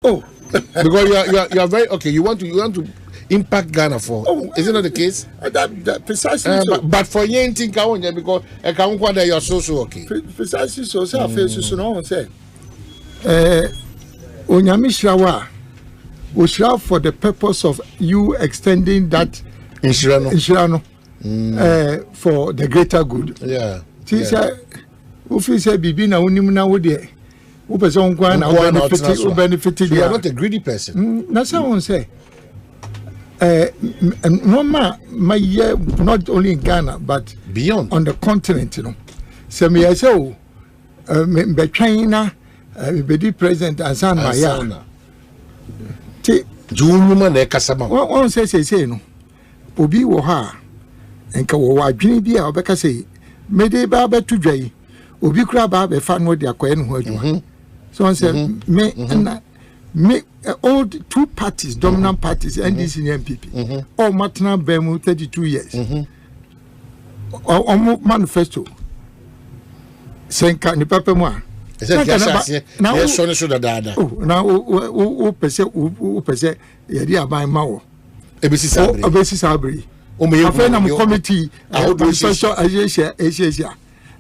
Oh, because you are very okay. You want to impact Ghana for. Oh, is it not the case? That precisely so. But for anything, because I can't wonder you are so okay. Precisely so. So I feel so no say. Onyamishrawa, we shall for the purpose of you extending that insurano for the greater good. Yeah. See, if say bibi na unim na wo de, wo person kwa na benefit. You are not a greedy person. Na someone say. My year not only in Ghana but beyond on the continent, you know. So me I say, be China, be the president and San Maya. Ti, Juma ne kasama. One say no. Obi wo ha, enka wo adwene bi a obeka say, me de ba ba to dwai. Obi kura ba be fa no de akoye no ho adwuma. So one say me all the two parties, dominant parties, NDC and NPP, all Matana Bemu 32 years. Or manifesto. Senka ni papa moi. Now, now, pese, yadi abai mawo. Ebesi sabri. Afena mu committee, social Asia.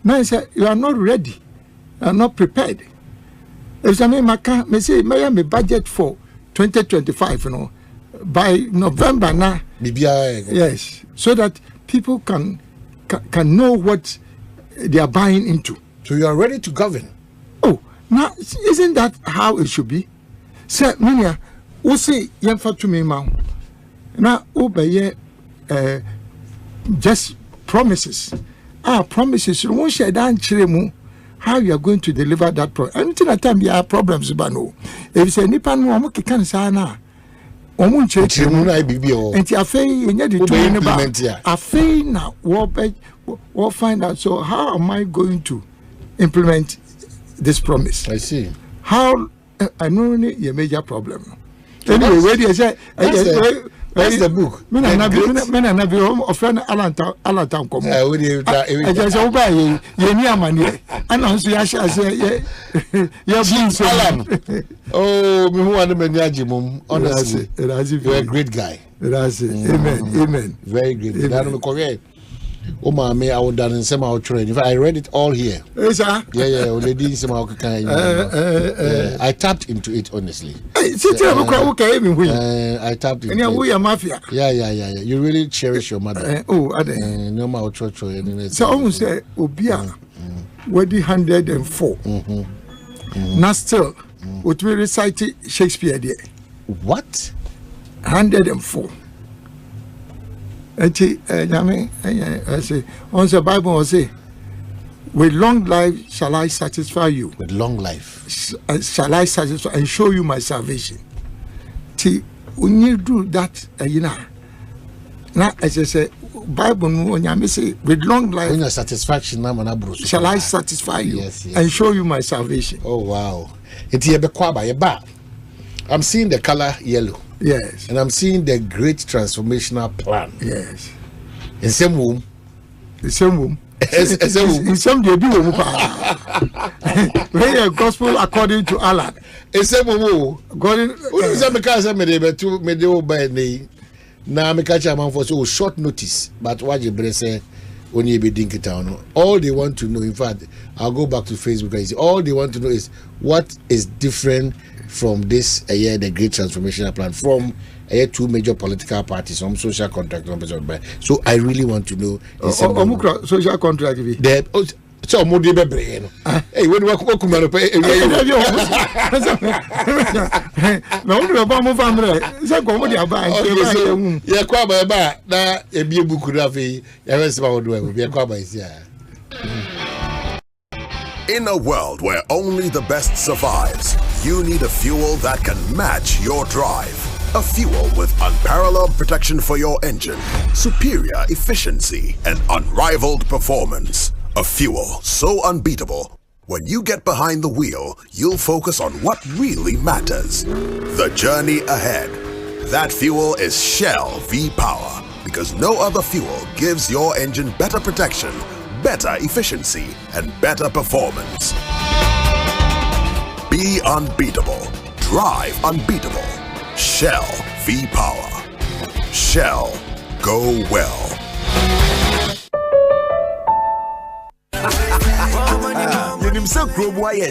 Now I say you are not ready, you are not prepared. If I me say my budget for 2025, you know, by November now. Yes, so that people can know what they are buying into. So you are ready to govern. Oh, now isn't that how it should be? Say, Minia, we say yemfa to me ma. Now obey just promises. Promises. You won't share down chiremu. How you are going to deliver that problem? Until that time, there are problems, but no. If you say Nipan, no, can say na. Omun chechi. Enti afei, yenye di tu neba. Afei na we'll find out. So how am I going to implement this promise? I see. How I know a major problem. Anyway, where do you say? That's the book. Men and Nabi offend Alantan come. I just obey ye near money. And also, I say, yeah, Alan. Oh, me want to manage him. Honestly, you're a great guy. That's it. Amen. Very good. That's correct. Oh, my, I would done in some train. In fact, I read it all here. Yes, sir. Yeah. I tapped into it honestly. I tapped into it. We are mafia. Yeah. You really cherish your mother. No matter. So almost say Obia, we're 104. Now still, what we recite Shakespeare there. What? 104. I say, on the Bible will say, with long life shall I satisfy you. With long life shall I satisfy and show you my salvation. When you do that, now as I say, Bible when you say with long life, when your satisfaction shall I satisfy you and show you my salvation. Oh wow! I'm seeing the color yellow. Yes. And I'm seeing the great transformational plan. Yes. In same room. The same room. In some they do. Very gospel according to Allah. In same room. God. Now me catch a man for so short notice. But what you say when you be dinky town. All they want to know, in fact, I'll go back to Facebook and say all they want to know is what is different from this the great transformational plan from two major political parties, some social contract. So I really want to know social contract. So modi be brain. Hey, when we come na pay na we ba mo family. Say go mo dey aba. Yeah, kwa ba na e bie buku na fe. Ya we se ba wo do e bie kwa ba isi a. In a world where only the best survives, you need a fuel that can match your drive. A fuel with unparalleled protection for your engine, superior efficiency, and unrivaled performance. A fuel so unbeatable, when you get behind the wheel, you'll focus on what really matters. The journey ahead. That fuel is Shell V-Power, because no other fuel gives your engine better protection, better efficiency, and better performance. Be unbeatable. drive unbeatable. Shell V-Power. Shell, go well.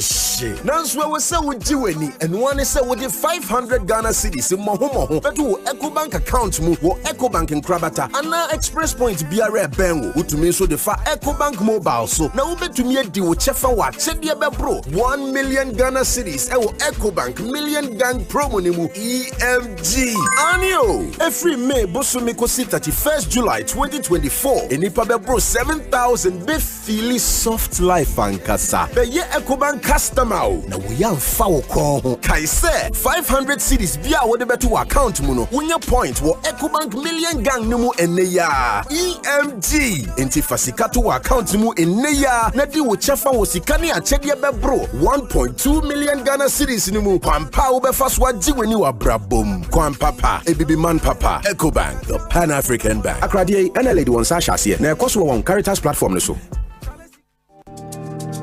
So Nanswa was so with Jiweni, and one is so with the 500 Ghana cities in Mohomo, but to EcoBank account move or EcoBank in Krabata, and now Express Point BRA Bengo, who to me so the far EcoBank mobile. So now bet to me a deal with Chefa Chedia Bro, 1 million Ghana cities, or EcoBank million gang promo nimu EMG. Anio, every May Bosumiko City 31st July 2024, in Ipabe Bro 7,000 be feely soft life and kasa. Ye EcoBank customer na we am foul call Kaise 500 cities bia wo de beto account mu no wunya point wo EcoBank million gang numu eneya EMG enti fasika to account mu eneya na di wo chefa wo sika ne achede bebro 1.2 million Ghana cities numu kwampa wo befa so agiweni wa brabom kwampapa ebibi man papa EcoBank the Pan African Bank akradie ena lady won sa hase na ekoso won Caritas platform no so.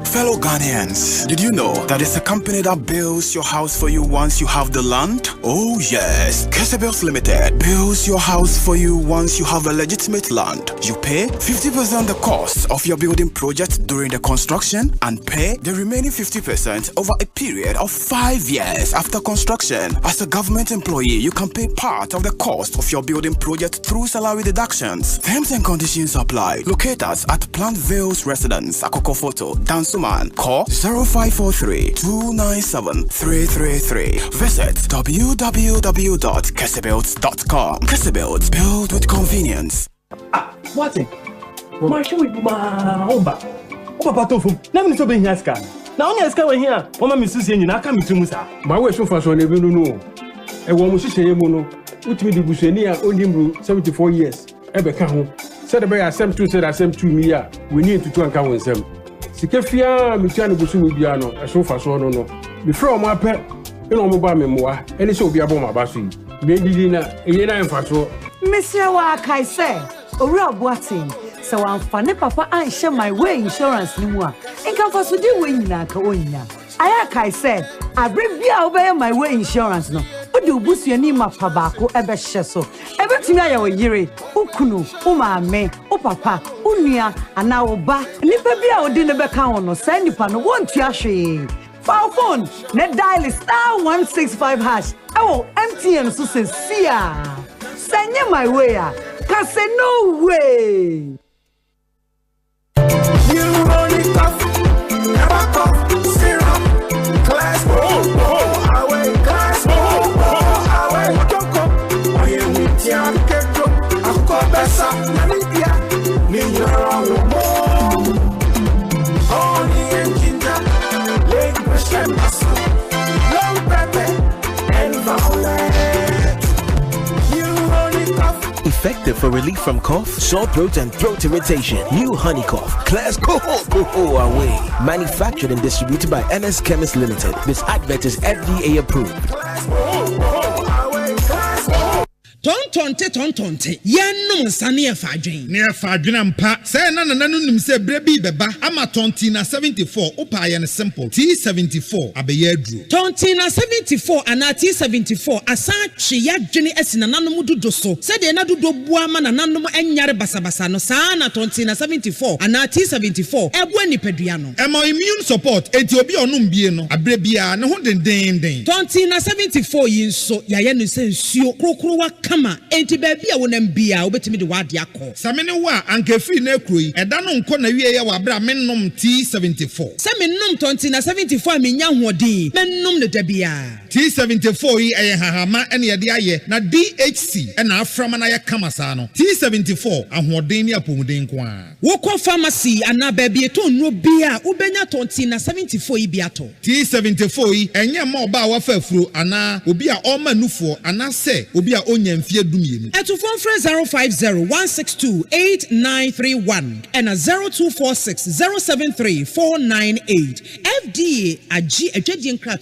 Fellow Ghanaians, did you know that it's a company that builds your house for you once you have the land? Oh yes, Kyerematen Limited builds your house for you once you have a legitimate land. You pay 50% the cost of your building project during the construction and pay the remaining 50% over a period of 5 years after construction. As a government employee, you can pay part of the cost of your building project through salary deductions. Terms and conditions apply. Locate us at Plant Vales Residence, Akoko Photo, Dansuma. Call 0543-297-333. Visit www.kyerematen.com. Kyerematen, build with convenience. What? My show is my Oba Patofum. Never to be here. Now, only as coming here. Oma Mrs. Yen, I come to Musa. My way so far, so never know. A woman should say, Mono, which me the Bushenia only 74 years. Ever come. Said the bear, same two said, I sent 2 million. We need to account with them. Sikefia Michano Busu Biano, a sofa so no. Before my pet, you know, mobile memoir, and it's so be a bomb abasi. Baby dinner, a year and fatso. Monsieur Wakai say, or Rob Watson. So I'm funny, Papa, I share my way insurance no more. And come for to do win na Kaoina. I said, I bring me over my way insurance no. What do boost your name up Pabako ever sheso? Everything I will hear it. Ukunu, Umame, Papa, Unia, and now Oba. Nipa be our dinner back on or send you pan one tiashi. Foul phone, net dial is *165#. I will empty and so sincere. Send you my way. Can say no way. You run it off, never tough, syrup, class, away, class, away, Joko, I am with you, get up, I've got Bessa, Namibia, Nina, only in Ginger, Lake Christian Muscle, Long Pepe, and Violet. You run it off. Effective for relief from cough, sore throat, and throat irritation. New Honey Cough. Class go away. Manufactured and distributed by NS Chemist Limited. This advert is FDA approved. Tontonte yenum sane afadwen ne afadwen ampa say na nim say brebi beba ama tontina 74 opa ye ne simple T74 abeye aduro tontina 74 ana T74 asa twe yadwene asina nanom dodo so say de na dodo bua ma nanom enyare basabasa no saa na tontina 74 ana T74 ebo nipadua no emo immune support enti obi onum bie no abrebia ne ho denden tontina 74 yinso yaye no se nsuo krokro wa kama enti baby a wonam bia obetimi de wade akọ samene wa ankefi na ekroyi eda no nko na wie ye wa bra mennom T74 se mennom tontina 74 menya hoodin mennom ne dabia T74 yi eye hahama ene ye de aye na DHC ena aframa na ye kama sa no T74 ahoodin ni apomuden ko a wokọ pharmacy ana baby to nro bia ubenya tontina 74 yi bia to T74 yi enye ma oba wa fafuro ana obi a o manufo ana se obi a onya mfie dumienu eto phone 050-162-8931 and 0246-073-498 FDA agi adwadie nkra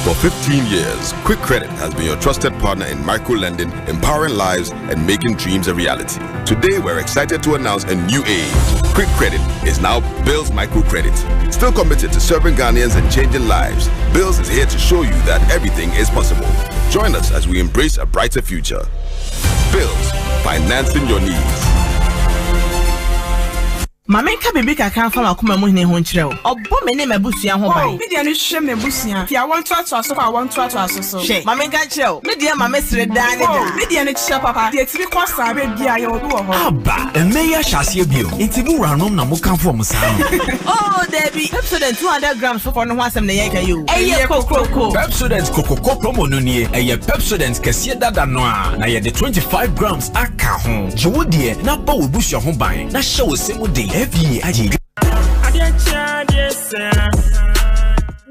For 15 years, Quick Credit has been your trusted partner in micro-lending, empowering lives and making dreams a reality. Today, we're excited to announce a new age. Quick Credit is now Bills Microcredit. Still committed to serving Ghanaians and changing lives, Bills is here to show you that everything is possible. Join us as we embrace a brighter future. Bills, financing your needs. Mama nka bebe kaka fa makoma mu hene ho nkyerɛ wo. Ɔbɔ me ne mabusua ho ban. Me dia no hwɛ me busua. Ti awon to aso so kwa awon to aso so. Mama nka kyerɛ wo. Me dia mama sere da ne da. Me dia no kyerɛ papa. Ti etiri kwasa be bia ye obi wo ho. Aba, emeya hyase bio. Entibu ranom na mo kan fo mo saa. Oh, Debbie. Pepsodent 200 grams for no ho asem na ye ka yo. Eye kokoko. Pepsodent kokoko promo no nie. Eye Pepsodent kɛse dada no a. Na ye de 25 grams aka ho. Jiwo die na ba wo busua ho ban. Na hye wo semu de. FBA aji.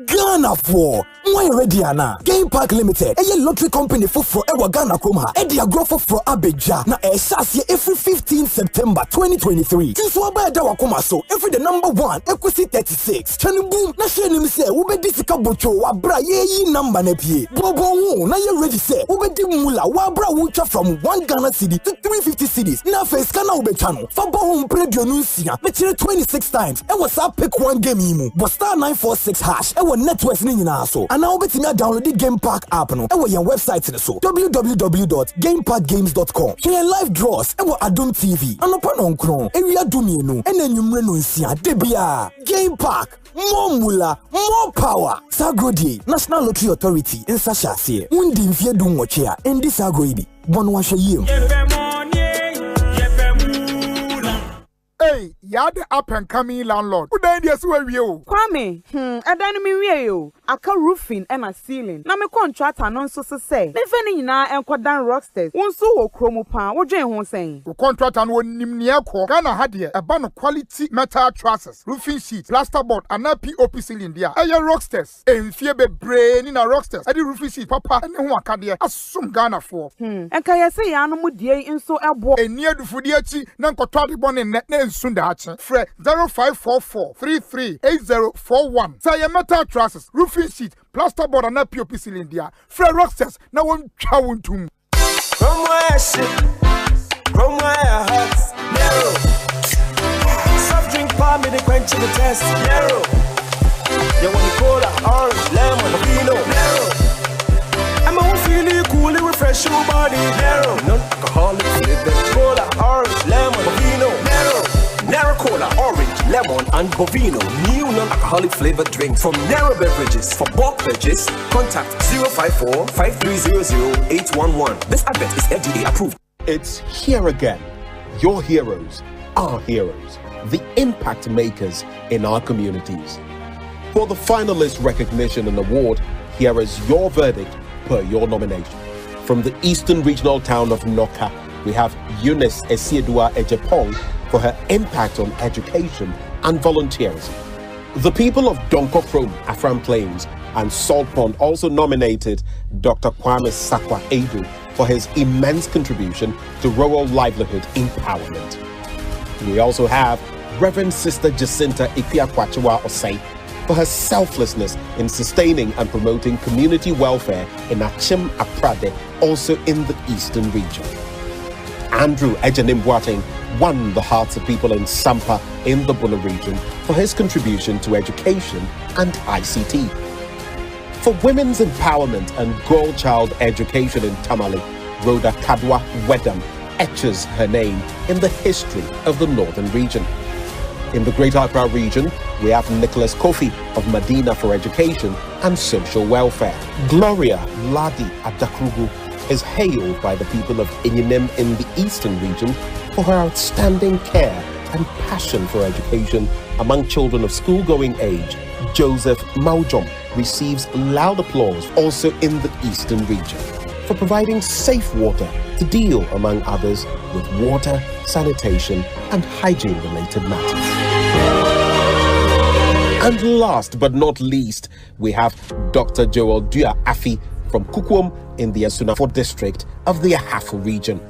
Ghana for why ready ana Game Park Limited a lottery company for ewa Ghana Kroma e dia grow for Abeja na e shase every 15 September 2023 since wa ba da wakoma so every the number 1 Equity 36 chani boom na share nim say wo be disika bocho wa bra ye number na pie bobo wo na ye ready say wo be di mula wa bra wo twa from 1 Ghana cedi to 350 cedis na face kana wo be channel fa bo home radio no sia me chere 26 times e was up pick one game imu but star 946 hash e wo networks ni nyina so and now betting download the Game Park app no e wo your website ni so www.gameparkgames.com share live draws e wo Adom TV anopa no nkron e wi adumi no e na nwumre no nsia de bia Game Park more mula more power Sagodi National Lottery Authority in Sashase undi mfie du nwoche a endi Sagodi bono wa hwe yiem. Hey, you're the up and coming landlord. Who then yes we you? Kwame, edan mi wie yo. Aka roofing and a ceiling. Na me contractor non so say. Me fani nyina enkodan rocksters. Wonso wo kromo pa, wo dwen ho sen. Wo contractor no nim ne ekọ. Ghana ha de eba no quality metal trusses, roofing sheet, plasterboard and POP ceiling dia. Eye rocksters. Enfie bebre ni na rocksters. Ade roofing sheet papa ne ho akade asum Ghana for. Enka ye say ya no mu die nso ebo. Eni adufudi achi na nkotọ ade bone ne nsunda achi. Fre 0544338041. Say your metal trusses, roofing sheet, plasterboard and POP ceiling dia. Fre rocksters na won twa wontum. From where shit, from where hearts narrow. Soft drink palm me the quench the test narrow. You want the cola, orange, lemon, vino narrow. I'm a feeling cool, refresh your body narrow. Non-alcoholic flavored cola, orange, lemon, vino narrow. Narrow Cola, Orange, Lemon, and Bovino. New non-alcoholic flavored drinks from Narrow Beverages. For bulk purchase, contact 054-5300-811. This advert is FDA approved. It's here again. Your heroes, our heroes, the impact makers in our communities. For the finalist recognition and award, here is your verdict per your nomination. From the Eastern Regional town of Noka, we have Eunice Esiedua Ejepong for her impact on education and volunteerism. The people of Donko Krom, Afram Plains, and Salt Pond also nominated Dr. Kwame Sakwa Edu for his immense contribution to rural livelihood empowerment. We also have Reverend Sister Jacinta Ikpiakwachiwa Osei for her selflessness in sustaining and promoting community welfare in Achim Aprade, also in the Eastern region. Andrew Ejanim won the hearts of people in Sampa in the Bula region for his contribution to education and ICT. For women's empowerment and girl child education in Tamale, Rhoda Kadwa Wedam etches her name in the history of the northern region. In the Greater Accra region, we have Nicholas Kofi of Medina for education and social welfare. Gloria Ladi Adakrugu is hailed by the people of Inyinem in the Eastern region for her outstanding care and passion for education among children of school-going age. Joseph Maujom receives loud applause also in the Eastern region for providing safe water to deal, among others, with water, sanitation, and hygiene-related matters. And last but not least, we have Dr. Joel Dua Afi from Kukwom in the Asunafo district of the Ahafo region.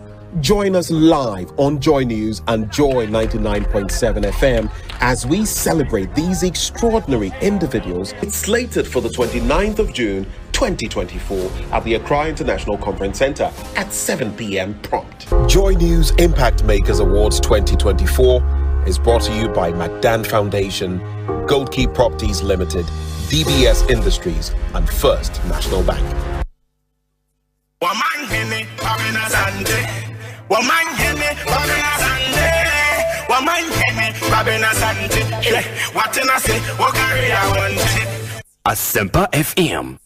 Join us live on JoyNews and Joy 99.7 FM as we celebrate these extraordinary individuals. It's slated for the 29th of June 2024 at the Accra International Conference Center at 7 p.m. prompt. JoyNews Impact Makers Awards 2024 is brought to you by McDan Foundation, Gold Key Properties Limited, DBS Industries, and First National Bank. Asempa FM.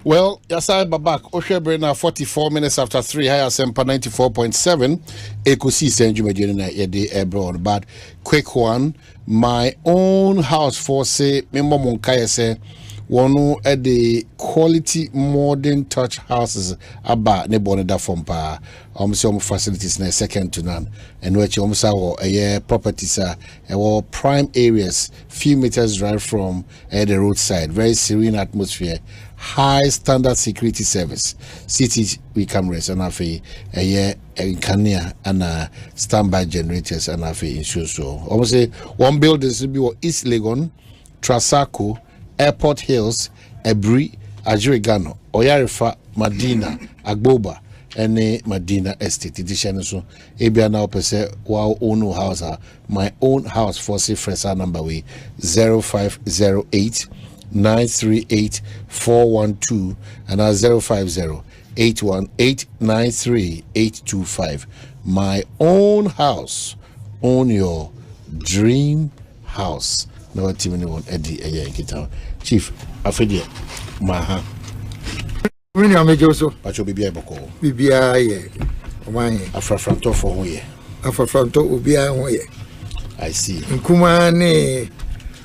Well, Yasai Babak, Oshebre now 44 minutes after 3, higher Sempa 94.7, Ekosiisen Jumejina Yedi abroad. But quick one, my own house for say, Member Monkaya say, one at the quality modern touch houses about Neboneda Fompa, some facilities na second to none, and which a year properties are prime areas, few meters drive from the roadside, very serene atmosphere, high standard security service, city with cameras and a year in Kenya and standby generators and a so almost say one building will be East Legon, Trasaco, Airport Hills, Ebri, Ajirigano, Oyarifa, Madina, Agboba, and Madina Estate. Edition so Ebia now per se wow own house my own house for say fresa number way 0508 938 412 and 050 818 93 825. My own house, own your dream house. No team anyone Eddie Ayan Chief Afedia Maha. When you are major so, but you'll be boko. Bibia, why Afrafranto for Hoye. Afrafranto Ubia Hoye. I see. Kumane,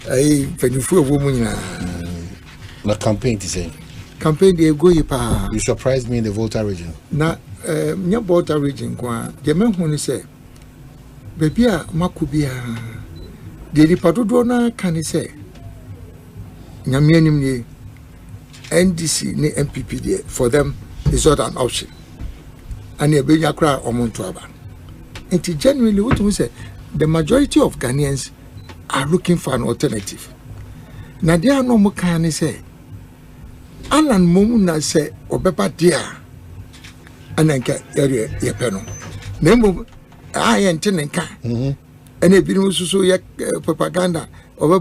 I Fenufu woman. Na campaign to say. Campaign de go yipa. You surprised me in the Volta region. Na nya Volta region kwa. The man who say, Bebia Makubia. The Ripadona can say, Yamianim NDC ne MPP for them is not an option. And a big cry or Montuaba. And genuinely, what we say, the majority of Ghanaians are looking for an alternative. Now, there are no more can say, Alan Mumuna say, Obepa dear, and then get area Yapeno. Name I and Tenenka. And a bit so propaganda over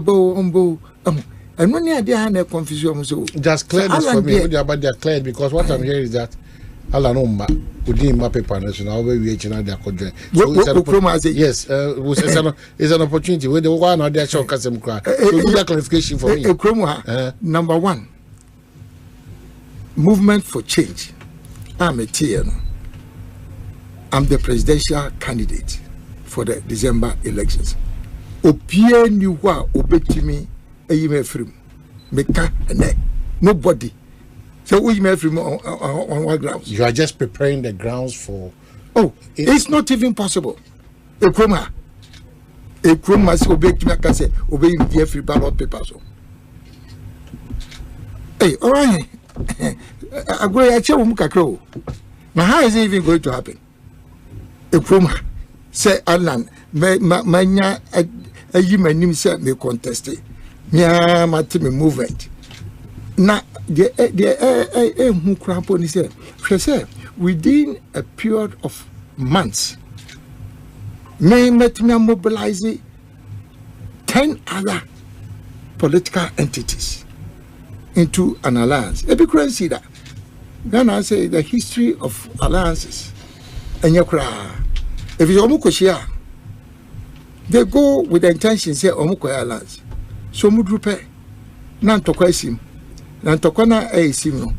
and when you had a confusion, so just clear this for me. But they're clear because what I'm hearing is that Alanomba would need my paper national where we each another could. Yes, it's an opportunity where the one or the show custom cry. So give that clarification for me. Number one, movement for change. I'm a TN. I'm the presidential candidate for the December elections. Opie ni wa obetimi eyime free meka ene nobody so we may free on what grounds. You are just preparing the grounds for it's not even possible. Ekroma so obetimi aka say obey the free ballot papers. Hey, all right. I go ya che wo kakro. Now how is it even going to happen? Ekroma say Alan manya ayi manim say me contest nya mate me movement na the who crampo ni say within a period of months me met me mobilize 10 other political entities into an alliance. Ebi currency that Ghana say the history of alliances enyakra. If you omukoshia, they go with the intention say omukoya alliance. So mudrupe nantokwa isim, nantokwana isim no.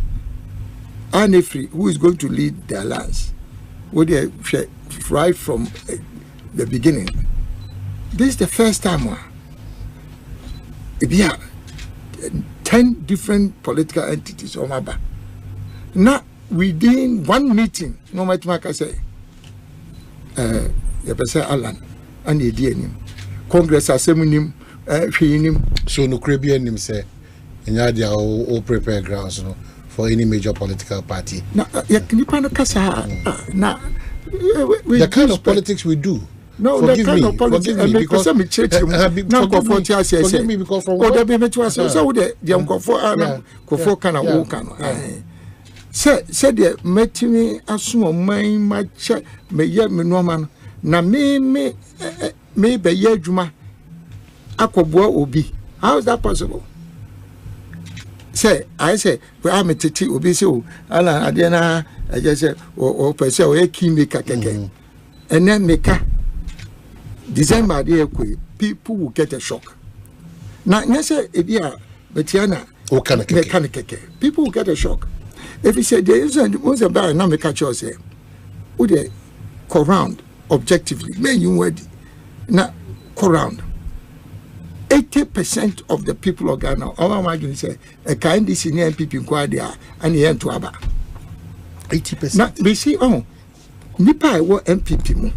Anefri, who is going to lead the alliance? Would they right from the beginning? This is the first time. Ibia 10 different political entities omaba. Now within one meeting, no matter what I say. Yabasa Alan and the DNM Congress Assembly so no Caribbean him say in Yadia all prepare grounds for any major political party. Now, Yaknipano Casa now the kind of politics we do. No, forgive the kind me, of politics. forgive me because forgive me because from so the uncle for kind of walk said the metini asu man match me ye me no man na me be ye adwuma akoboa obi. How is that possible? Say I say we am tete obi say o ala ade na I just say o pese o e ki maker keke and then maker December dey people will get a shock. Now yes ebia betiana o kan keke people will get a shock. If you say there is a bar na make catch us say who dey go round objectively may you ready na go round 80% of the people of Ghana our imagine say a kind this senior NPP inquire there and here to aba 80%. Now we see nipa wo MPP mu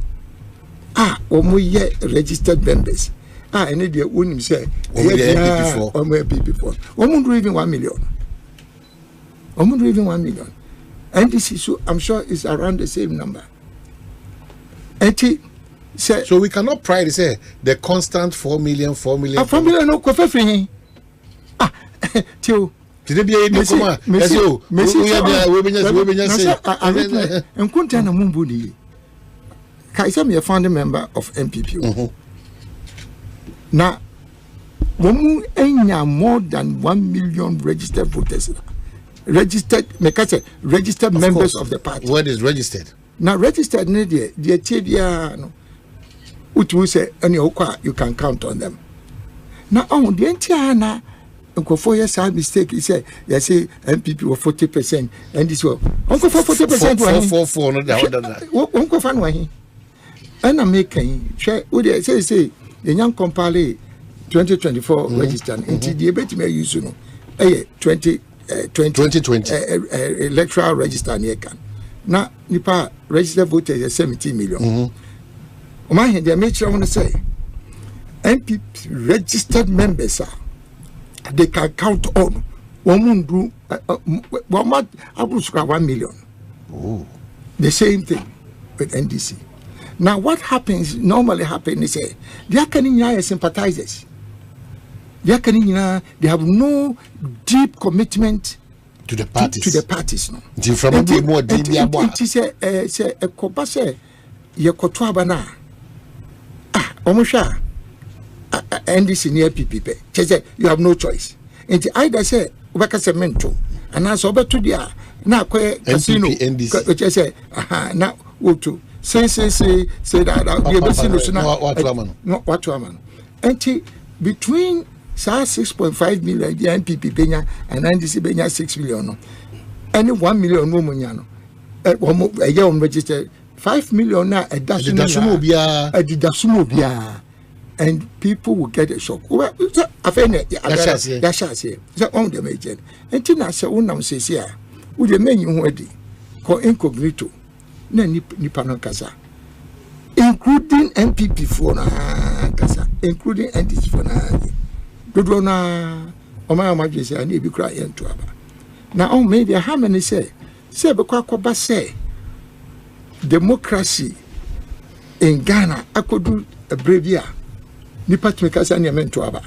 omo ye registered members and they won say MPP for omo do even 1 million. Omo do even 1 million. And this is so I'm sure it's around the same number. So we cannot pride to say the constant 4 million. 4 million no ko free. Tio. Today be no come. Yes you. We say enkunta na mumbu di. Kaisa me a founding member of MPP. Now, womu enya more than 1 million registered voters. Registered members of the party. What is registered? Now registered ne the TDA no. Which will say any you can count on them. Now on the entire na for years mistake he said you say MPP were 40% and this was uncle for 40% 4 no that uncle fan wahi and I'm making say the young compile 2024 registered into the debate may use no 2020 electoral register near can now nipa registered voters is 17 million. My they make sure I want to say MPP registered members they can count on 1 million. Oh. The same thing with NDC. Now what normally happens is they are sympathizers. They have no deep commitment to the parties. To the parties no. It is a kobase ye kotwa na omusha NDC near PPP. You have no choice. And either say ubaka cemento and also obeto dia na kwe casino which say na wotu say that the casino what man. And between 6.5 million the NPP benya and NDC benya 6 million no. Any 1 million no munya no. A year on registered 5 million na a dasumo bia and people will get a shock. Well, I find that so on the major. And Tina say unam says here, would the men you ready? Call incognito, Nipano Casa, including MPP for Casa, including NDC for Dudona, Oma Major, I need to cry into Abba. Now, maybe how many say, Bakwa say, democracy in Ghana, I could do a brave year. Nipa tumekasa ni amento aba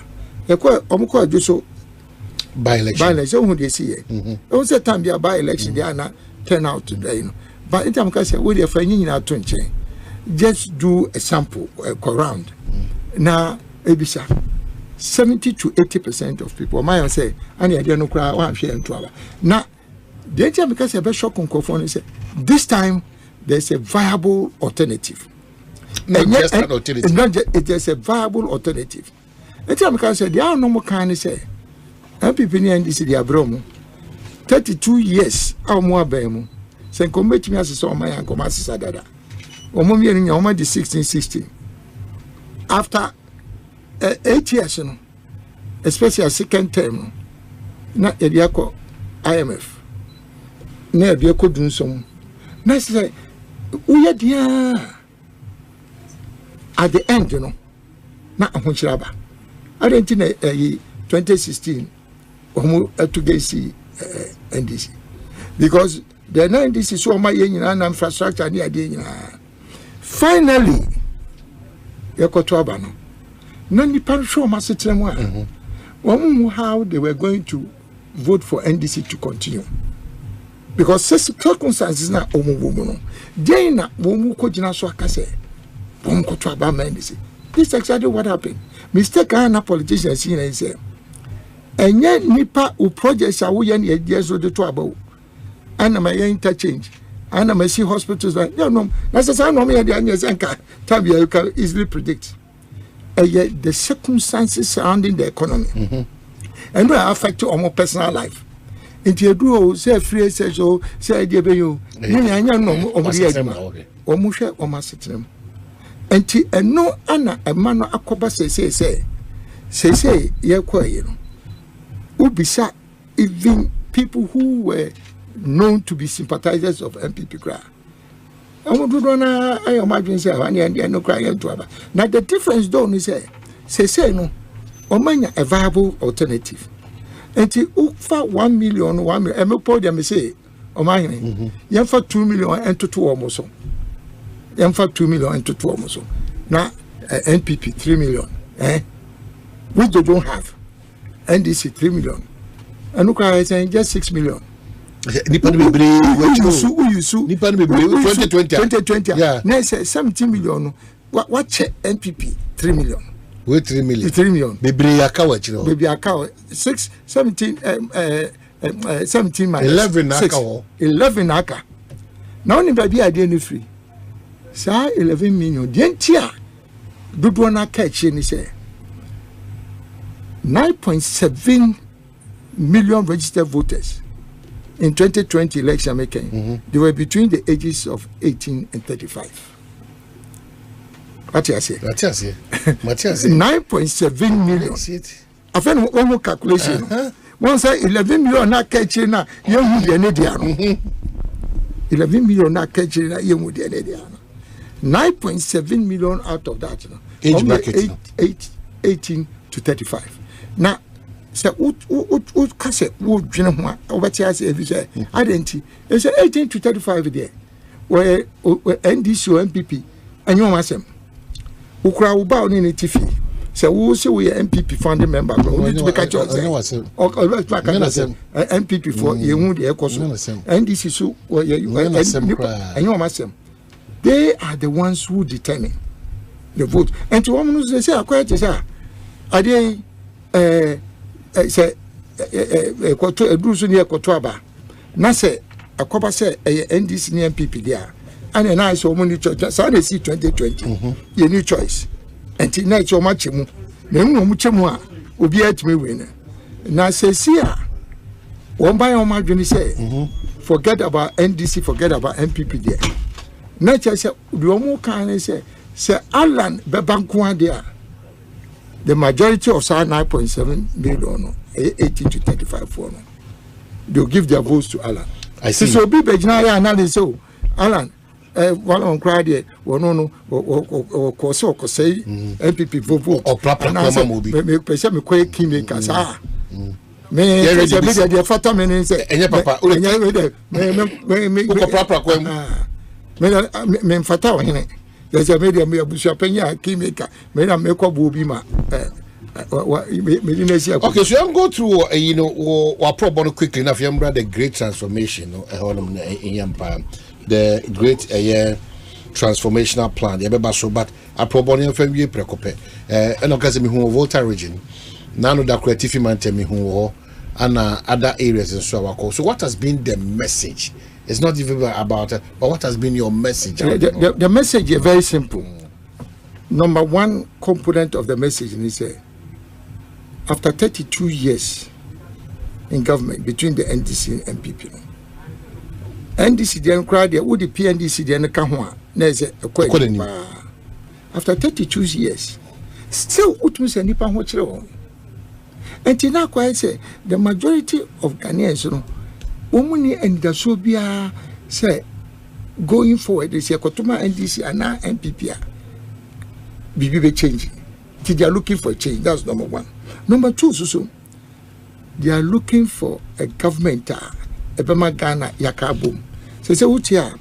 ekwa omukọ ajoso by election who dey see e say time be by election dey na turn out today you know but in time kasa we dey fa nyina to nche just do a sample round na ebisa 70 to 80% of people my say ani ade no kra wan hwe ento aba na the time because e be shock nkofo say this time there's a viable alternative. Not just an alternative. It is a viable alternative. The time can say, there are no more kind of say. MPP and this is the Abromo. 32 years, or more bemo. Sen commit me as a son, my uncle, Master Sadada. Or Mummy in your 1616. After 8 years, especially a second term, not a Diaco IMF. Near Diaco doing some. Nice say, we are dear. At the end, you know, not a hunchaba. I didn't think 2016 to get see NDC because the NDC so my infrastructure near the finally yekoto abano no nipa show masetremo how they were going to vote for NDC to continue because circumstances na omubumu no dey na bomu ko gina so akase bomu ko to abama NDC. This is exactly what happened. Mr. Ghana politicians here say enye nipa u projects a wo ye na ye so de to abawo ana ma ye interchange ana ma see hospitals like no that's say no me ye de anya senka tabia you can easily predict the circumstances surrounding the economy and they affect your personal life. If you do say free say so say dey be you anya no omuri omushe omasetrem enti eno ana ema no akoba say ye kwaye no ubisa even people who were known to be sympathizers of MPP cry. Now the difference don't say no omanya a viable alternative. And for 1 million, and podium say omanya yen for 2 million and to 2 almost so. Yen for 2 million and to 2 almost so. Now NPP 3 million, which they don't have. NDC 3 million. And look I saying just 6 million. Nipan be brave. Nipan be brave. 2020. Yeah. Now say 17 million. What check NPP 3 million. Wait 3 million. 3 million. Be brave akawa chino. Be akawa 17 minus 11 akawa. 11 aka. Now ni baby idea ni free. Sa 11 million. Dientia. Dudu na catch ni say 9.7 million registered voters. In 2020 election making, they were between the ages of 18 and 35. What you say? 9.7 million. I found one more calculation. One say 11 million na catching na young Canadian. 11 million na catching na young Canadian. 9.7 million out of that. Age bracket 18 to 35. Now. Say would kase would dwene ho obeti ase ebi say identity e say 18 to 35 there where NDC or MPP anyo masem ukura wo ba oni ne tifi say wo say we MPP founding member we need to be catch us MPP for ye hu de ekoso NDC so anyo masem they are the ones who determine the vote and to woman who say akwete say ade say kwato edrusu ne kwato aba na say akoba say NDC ne MPP dia and na so mo ni choice so na see 2020 ye new choice enti na cho ma chemu na mu chemu a obi atime we na say see a won buy on ma dwene say forget about NDC forget about MPP there na say the omo kan say Alan bebanko ade the majority of 9.7 million, 18 to 35 for they'll give their votes to Alan. I see. So be Bejnaya analysis. So Alan, one on cry there, or or Koso, say MPP vote or proper make me quake makers. May the fatal men say, and papa, me fatal. There's a media me Bushapenya Kimeka, Mena Meko Bubima. Okay, so I'm go through or probably quickly enough. You remember the great transformation in Empire, the great transformational plan. But I probably from you precope. And because me who Volta region, none of the creative man tell me who and other areas in so. So what has been the message? It's not even about it, but what has been your message? The message is very simple. Number one component of the message is after 32 years in government between the NDC and MPP. NDC then cried, would the PNDC then come after 32 years, still Utmus and Nipan Hochero. And now quite say the majority of Ghanaians, Omuni and the Sobia say going forward, they say Kotuma NDC and now MPP be changing. They are looking for a change. That's number one. Number two, so they are looking for a government Ebema Ghana Yakabum. So say Utia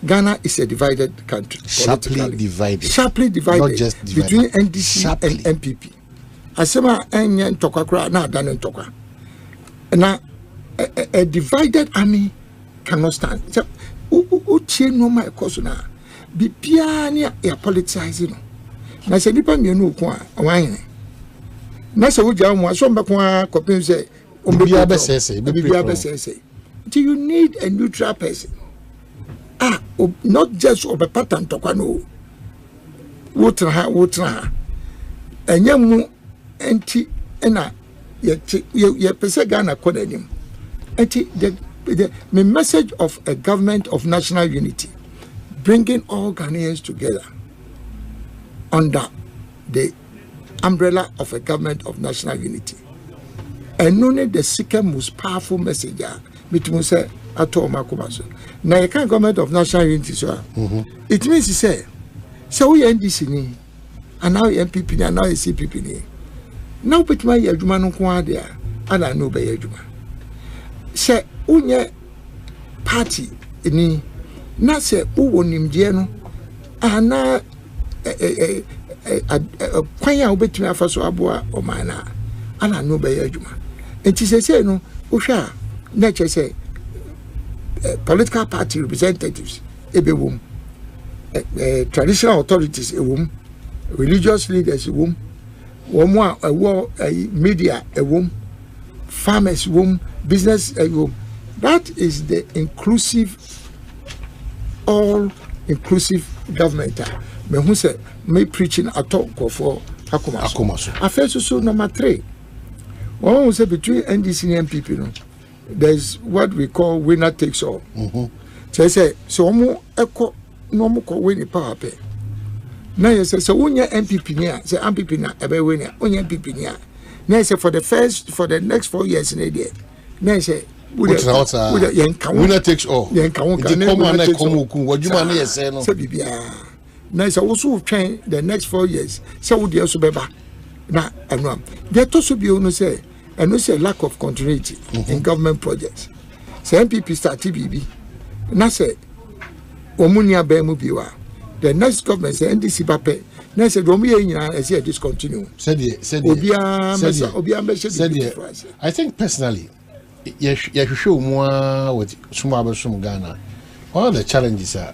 Ghana is a divided country. Sharply divided. Not just divided. Between NDC and MPP. Asema enye ntokwa na adane ntokwa. Na a divided army cannot stand. So utie no ma ekoso na bibia ne ya politicizing no. Na se nipa mienu ko a wan. Na se wugya mo aso mbeko a kopin se bibia be sese. You need a neutral person. Not just of a pattern ntokwa no. Wotra. Enye mu enti na ye pese Ghana kodanim. Enti the message of a government of national unity, bringing all Ghanaians together under the umbrella of a government of national unity. And only the second most powerful message between say ato makumaso. Now you can't government of national unity, so it means to say, so we NDC ni, and now MPP ni, and now CPP ni. Now put my yajuma no kwa there, and I know by yajuma. Say unye party ni, na se uwo nimdie no, ana kwanya ubetumi afaso aboa omana, and I know by yajuma. And she say no, usha nature say political party representatives, ebewum, traditional authorities, religious leaders, media, farmers, business, that is the inclusive, all-inclusive government. Me who say me preaching at all for Akumaso. Affairs so number 3. One who say between NDC and MPP, no, there's what we call winner takes all. So I say so echo no more win the power pay. Now you say so when your MPP near, say MPP na ebe winner, when your MPP near. Now say for the next 4 years in a day. Now say winner takes all. Now say also train the next 4 years. So would you also be back? Now and there also be no say. And we say lack of continuity in government projects. So MPP start TBB. Now say, Omunia Bemu Biwa. The next government say NDC Bape. Now say, Romia is here discontinue. I think personally, you should show more with Sumabasum Ghana. One of the challenges are,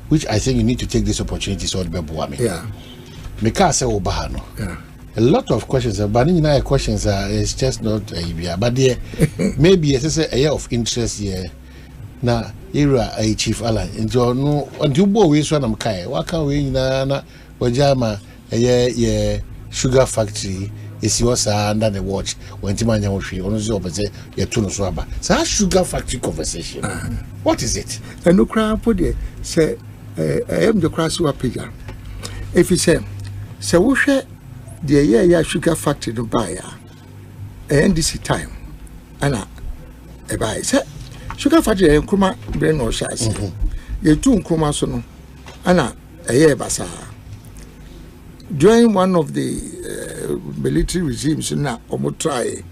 which I think you need to take this opportunity to Bebuami. Yeah. Mika say Obahano. Yeah. A lot of questions, but questions are it's just not but there maybe it's a year of interest here. Now era a chief ally and no and you boy we so am kai what can we na wajama a sugar factory is yours under the watch when Timanya Oshi on the opposite your tuna swaba. So sugar factory conversation. What is it? And no crowd put it say I am the cross piger. If you say we share the sugar factory to buy and this time and I buy sugar factory and Kuma brain or shas. You two Kuma sono and a year basa. During one of the military regimes, now Omo try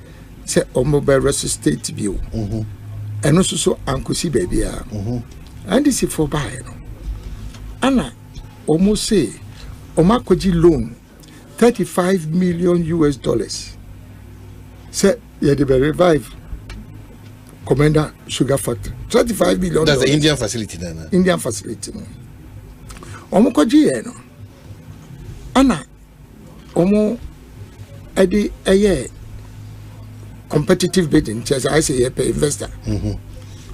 say Omo Barras state view and also so Uncle Si baby and this is for buy Anna almost say Omakoji loan $35 million US. Say, yeah, they will revive Commander Sugar Factory. $35 million. That's the Indian facility then. Indian facility. Omo koji no. Ana omo edi eye competitive bidding. Just I say pay investor.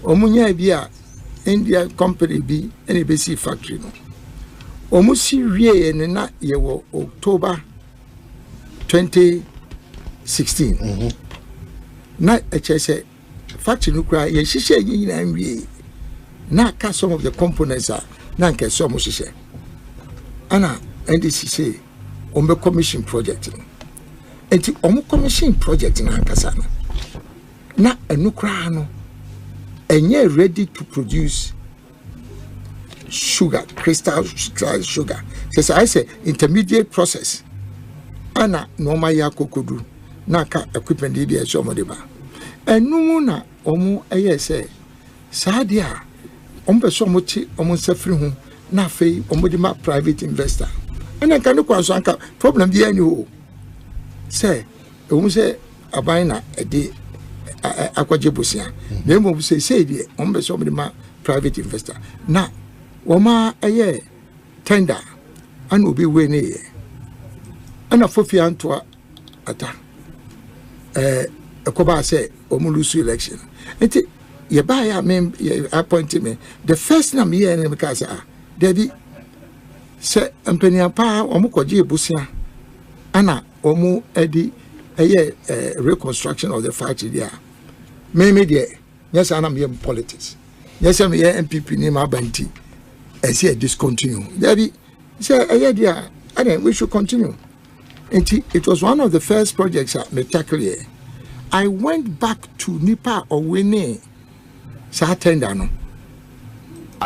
Omo nya bia India company bi NBC factory no. Omo si wie na ye wo October 2016. Na say factory no cry ye shishe yin na nwie na ka some of the components are na nke so mo shishe ana NDC say ombe commission project enti omo commission project na nkasa na enu cry no enye ready to produce sugar, crystal sugar. So I say intermediate process. Ana normal ya kokodu na ka equipment dey so mo dey ba. Enu na omo say sadia so much almost free home na fe omodi ma private investor and then can kwa so anka problem bi ani o say say aban na ede akwaje bosia na mo say de so omodi ma private investor na wo ma eye tender and obi we ne ye ana fofi anto ata ekoba say omulusu election enti ye buy ya me appoint me the first time me and me say Debbie say empenya pa omukoje ebusia ana omu edi reconstruction of the factory there me there yes ana me politics yes me MPP ni ma banti I say discontinue Debbie say there and we should continue and it was one of the first projects at me tackle here. I went back to Nipa or Winnie sa tender no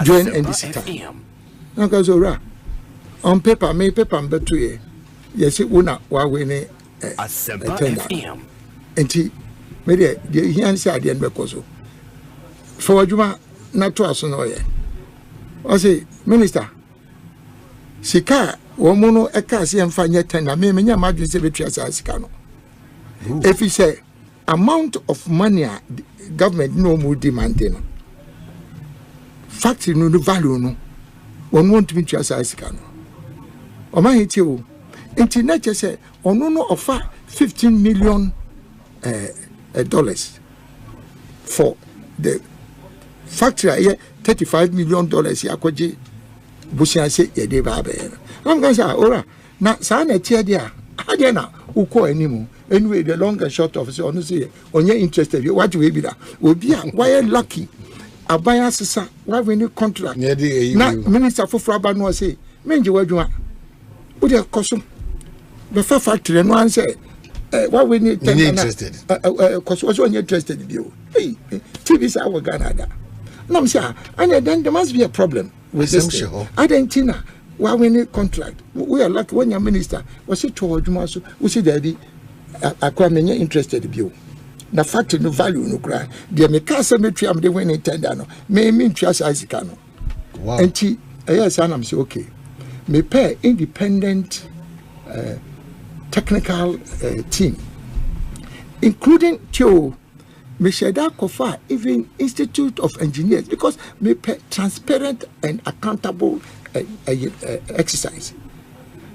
join NDC time Nakazora on paper me paper mbeto ye yes una wa we ne FM enti me de hian say ade nbekoso for adwuma na to aso no ye o say minister sika wo mu no e ka se emfa nye tender me nya madwe se betua sa sika no if he say amount of money government no more demanding factory no value no one want me to asika no o ma hiti o internet say ono no offer $15 million dollars for the factory here $35 million yakwaje busia say ye dey ba be am gan say ora na sa na tie dia ade na uko animu anyway the long and short of say onu say onye interested what we be that obi a why lucky abaya sisa why we need contract na minister for aba no say menje wadwuma wo de koso the factory no answer why we need interested koso was onye interested bi o hey TV say our Ghana da no say and then there must be a problem with this Argentina why we need contract we are like when your minister was it to wadwuma so we say daddy akwa menye interested bi o na factory no value no kra de me ka se metri am de when intender no me ntwa sika no wow enti yes am say okay me pay independent technical team including to me sheda kofa even Institute of Engineers because me pay transparent and accountable exercise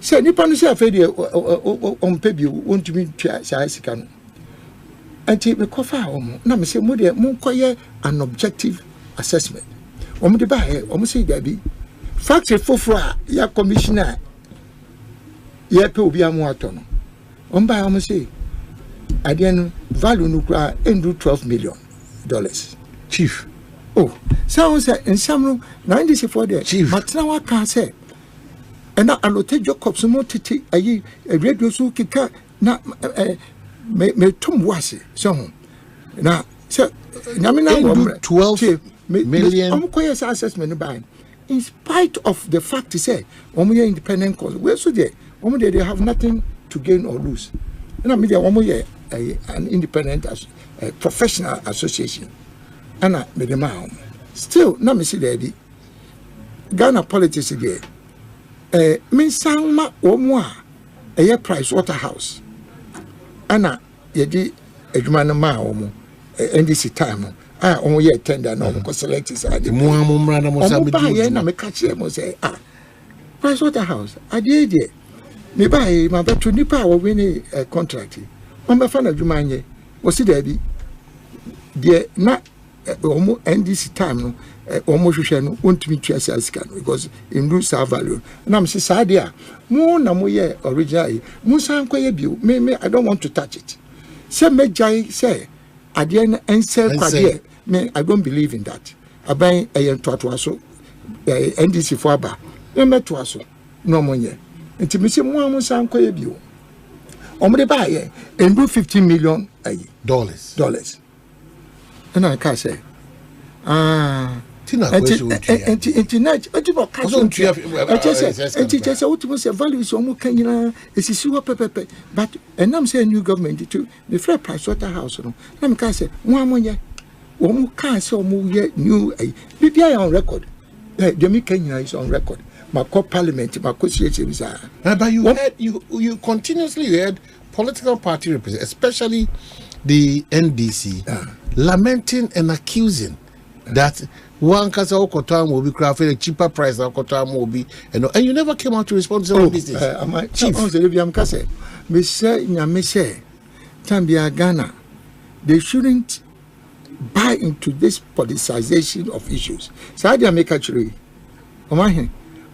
say nipa no say afedi on pay bi won't me ntwa sika no enti me kofa omo na me say mo de mo koye an objective assessment omo de ba he omo say dabi factory foforo ya commissioner ya pe obi amu ato no omo ba omo say adian value no kra endu $12 million chief oh so say ensam no 94 there chief but now I can say and na alote Jacob so motiti ayi radio so kika na me tum wase so na so na me na 12 million koye assessment by in spite of the fact he said omo independent cause we so there omo they have nothing to gain or lose na me there omo an independent professional association and me the man still na me see there Ghana politics there me sanma omo a Price Waterhouse ana yedi adwuma no ma omo NDC time omo ye tender na omo select side mo amumra na mo sabe di na me ka che mo say Price Waterhouse ade de me buy ma beto nipa wo win contract on be fa na adwuma anye wo si da bi de na omo NDC time no omo hwehwe no wontumi twa sika no because in lose value na me say sade a mo na mo ye original mo san koye bio me I don't want to touch it say me jai say ade na ensel kwade me I don't believe in that aban to aso NDC for aba me to aso no mo nye nti me say mo san koye bio omo de ba ye endu $15 million dollars and I can say Tina internet otibo kaso tia enti ultimo say values omo kanyina esisi wo pepepe but enam say new government to the Price Waterhouse no na me ka say mo amonye Omu can't say omu yet new. BBI on record. The Kenya is on record. My parliament, my but you heard you continuously heard political party representatives, especially the NDC, lamenting and accusing that one kasa okotam will be crafted a cheaper price than okotam will be, and you never came out to respond to some of these things. Chief, me say nyame Tambia Ghana, they shouldn't buy into this politicization of issues. So I make a tree.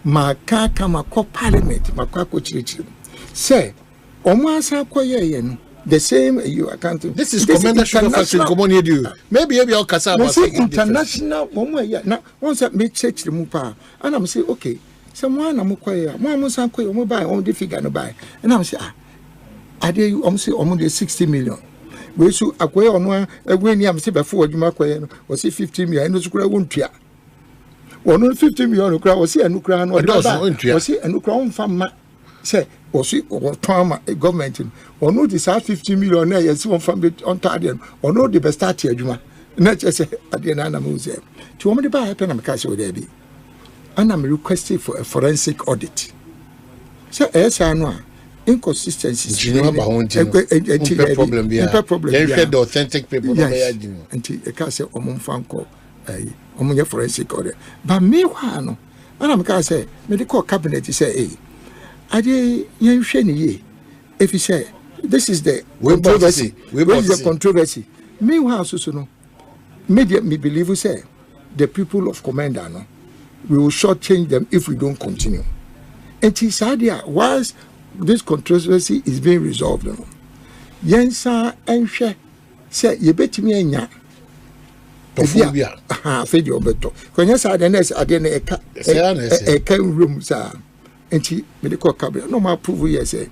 Makaka mako parliament makako chirichiri. Say, omasa koye the same you accounting. This is Commander Sugar Factory. Come on here, do maybe I'll cassava. International woman. Now once that make church the mupa, and I'm say okay. Someone I'm koye, one musa koye, omo buy, omo the figure no buy, and I'm say I dare you say omo 60 million. We so akoye ono when you am say before you makoye no, was 50 million. No sukura won't ya. 150 million crowd was here, no crown, or was here, and no crown from say, or see, or trauma government, or no, this 50 million, yes, one from it on Tardian, or no, the best start here, Juma, not just at the Nana Museum. To only buy a pen of cash with Debbie. And I'm requesting for a forensic audit. So, as I know, inconsistencies, you know about problem, the authentic people, until a castle or Monfanco. Omunya forensic audit. But meanwhile, no, and I'm going to say, medical cabinet say, hey, I did ye. If you say, this is the controversy, where is the controversy? Meanwhile, so no, media me believe we say, the people of Commander, no, we will shortchange them if we don't continue. And it's idea, whilst this controversy is being resolved, no, Yensa and She say, you bet me enya. Fed your better. When you said the next, I didn't a room, sir. And she medical cabinet. No more prove yes, say.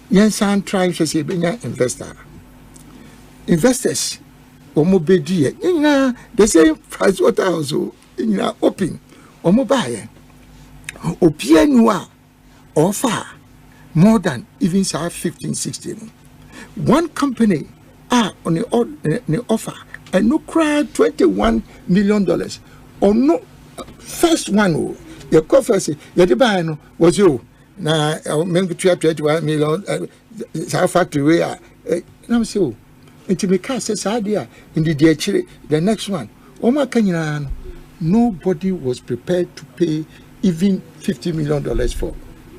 Yes, I'm trying to say, being an investor. Investors, or more big dear, the same price what also in open or mobile. Or piano or far more than even 15, 16. One company on the offer. And no crowd $21 million. Or no first one, your coffee say, your was you. Now, I'll make 21 million factory where now so. And to make us this idea in the dear the next one. Oma Kenyan, nobody was prepared to pay even $50 million for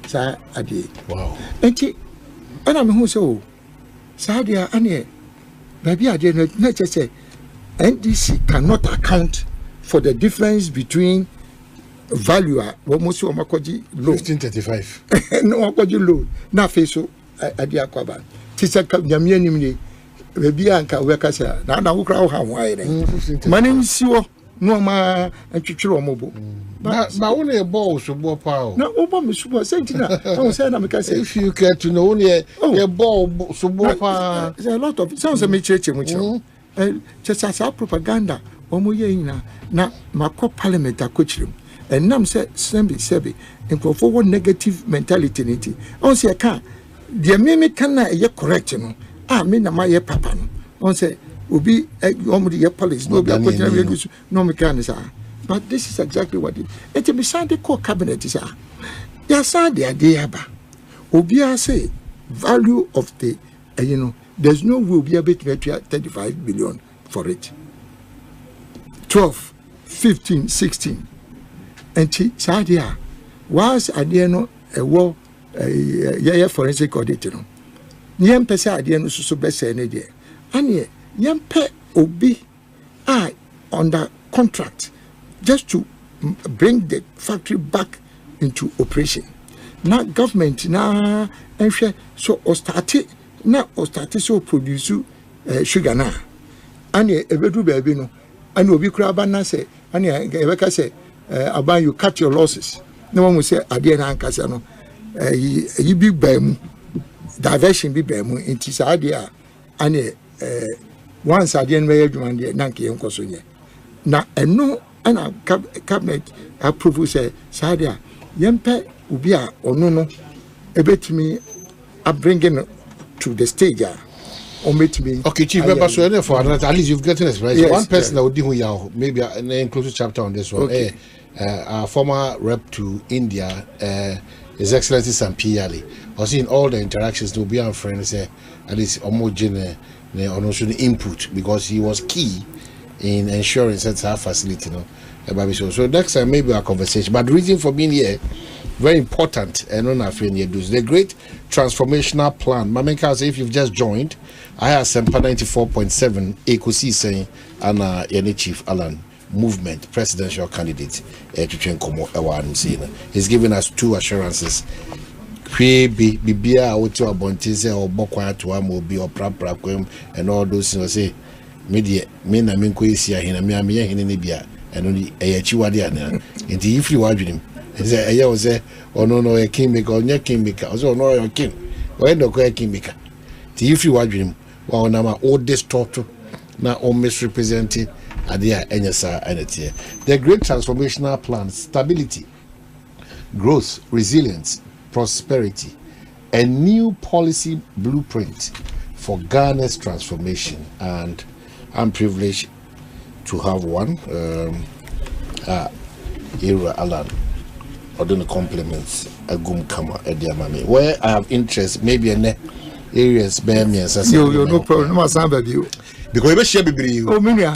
Sa Adi. Wow. And I'm who so Sadia Ane, baby, I didn't not just say. NDC cannot account for the difference between value almost low 1535 no low na face adia kwaba tisa nyamia nimni bebi anka weka say na wo kra wo ha ho ayere manim siwo no ma atwetwere omobo ba wo na ebo osubo pa o na obo me subo sentina I say na me ka say if you care to know ne ebo osubo pa there's a lot of sounds me cheche mu che just as our propaganda, Omoyena, na Mako Parliament akochirim. And nam say sebi and for negative mentality niti. On say can the mimic can ye correct no. Me na my papa no. On say ubi omudi police no be akochirim no mechanism. But this is exactly what it be signed the core cabinet is yes the idea ba. Obi say value of the there's no will be able to get 35 billion for it. 12, 15, 16. And Sadia was Adiano a war a forensic auditor. Yam Pesa Adiano so best any day. And ye Yam Pe Obi under contract just to bring the factory back into operation. Now government now so started. Now, or started so produce sugar now. And a bedroom baby no, and will be crabana say, and Rebecca say, about you cut your losses. No one will say, Adiana and Casano, you be bam, diversion be bam, it is idea, and once Adian married one day, Nanki and Cosonia. Now, and no, and a cabinet approval say, Sadia, Yempe Ubia or no, a bit me, I'm bringing to the stage omit me. Okay, Chief, remember, so for at least you've gotten us right. Yes, one person that would do maybe an inclusive chapter on this one. Okay. Our former rep to India, His Excellency Sampi Ali, was in all the interactions to be our friends, at least homogeneous input, because he was key in ensuring such a facility. So next time maybe our conversation. But the reason for being here, very important, and on our friend here, the great transformational plan. Mamenka, if you've just joined, I have Sempa 94.7 Ekosiisen and Yeni Chief Alan movement presidential candidate he's giving us 2 assurances. Bibia or Bokwa to Amobi or Prapraquem and all those things. Say media men I mean Quisia in a Miami in Libya and only a Chiwadiana. And if you argue him, I was there or no a king maker or near king maker, also no your king. Why no king maker? If you argue him, well, now all this total now almost representing the great transformational plan: stability, growth, resilience, prosperity, a new policy blueprint for Ghana's transformation. And I'm privileged to have one. Era Alan, or the compliments Agum Kama Ediamami. Where I have interest, maybe in areas bear me as no problem. No you. Because we share you. Oh, Minia.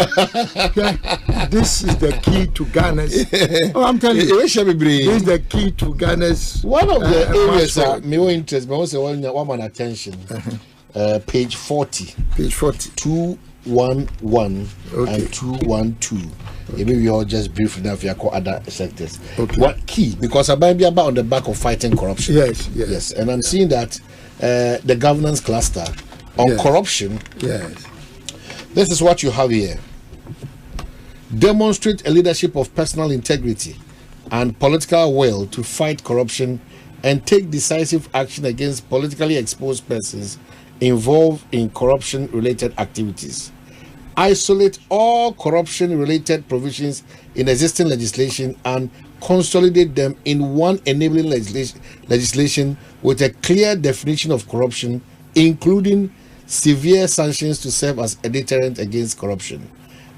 This is the key to Ghana's. Oh, I'm telling you. This is the key to Ghana's. One of the areas that me interest, but also one attention. Page 40. Page 40. 211 and 212. Maybe we all just briefly now if you call other sectors. Okay. What key? Because I might be about on the back of fighting corruption. Yes. And I'm seeing that the governance cluster on corruption. Yes. This is what you have here. Demonstrate a leadership of personal integrity and political will to fight corruption and take decisive action against politically exposed persons involved in corruption-related activities. Isolate all corruption-related provisions in existing legislation and consolidate them in one enabling legislation with a clear definition of corruption, including severe sanctions to serve as a deterrent against corruption.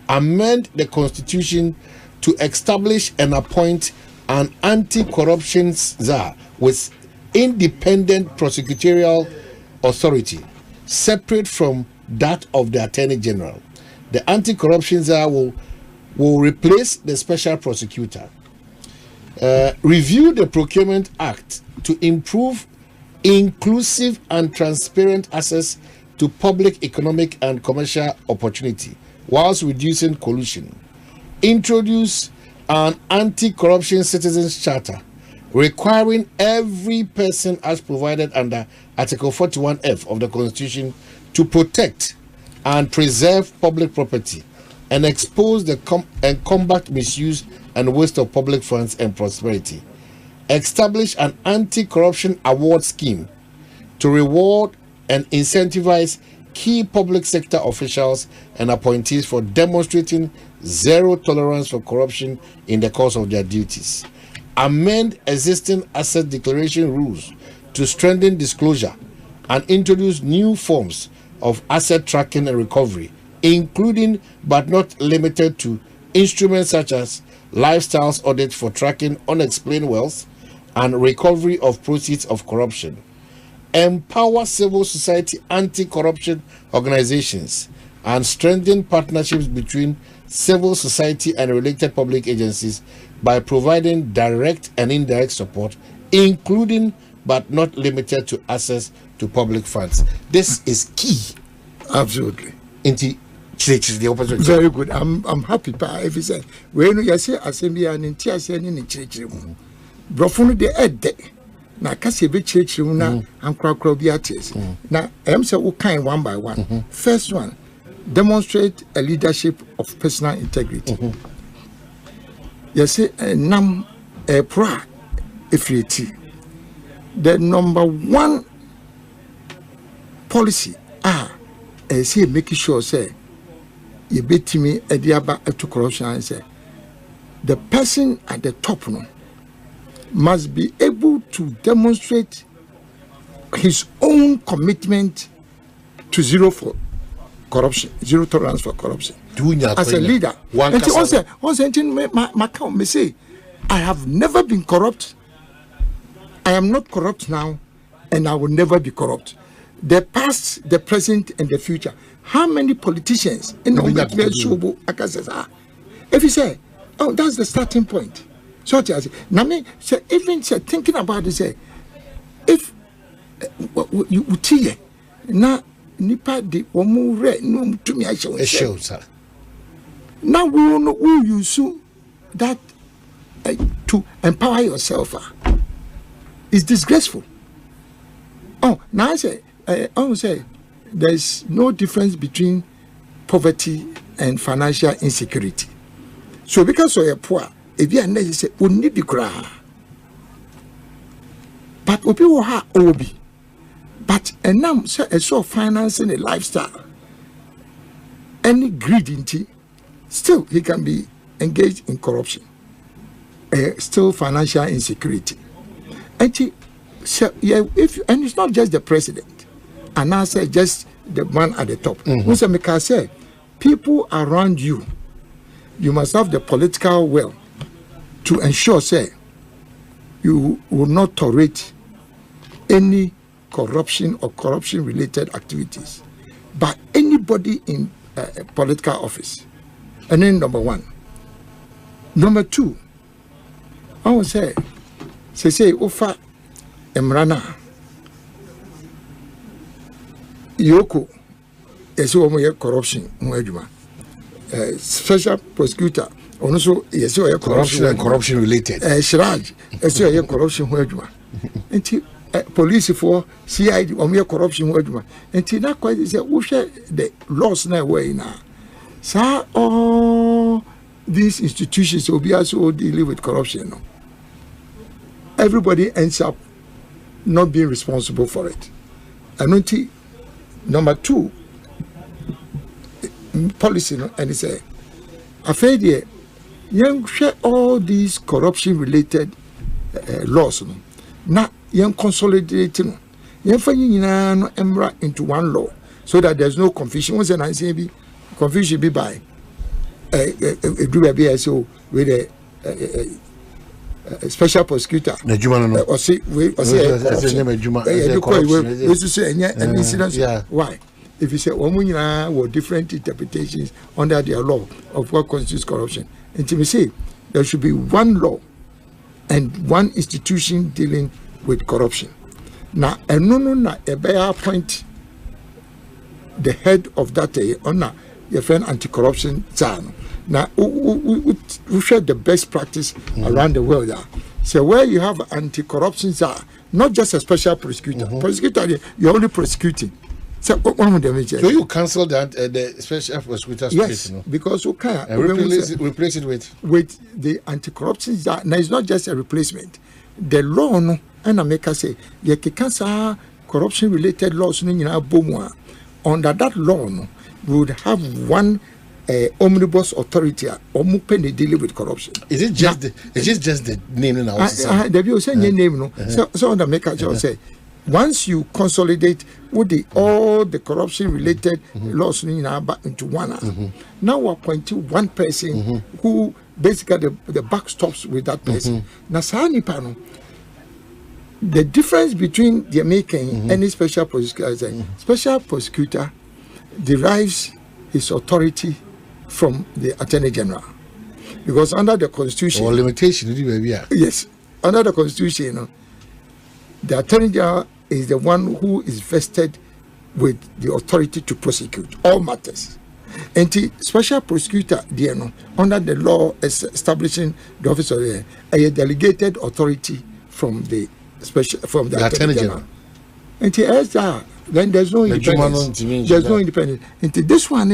Amend the constitution to establish and appoint an anti-corruption czar with independent prosecutorial authority, separate from that of the Attorney General. The anti-corruption czar will replace the special prosecutor. Review the Procurement Act to improve inclusive and transparent access to public economic and commercial opportunity whilst reducing collusion. Introduce an anti-corruption citizens charter requiring every person as provided under Article 41F of the Constitution to protect and preserve public property and expose and combat misuse and waste of public funds and prosperity. Establish an anti-corruption award scheme to reward and incentivize key public sector officials and appointees for demonstrating zero tolerance for corruption in the course of their duties. Amend existing asset declaration rules to strengthen disclosure and introduce new forms of asset tracking and recovery, including but not limited to instruments such as lifestyles audit for tracking unexplained wealth and recovery of proceeds of corruption. Empower civil society anti-corruption organizations and strengthen partnerships between civil society and related public agencies by providing direct and indirect support, including but not limited to access to public funds. This is key. Absolutely. Very good. I'm happy. If you say when you say assembly and in church, brofunu de ede na kase be church na ankrakra bi ates. Na em say we kind one by one. First one, demonstrate a leadership of personal integrity. You say nam pra efreti. The number one policy say making sure say you bet me ediaba to corruption and say the person at the top must be able to demonstrate his own commitment to zero for corruption, zero tolerance for corruption. As a leader, and also me say, I have never been corrupt. I am not corrupt now, and I will never be corrupt. The past, the present, and the future. How many politicians in the if you say, oh, that's the starting point. So I say, even thinking about it, say, if you would now nipa de omu re no to me show sir. Now we will use that to empower yourself. It's disgraceful. Oh, now I say there's no difference between poverty and financial insecurity. So because you're poor, if you are necessary, we need to cry. But we people have obi. But and now so financing a lifestyle. Any greed into, still he can be engaged in corruption. Still financial insecurity. And and it's not just the president, and I say just the man at the top. Mr. say, people around you, you must have the political will to ensure, say, you will not tolerate any corruption or corruption-related activities by anybody in political office. And then number one. Number two, I would say, Ofa Emrana Yoko, corruption, special prosecutor, also, corruption related. Shiraj, corruption, and police for CID or corruption and Tina quite is the laws now way now. So all these institutions will be also dealing with corruption. No? Everybody ends up not being responsible for it. And number two, policy, no? And it's a affair young share all these corruption related laws. No? Now, young consolidating, young finding into one law so that there's no confusion. Once I say confusion be by a group of BSO with a special prosecutor. Or say, why? If you say Omunia were different interpretations under their law of what constitutes corruption, and to me say there should be one law and one institution dealing with corruption. Now, a better point the head of that honor your friend anti-corruption zone. Now, we share the best practice around the world. So where you have anti-corruption zone, not just a special prosecutor. Prosecutor, you're only prosecuting. So you cancel that the special prosecutor's yes, place, because you can replace it with the anti-corruption zone. Now, it's not just a replacement. The law, no, and I make us say, the cancer corruption-related laws under that law, no, we would have one omnibus authority or penny dealing with corruption. Is it just the name now? The view say name no. So the make us say once you consolidate with all the corruption-related laws into one, now we're appointing one person who basically the buck stops with that person. Now, the difference between the making any special prosecutor, special prosecutor derives his authority from the Attorney General, because under the Constitution, or limitation, yes, under the Constitution, the Attorney General is the one who is vested with the authority to prosecute all matters. And the special prosecutor, under the law establishing the office of a delegated authority from the Attorney General. And then there's no independence. There's no independence. And this one,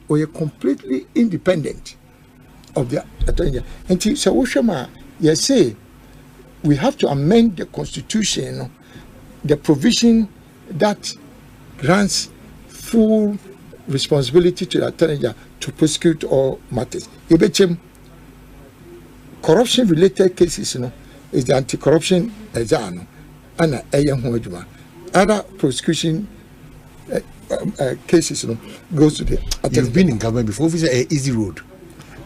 we are completely independent of the Attorney General. And so, you say we have to amend the Constitution, the provision that grants full responsibility to the Attorney General to prosecute all matters. Corruption-related cases, is the anti-corruption and other prosecution cases, goes to the. You've been in government before. It's an easy road.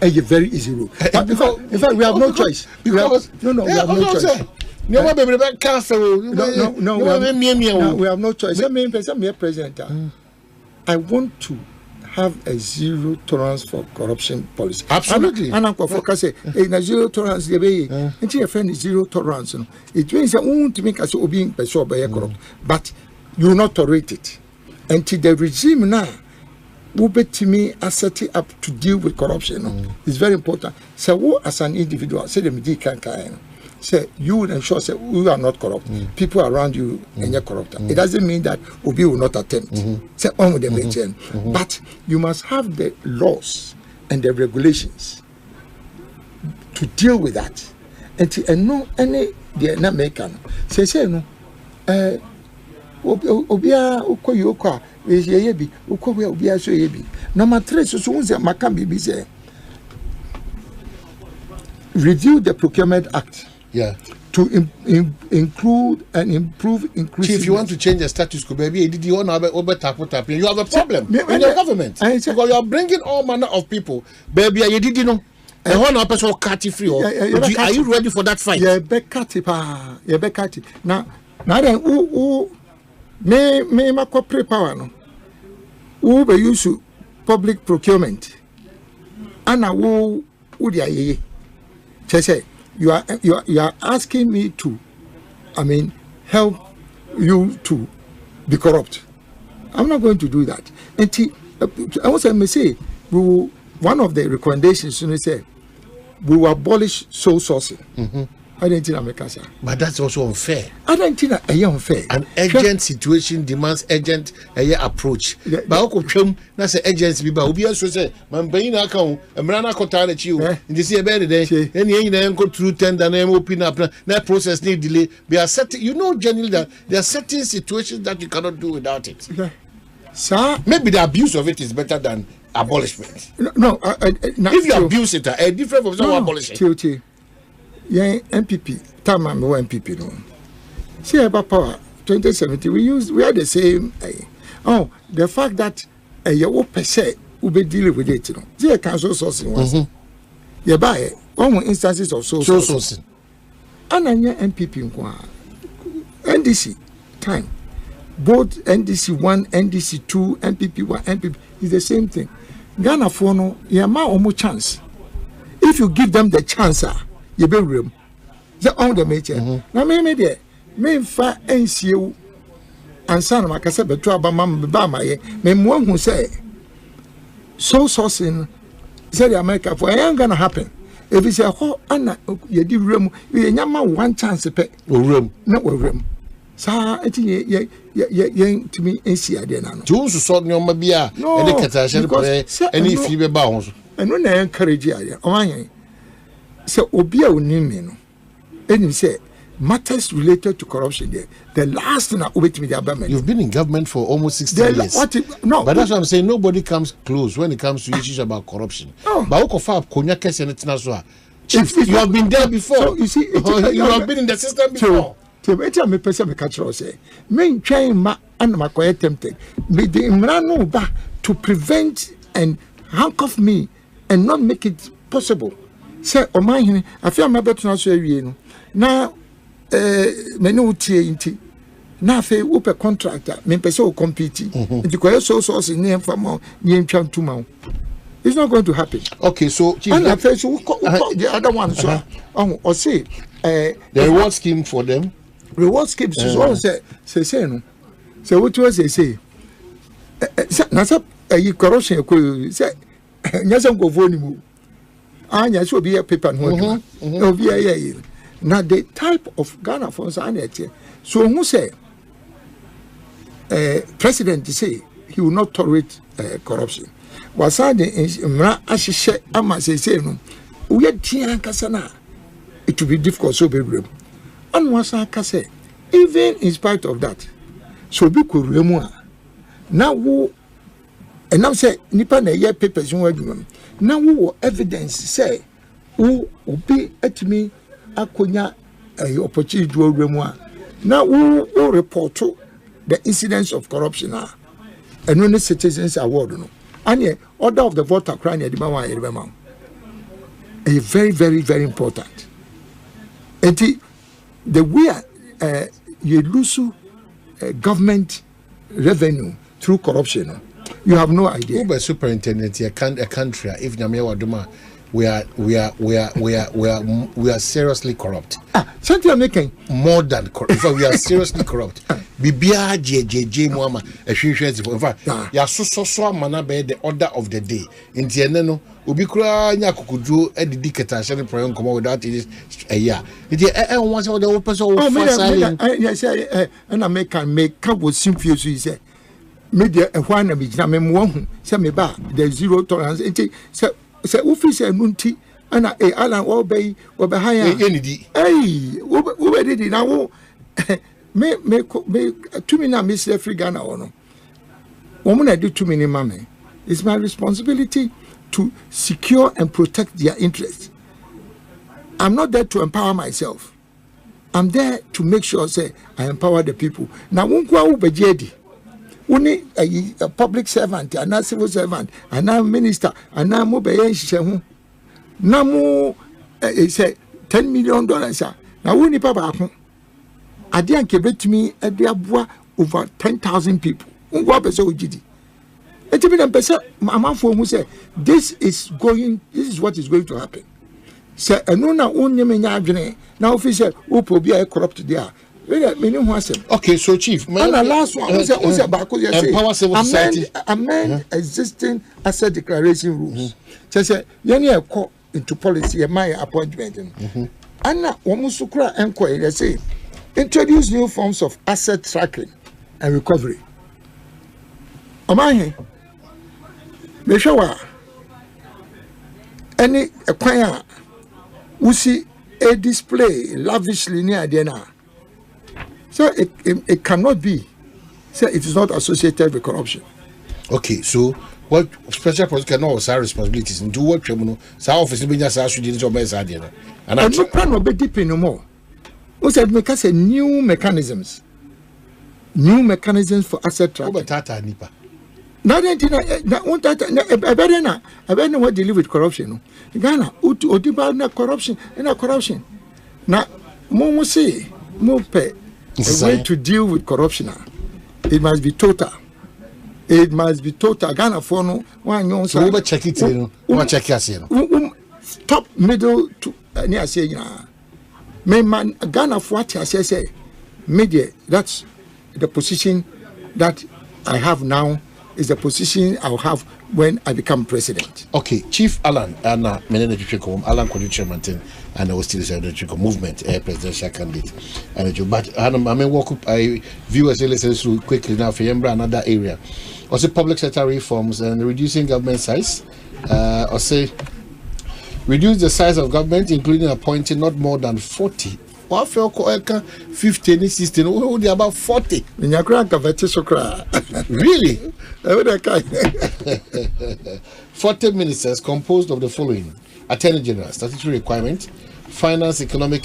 A very easy road. But in fact, we have no choice. Because we have no choice. No, we have no choice. I mean, President, I want to have a zero tolerance for corruption policy. Absolutely. And I'm focus say zero tolerance. Until your friend is zero tolerance. It means that we want to make us being corrupt, but you will not tolerate it. Until the regime now will be to me set it up to deal with corruption. It's very important. So, who as an individual say the can say you will ensure say you are not corrupt. People around you and you're corrupt. It doesn't mean that Obi will not attempt. Say on with the but you must have the laws and the regulations to deal with that. And no any they not make say no Obia ukoyoka is yebi ukobia obia so yebi. Number 3 so unze makambi bi say review the Procurement Act. Yeah. To include and improve inclusiveness. Chief, you want to change the status quo, baby? Did you want to tap? You have a problem in your government because you are bringing all manner of people, baby. You did know. And one person cut free. Are you ready for that fight? Yeah, be cut yeah, be cut. Now then, who me ma corporate power no. Who be use public procurement. Ana who dia ye. Say. You are asking me to, help you to be corrupt. I'm not going to do that. And I also may say, one of the recommendations say, we will abolish sole sourcing. I don't think but that's also unfair. I don't think it's unfair. An urgent situation demands urgent approach. But that's the agency. But we also say, "Man, paying account, Mrana kotane chiu." In this year, day, any go through tender and open up. That process need delay. We are certain, generally that there are certain situations that you cannot do without it. Sir, maybe the abuse of it is better than abolishment. No, if you abuse it, a different from someone abolishing. Yeah, MPP, time I'm MPP no. See about power 2017 we are the same. The fact that you per se will be dealing with it. See council sourcing was. You buy one instances of social sourcing. And MPP NDC time. Both NDC 1, NDC 2, MPP 1, MPP is the same thing. Ghana for no, you more chance. If you give them the chance, you be room. The on the major. Now, me fa NCU and son of my cassette, but trouble mamma Bama, me one who say so sourcing said America for ain't gonna happen. If it's a whole Anna, you do room, you yama one chance to pay room, not room. So I think ye to me NC again. Jones saw no mabia, and the catastrophe, any fever bounds. And when I encourage you, so Obia Unimino, and you say matters related to corruption there. The last thing I wait me the government. You've been in government for almost 16 years. But that's what I'm saying. Nobody comes close when it comes to issues about corruption. But Chief, you have been there before. So you see, you have been in the system before. So me person me catch say, me trying ma and ma quite tempted. Me the imrano ba to prevent and handcuff me and not make it possible. Say o man I feel my better na so awie no. Na me no tie inti. Na fe wo pe contractor me pese o compete. Nti ko so ni enfama ni entwa ntuma. It's not going to happen. Okay, so and I face the other one so or say the reward scheme for them. Reward schemes is what say no. So what was they say? Na say corruption ko say nyasam go vote ni mu. Anya so be a paper no. Obi aye. Now the type of Ghana funds are there. So who say president say he will not tolerate corruption. Wasade mra ahihye ama say no. We tia kasa na it will be difficult so be brem. And wasa kase even in spite of that so be kuremu a na wo and now say nipa na ye papers won adwuma na wo evidence say wo obi atimi akonya opportunity uremu a na wo report the incidents of corruption and only citizens award no and order of the voter cry near the man is very, very, very important. And the way you lose government revenue through corruption, you have no idea. Uber superintendent, a country, if Namia we are seriously corrupt. Something making more than corrupt. In fact, we are seriously corrupt. Bibia JJ Muama, a few years ago. In fact, ya so manabe the order of the day. In Tieneno, Ubikura Nyakukudu, Eddie Dictator, Shannon Proyon come without it a year. It once all the open so yes, and I make couple simple you say. Media and one of each name one, say me back, there's zero tolerance. Say office and nunti and a Alan obey or behind any hey, who did it now? Me 2 minutes miss every Ghana or no. Woman, I do 2 minutes, mammy. It's my responsibility to secure and protect their interests. I'm not there to empower myself. I'm there to make sure, say, I empower the people. Now, won't go over JD. Only a public servant, and a civil servant, and a minister, and a mobile. Namu say $10 million. Now, when you papa, I didn't give it to me at the over 10,000 people. This is what is going to happen. Say, and no, only now, officer, who probably are corrupt there. Okay, so Chief, and the last one empower civil society. Amend existing asset declaration rules. Just say, you call into policy my appointment. And now, Wamusukra inquiry, they say, introduce new forms of asset tracking and recovery. Amahe, me sure any acquire we see a display lavishly near dinner. So it cannot be. So it is not associated with corruption. Okay, so what special prosecutor knows our responsibilities and do what criminal sa office be just should do be sad there. And no plan no be deep no more. We said make us new mechanisms for asset tracking. Tata nipa. Now then I better what deal with corruption. Ghana odiba corruption. Now mo say mo pay a way to deal with corruption. It must be total. Ghana for no one you so we check it check it top middle to near say me man Ghana for what I say media, that's the position that I have now is the position I'll have when I become president. Okay, Chief Alan and Alan Kyerematen and I was still the movement presidential candidate. And but I mean walk up viewers listen through quickly now for another area. Also public sector reforms and reducing government size. Or say reduce the size of government, including appointing not more than 40. What for 15, 16, only about 40. Really? 40 ministers composed of the following: Attorney General, statutory requirement, finance, economy,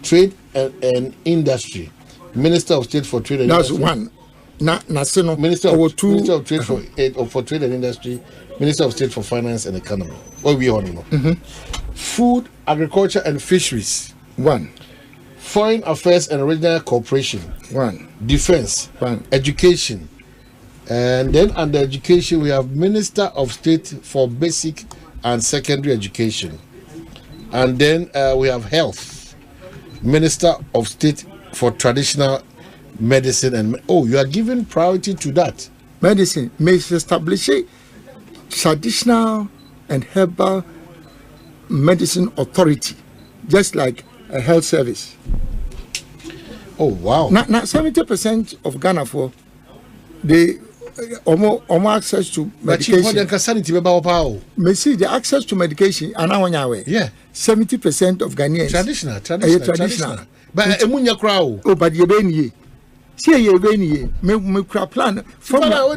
trade and industry, Minister of State for Trade and Industry. That's one. Minister of Trade for Trade and Industry, Minister of State for Finance and Economy. What we all know. Food, Agriculture and Fisheries. One. Foreign Affairs and Regional Cooperation. One. Defense. One. Education. And then under education, we have Minister of State for Basic and Secondary Education. And then we have Health. Minister of State for Traditional Medicine. And you are giving priority to that. Medicine may establish traditional and herbal medicine authority, just like a health service. Oh wow! Now 70% of Ghana for the access to medication. May see the access to medication and now yeah. 70% of Ghanaians traditional. But emunya crowd. Oh, but you been see you been me plan formula.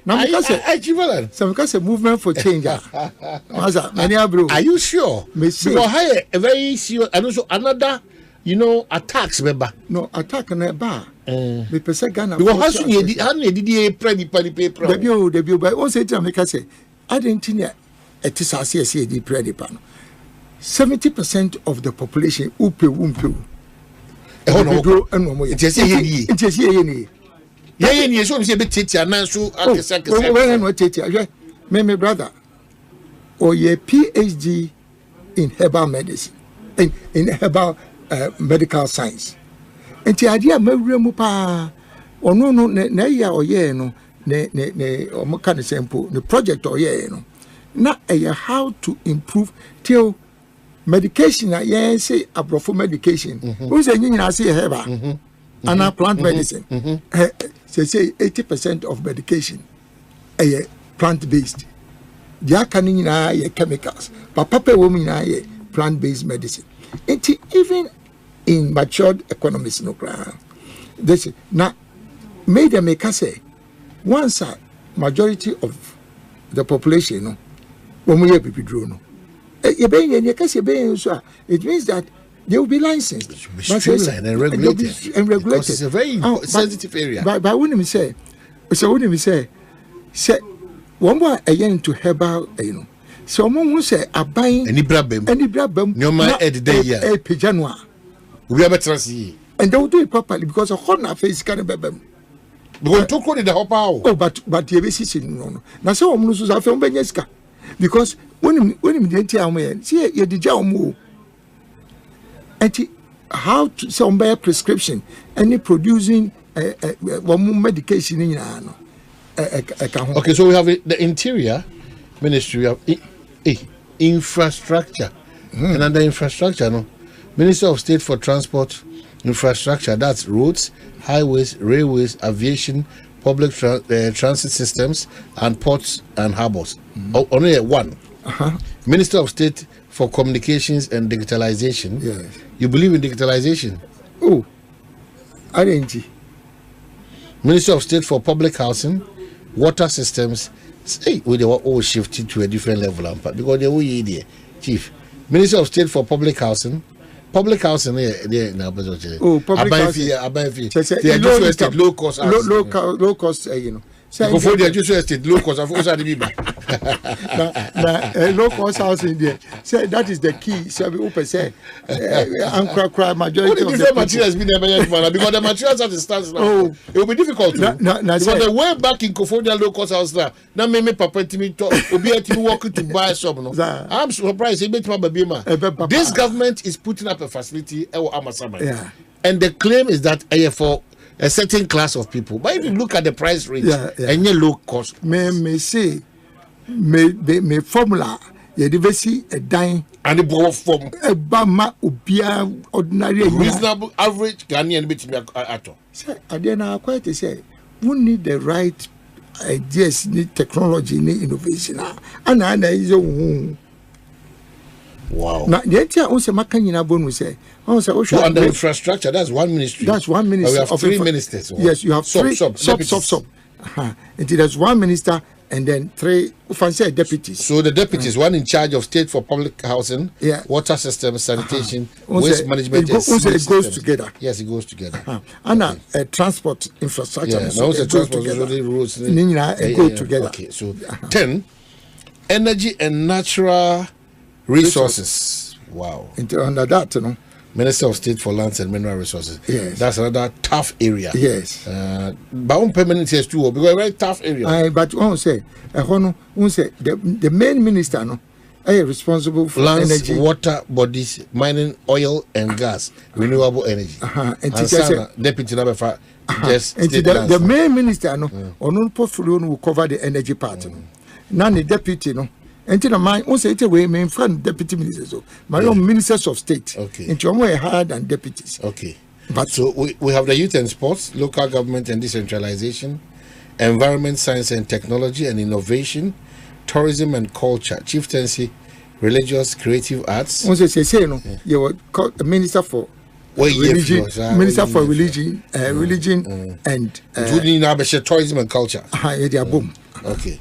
Now because a movement for change. Are you sure? Me see. You hire a very serious and also another you know, attacks, remember? No, attack on a bar. Me pese Ghana. Because how did you pray paper? Debut, but once it make us say, I didn't think it is as CSA the prayer pan. 70% of the population umpe. Oh no, it is here. Yeah, so we say bit teacher na so me brother. Or your PhD in herbal medicine, in herbal medical science. And the idea me pa or no na ya or ye no ne or kind of sample the project or ye no na how to improve till medication I say abrofo medication who's a you say herbal and plant medicine say 80% of medication plant based. They are canning chemicals, but papa women are plant-based medicine. Even in matured economies, no crime. This now made them make us say once a majority of the population, no, when we have people no, it means that they will be licensed, and regulated. Because it's a very sensitive area. But when we say, say. One more into herbal, you know. So, one say, a buying any brabem, no man at the day, a pijanwa. We have a trustee, and don't do it properly because a honor face can be them. But to call it the hopper. Oh, but you see, no. Now, so almost as I found Beneska because when you didn't tell me, see, you did your move. And how to some bear prescription, any producing one more medication in your okay, so we have the Interior Ministry of Infrastructure, and under infrastructure, no, Minister of State for Transport, Infrastructure. That's roads, highways, railways, aviation, public transit systems, and ports and harbors. Only one. Minister of State for Communications and Digitalization. Yes. You believe in digitalization? Oh, I didn't. Minister of State for Public Housing, Water Systems. Hey, we were all shifted to a different level, because they were here, Chief. Minister of State for Public Housing. Public housing, oh, public housing. Low cost, low cost, you know. Before they just estate low cost, low cost housing there. Say that is the key. So we open say, majority of the materials been there because the materials at the stands now. It will be difficult. Because the way back in Kofodia low cost house now me papa to me talk. Will be able to walk to buy some. No, I'm surprised. This government is putting up a facility. Yeah. And the claim is that for a certain class of people, but if you look at the price range and your low cost, me say, me formula, you see a dime and the borrow from a bama ubia ordinary reasonable average Ghanaian bit me at all. Say, I didn't quite say, we need the right ideas, need technology, need innovation, and I is wow. Now, the idea also Makanyina Bonu say, so under infrastructure, that's one ministry. That's one minister. We have three ministers. Yes, you have three sub. Until there's one minister and then three deputies. So the deputies, one in charge of State for Public Housing, water systems, sanitation, waste management. It goes together. Yes, it goes together. And transport infrastructure. Yeah, so the transport roads. Go together. Okay, so 10, energy and natural resources. Wow. Under that, you know. Minister of State for Lands and Mineral Resources. Yes. That's another tough area. Yes. But on permanent says too, because a very tough area. But one say, the main minister, no, responsible for lands, energy, water bodies, mining, oil and gas, renewable energy. And deputy number 5. Just the main minister, no, on portfolio will cover the energy part. Now the deputy, no. Until the mind, also it away main friend deputy ministers, my own ministers of state. Okay. Into more higher than deputies. Okay. But so we have the youth and sports, local government and decentralization, environment, science and technology and innovation, tourism and culture, chieftaincy, religious, creative arts. Also say no, you were called minister for religion, minister for religion, and tourism and culture. Boom. Okay.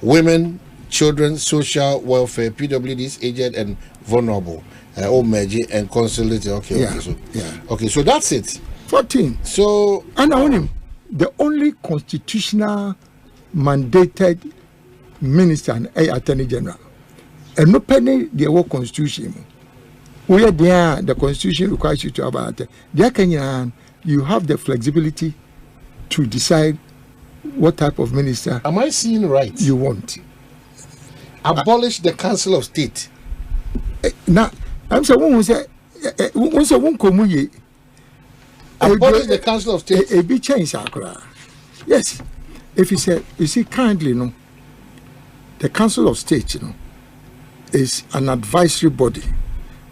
Women, children, social welfare, PWDs, aged and vulnerable, Omeji and consulate. Okay, so that's it. 14. So, and I him the only constitutional mandated minister and attorney general, and no penny the work constitution. We are there. The constitution requires you to have that. There you have the flexibility to decide what type of minister. Am I seeing right? You want abolish the Council of State. Now, I'm saying one say one komuye. Abolish the Council of State. A big change, Sakura. Yes, if you see, kindly, the Council of State, is an advisory body.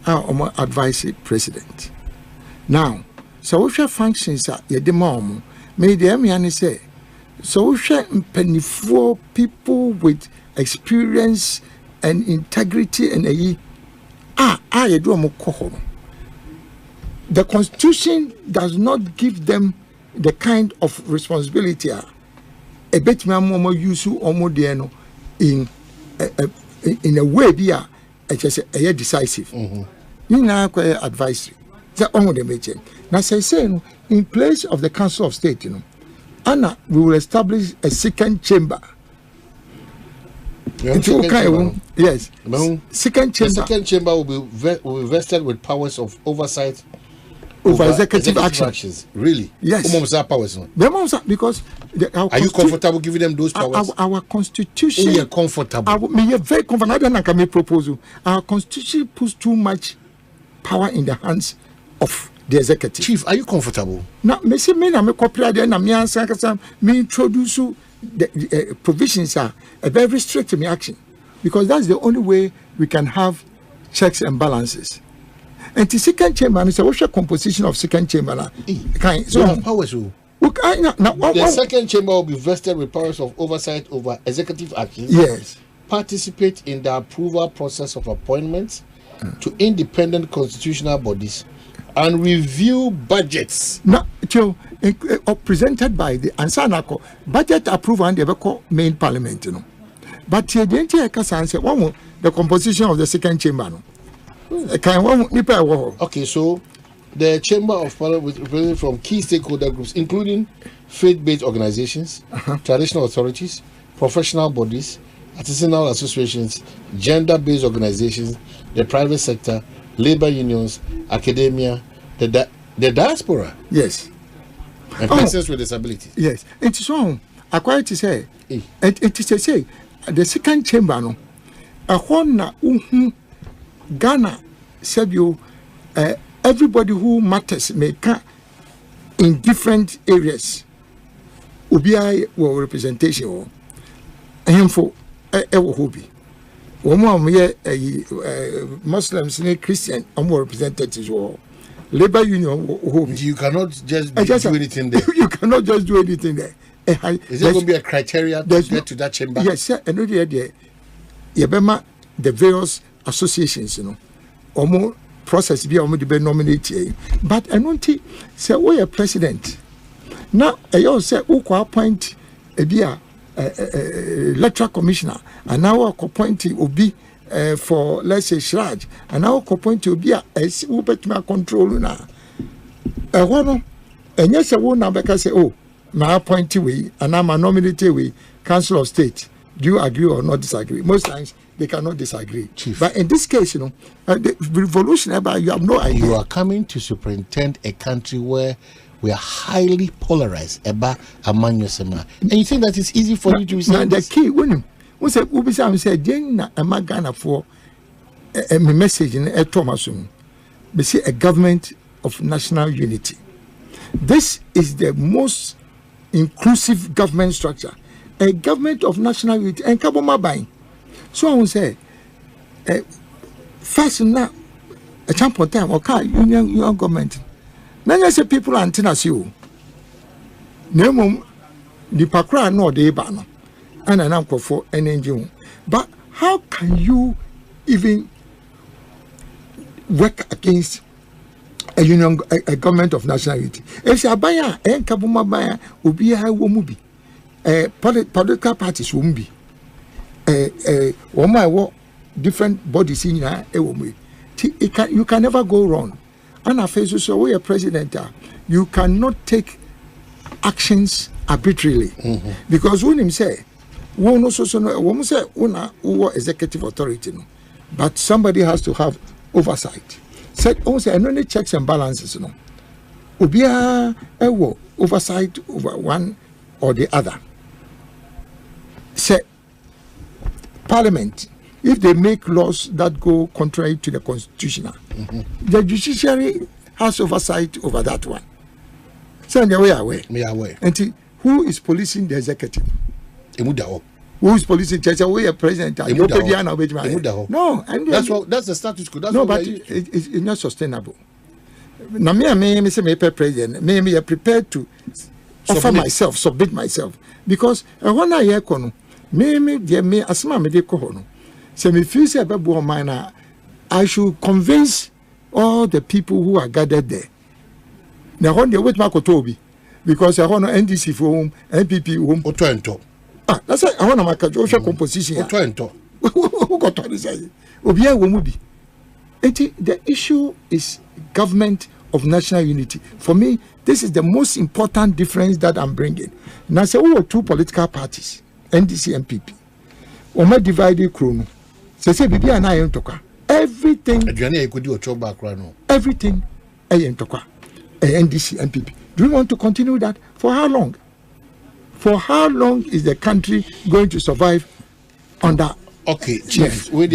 Our advisory president. Now, social functions are the mom. May the Amiani say, social pennyful people with experience and integrity and the Constitution does not give them the kind of responsibility a bit more use in a way be decisive. You now advisory. That on the meeting. Now say in place of the Council of State, Anna, we will establish a second chamber. Yes. Second chamber. The second chamber will be vested with powers of oversight over executive actions. Really? Yes. Powers. Because are you comfortable giving them those powers? Our constitution. We are comfortable. We are very comfortable. I can make proposal. Our constitution puts too much power in the hands of the executive. Chief, are you comfortable? Now, me say me na me copy there na me answer me introduce the provisions are a very strict me action, because that's the only way we can have checks and balances. And the second chamber is what's the composition of second chamber now? So powers. The second chamber will be vested with powers of oversight over executive actions. Yes. Participate in the approval process of appointments to independent constitutional bodies and review budgets. Now, presented by the Ansanako budget approval and the main parliament, But the composition of the second chamber. Okay, so the Chamber of Parliament is represented from key stakeholder groups, including faith-based organizations, traditional authorities, professional bodies, artisanal associations, gender-based organizations, the private sector, labor unions, academia, the diaspora. Yes. And persons with disabilities. Yes. It is wrong. According to say, it is to say, the second chamber, no, Ghana said everybody who matters may come in different areas. Ubi will representation and for hobby. Muslims and Christian are representatives. Labor union. You cannot just do anything there. You cannot just do anything there. Is there going to be a criteria to get to that chamber? Yes, sir. And the various associations, or more process be nominated. But I don't think say we are president. Now I also say who appoint a electoral commissioner, and now appointing will be for let's say Shraj, and now appointing will be a who bet my control now. And yes, I will now because say my appointee way and I'm a nominated way Council of State. Do you agree or not disagree? Most times they cannot disagree. Chief. But in this case, the revolution, you have no idea. You are coming to superintend a country where we are highly polarized among yourself. And you think that it's easy for you to say the key, when you say, Jane, I'm Ghana for a message in a Thomas, we see a government of national unity. This is the most inclusive government structure. A government of national unity and Kaboma buying. So I will say, first now, a champion time, okay, union government. Now you say people are antennas you. Nemo, the Pakra no de bano, and an uncle for an engine. But how can you even work against a union, a government of national unity? If you are buying and Kaboma buyer will be a womubi. Political parties won't be. different bodies in you can never go wrong. And after so we are president, you cannot take actions arbitrarily because when him say one say executive authority, but somebody has to have oversight. Said also any checks and balances, Ubia oversight over one or the other. Say Parliament, if they make laws that go contrary to the constitution, the judiciary has oversight over that one. So we are aware. And who is policing the executive? Who is policing church? We are president. No, that's the status quo. That's but it's not sustainable. Now me say me president. Me are prepared to offer myself, submit myself, because when I hear kono, me asma me de kono. So me feel say I should convince all the people who are gathered there. Now when they wait Makotobi, because I want NDC for home, NPP home. That's why I want to make a Joshua composition. Who got to decide? The issue is government of national unity. For me, this is the most important difference that I'm bringing. Now, say we are two political parties, NDC and NPP. We divided chrono. Say Bibi and I am talking. Everything. Everything. I am talking. NDC and NPP. Do you want to continue that? For how long? For how long is the country going to survive under? Okay, Chief. With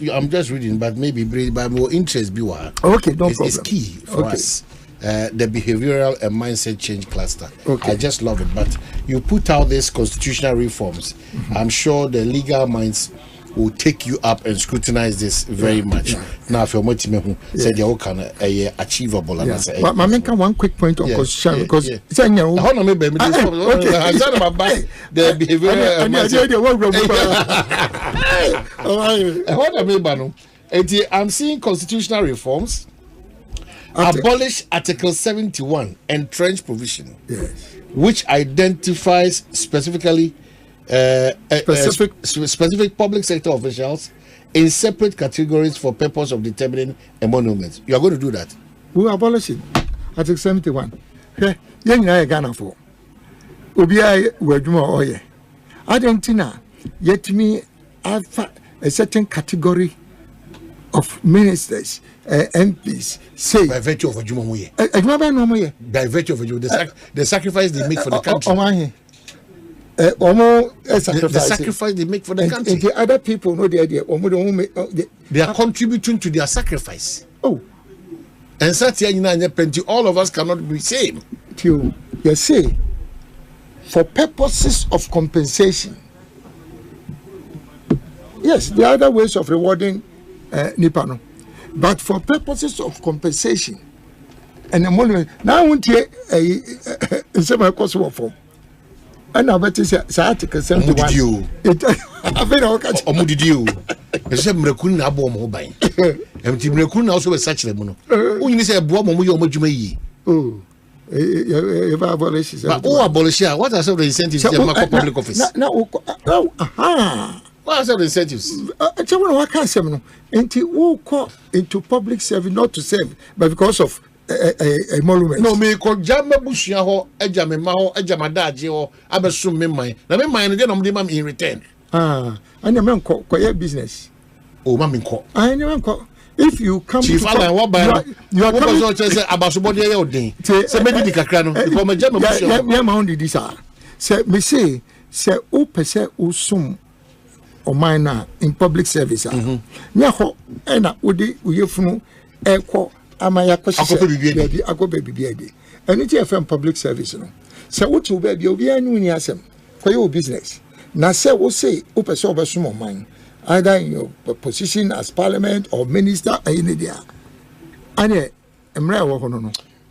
I'm just reading, but maybe by more interest, okay, no problem. It's key for us. The behavioral and mindset change cluster. Okay. I just love it. But you put out these constitutional reforms. I'm sure the legal minds will take you up and scrutinize this very much. Now, if you're motivated, say you can achievable. But I make one quick point on constitution because the behavioral. I'm seeing constitutional reforms. Abolish Article 71 entrenched provision, which identifies specifically specific public sector officials in separate categories for purpose of determining emoluments. You are going to do that? We will abolish it. Article 71. Ghana for Ubia Weduma Oye. Argentina, yet me have a certain category of ministers, MPs, say by virtue of a Jumamoye. By virtue of the sacrifice they make for the country. The sacrifice they make for the country. And the other people know the idea. They are contributing to their sacrifice. And such all of us cannot be same. You say for purposes of compensation. Yes, there are other ways of rewarding Nipano. But for purposes of compensation and a monument, now I want to in some possible form. And I bet it's Article 71. I feel okay. Did you? It's a miracle. And Timrakun also was such a mono. When you say a bomb, you abolish. What are some of the incentives in the public office? What are some of the incentives? What can I say? Into public service, not to serve, but because of a monument. No, me call Jamma Bushia ho, Ejamao, Ejamadaji, Abasum Mimai. Now, me mind again on the man in return. I never call business. Oh, Mammy call. I never call. If you come Chief to what you are coming to about somebody else, say maybe the Cacrano, become a Jamma Bushia. Say, me say, Opese Usum or minor in public service. Yaho, and Udi, Uyefunu, Echo. Amaya baby, I go baby. And it's FM public service. So what you baby, you'll be a new yasem for your business. Now, say, we'll say, open sober small mine, either in your position as parliament or minister or in India. And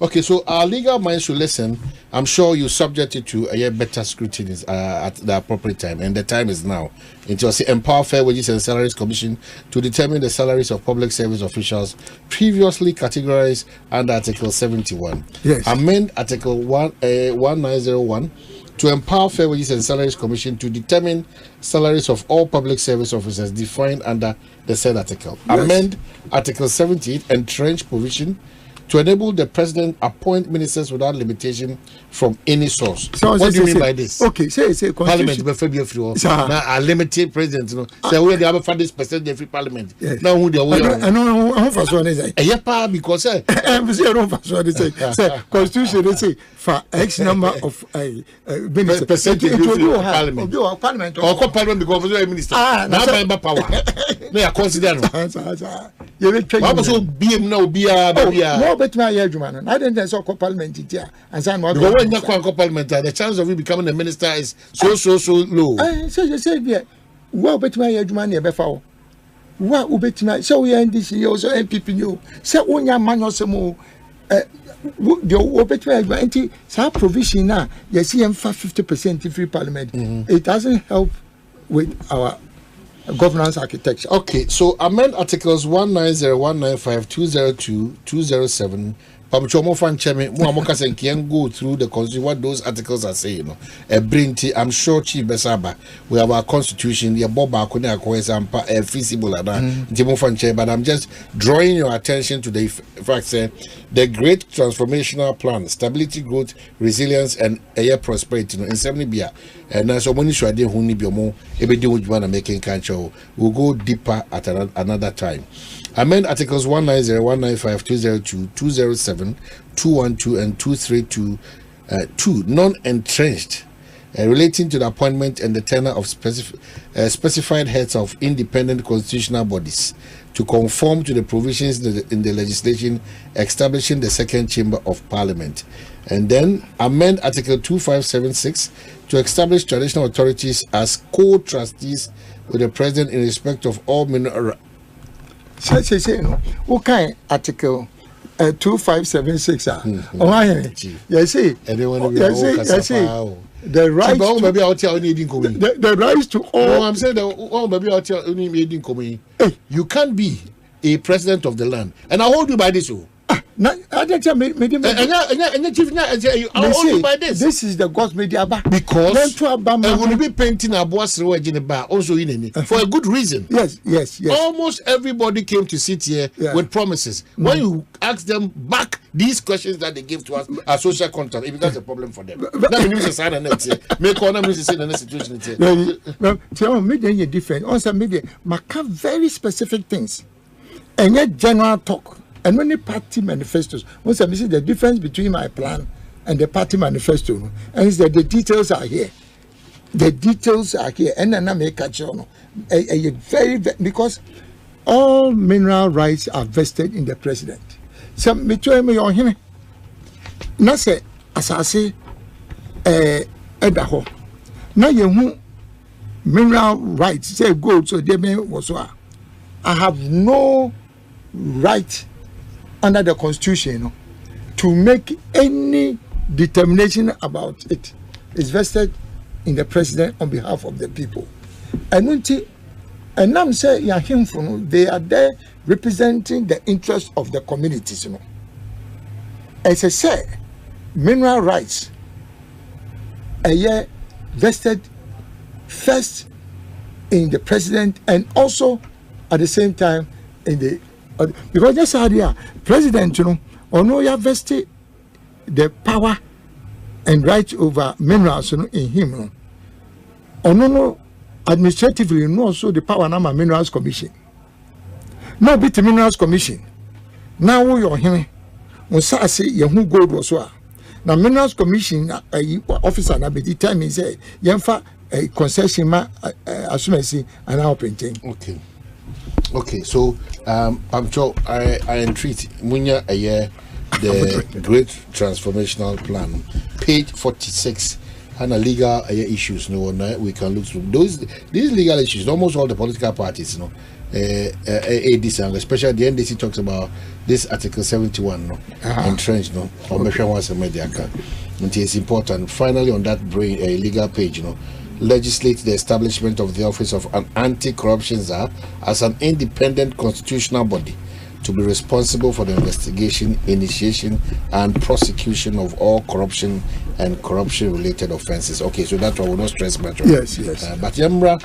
okay, so our legal minds should listen. I'm sure you subjected to a better scrutiny at the appropriate time, and the time is now. It was the Empower Fair Wages and Salaries Commission to determine the salaries of public service officials previously categorized under Article 71. Yes. Amend Article 1901 to empower Fair Wages and Salaries Commission to determine salaries of all public service officers defined under the said article. Yes. Amend Article 78, entrenched provision, to enable the president appoint ministers without limitation from any source. So what do you mean by this? Okay, say Parliament be free. Now a limited president, you know. So we have a this percent free parliament. Now who they are? I know for so say. Because say constitution they say for X number of percent parliament. Parliament or parliament because of the minister. Now by power. No, you consider no. Why was so BM now be but my German. I didn't say parliament here and say no. Because when you go parliament, the chance of you becoming a minister is so low. So you say there. Well, but my German never fall. What ubet my so we end this year also MPP you. Say on your man or some more. The ubet my anti some provision now. You see, 50% in free parliament. It doesn't help with our governance architecture. Okay, so amend articles 190, 195, 202, 207. Pamchomo fan chairman, Muamoka can go through the constitution what those articles are saying. You know, a brinty. I'm sure Chief Besaba. We have our constitution. The Boba Kone Akwesa feasible and that. But I'm just drawing your attention to the fact that the great transformational plan, stability, growth, resilience, and air prosperity. You know, in 70 bia. And now so when you should do who need more, everything which one making culture. We'll go deeper at another time. Amend articles 190, 195, 202, 207, 212, and 232, 2 non-entrenched, relating to the appointment and the tenure of specified heads of independent constitutional bodies to conform to the provisions in the legislation establishing the second chamber of parliament. And then amend article 2576 to establish traditional authorities as co-trustees with the president in respect of all mineral. Say no. What kind article 2576 yes see the right to maybe out here only the right to all. No, I'm saying that maybe out here only meeting coming. You can't be a president of the land, and I hold you by this. I don't tell me. This is the God's media because I will be painting a boss also in for a good reason. Yes. Almost everybody came to sit here with promises. When you ask them back these questions that they give to us are social contract, if that's a problem for them. That means sign a net here. Make one means to in the situation here. Tell me different. Also, media make very specific things, and yet general talk. And many party manifestos, once I see the difference between my plan and the party manifesto, and is that the details are here. The details are here, and then I make a very because all mineral rights are vested in the president. So, me tell me on him. Now say, as I say, Edaho. Now you mineral rights say gold, so they may was I have no right under the constitution to make any determination about it. It's vested in the president on behalf of the people. And I'm saying they are there representing the interests of the communities. As I say, mineral rights are vested first in the president and also at the same time in the because this idea, president, or no, you have vested the power and right over minerals in him. Or no, administratively, no, also the power number minerals commission. No, bit the minerals commission. Now you're him. When I say you who gold was what. Now minerals commission officer na be determine say yemfa concession ma assume and now painting. Okay, so I'm sure I entreat Munya the great transformational plan, page 46, and a legal issues. We can look through these legal issues. Almost all the political parties, especially the NDC talks about this Article 71, entrenched, or it is important. Finally, on that legal page, legislate the establishment of the Office of an Anti-Corruption Czar as an independent constitutional body to be responsible for the investigation, initiation, and prosecution of all corruption and corruption-related offences. Okay, so that one will not stress much. Yes. But Yemra,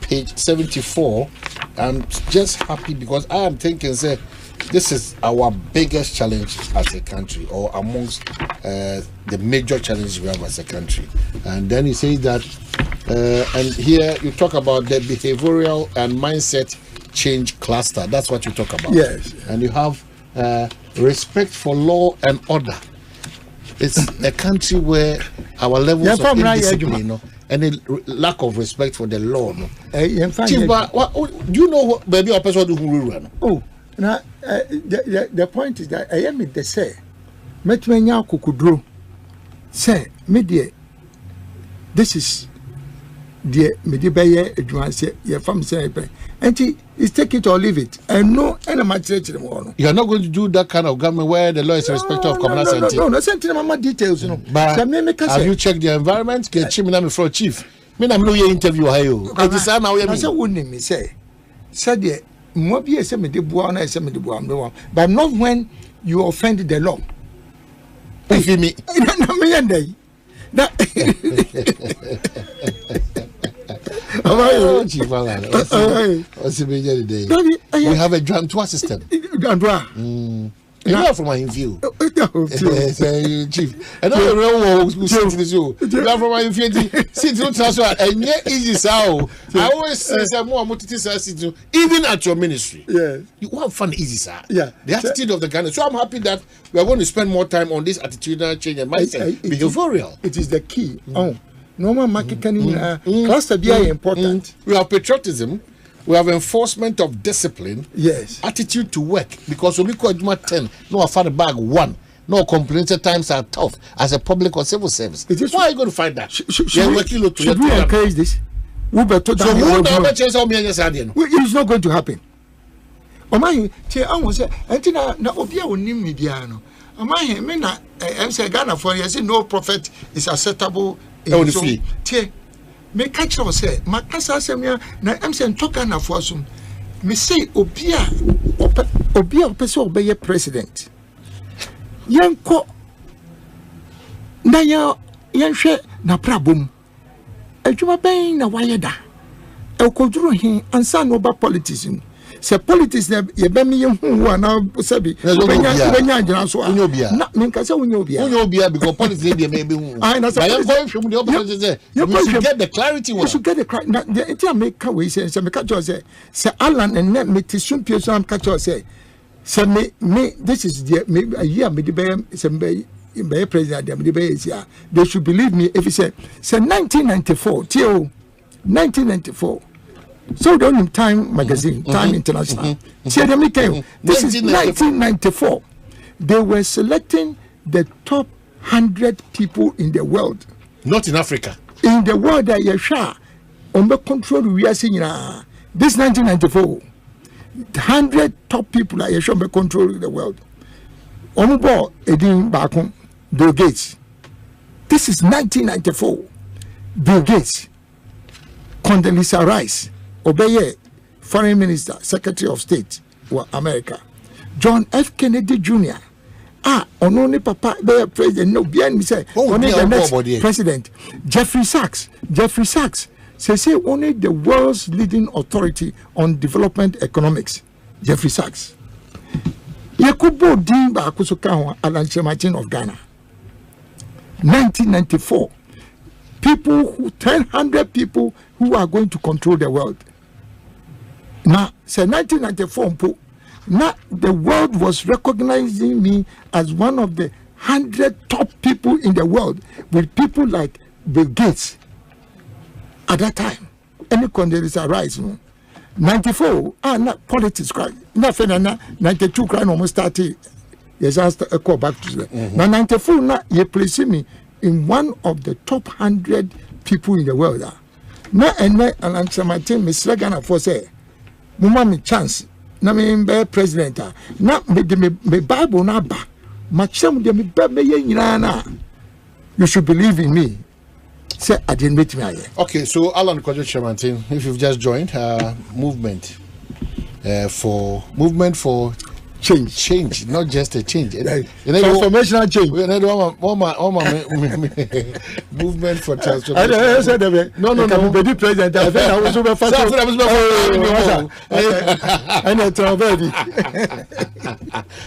page 74, I'm just happy because I am thinking, say, this is our biggest challenge as a country, or amongst the major challenges we have as a country. And then you say that, and here you talk about the behavioral and mindset change cluster. That's what you talk about. Yes. And you have respect for law and order. It's a country where our levels of indiscipline, and a lack of respect for the law. Chief, do you know what baby or person who run? Oh, now the point is that I am in the say, Metmenya Kukudro say, media. This is the Medibaye Edwanse, your family say, and is take it or leave it. And no, and I'm not you are not going to do that kind of government where the law is respected of communal sentence. No, sending my details, you know. But have you checked the environment? Get Chimina for chief. Me na me interview hayo. I say now you say wouldn't me say. Said the Mobi say me de boa na say me de boa no. But not when you offend the law. If me me and day. That we have a Drantois system. You know from my view. Chief. And all the real who sit to the show. You are from my view. Sit to transfer and yet easy sao. I always say more multi even at your ministry. Yeah. You have fun easy, sir. Yeah. The attitude of the Ghanaians. So I'm happy that we are going to spend more time on this attitudinal change and mindset. Behavioral. It is the key. Normal market cluster be important. We have patriotism. We have enforcement of discipline. Yes. Attitude to work. Because when we call Juma 10, no after bag 1. No complaints times are tough as a public or civil service. Why are you going to find that? Should we encourage this? It's not going to happen. No prophet is acceptable. Me catch us say makasa semia na emse ntoka na foasum me say obia opese obeye president yenko na yenhwe na prabom adwuma ben na wayeda ekoduro hin ansa no ba politics se politics na ye be me hu na sabi benya agina so na me nka se wonya obia because politics dey be hu I na say going from the opposite say you should get the clarity one. You should get the clarity. The entire make we say me catch us say Alan and net me tisum pie so am catch us say me this is the me a year me dey be president dem dey be here. They should believe me if you say 1994 till 1994. So the only Time magazine, Time International. This is 1994. They were selecting the top 100 people in the world. Not in Africa. In the world that you share, on the control we are seeing this 1994. 100 top people that you share on control the world. On board Edin Bakon, Bill Gates. This is 1994. Bill Gates, Condoleezza Rice. Obeye, Foreign Minister, Secretary of State, America. John F. Kennedy Jr. Only Papa, the president, no, behind me say, only the next president. Jeffrey Sachs, say only the world's leading authority on development economics. Jeffrey Sachs. Yakubo Dimba Akusuka Alan Kyerematen of Ghana. 1994. People 100 people who are going to control the world. Now, say 1994, now the world was recognizing me as one of the 100 top people in the world, with people like Bill Gates. At that time, any Condoleezza Rice, 94, not politics, not 92, almost 30. Yes, I call back to that. Now 94, now you place me in one of the top 100 people in the world. Now and I'm saying, Miss Regana for say. Mama me chance na me be president na me Bible na ba machem de me be nyina na you should believe in me say I didn't meet me here. Okay, so Alan Kyerematen, if you've just joined movement for change, not just a change. Transformational change. Movement for transformation. No. The president. I was over fast.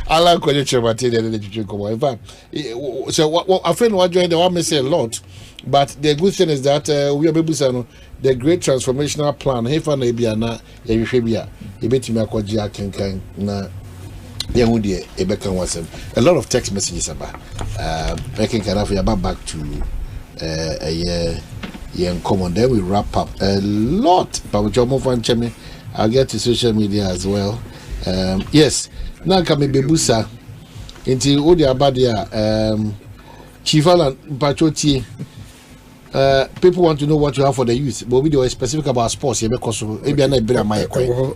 I like when you Kyerematen. In fact, so what I think what joined the one may say a lot, but the good thing is that we are able to the great transformational plan. If I may be a na yebia ebeti me akwaji akenkan na yehudie ebeka wasem. A lot of text messages about making kind of back to a year in common. Then we wrap up a lot. But with your move on, Chemi, I'll get to social media as well. Yes, now can be bebusa into Udi Abadia, Chief Alan Pachoti. People want to know what you have for the youth, but we do specific about sports. Because maybe I'm not better my because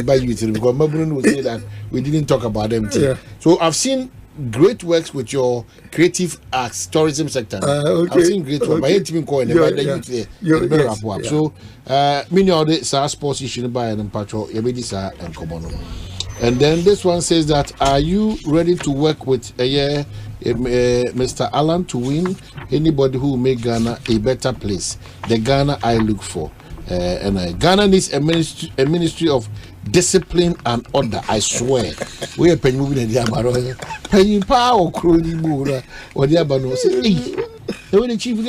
by youth because Mabun would say that we didn't talk about them. So I've seen great works with your creative arts tourism sector. I've seen great work by even calling about the youth there. So many of the sports issue by and patrol and common. And then this one says that are you ready to work with Mr. Alan to win anybody who will make Ghana a better place? The Ghana I look for. And Ghana needs a ministry of discipline and order. I swear. We are penny moving in the Amaro. Penny power, crony moora, or the Abano. When the chief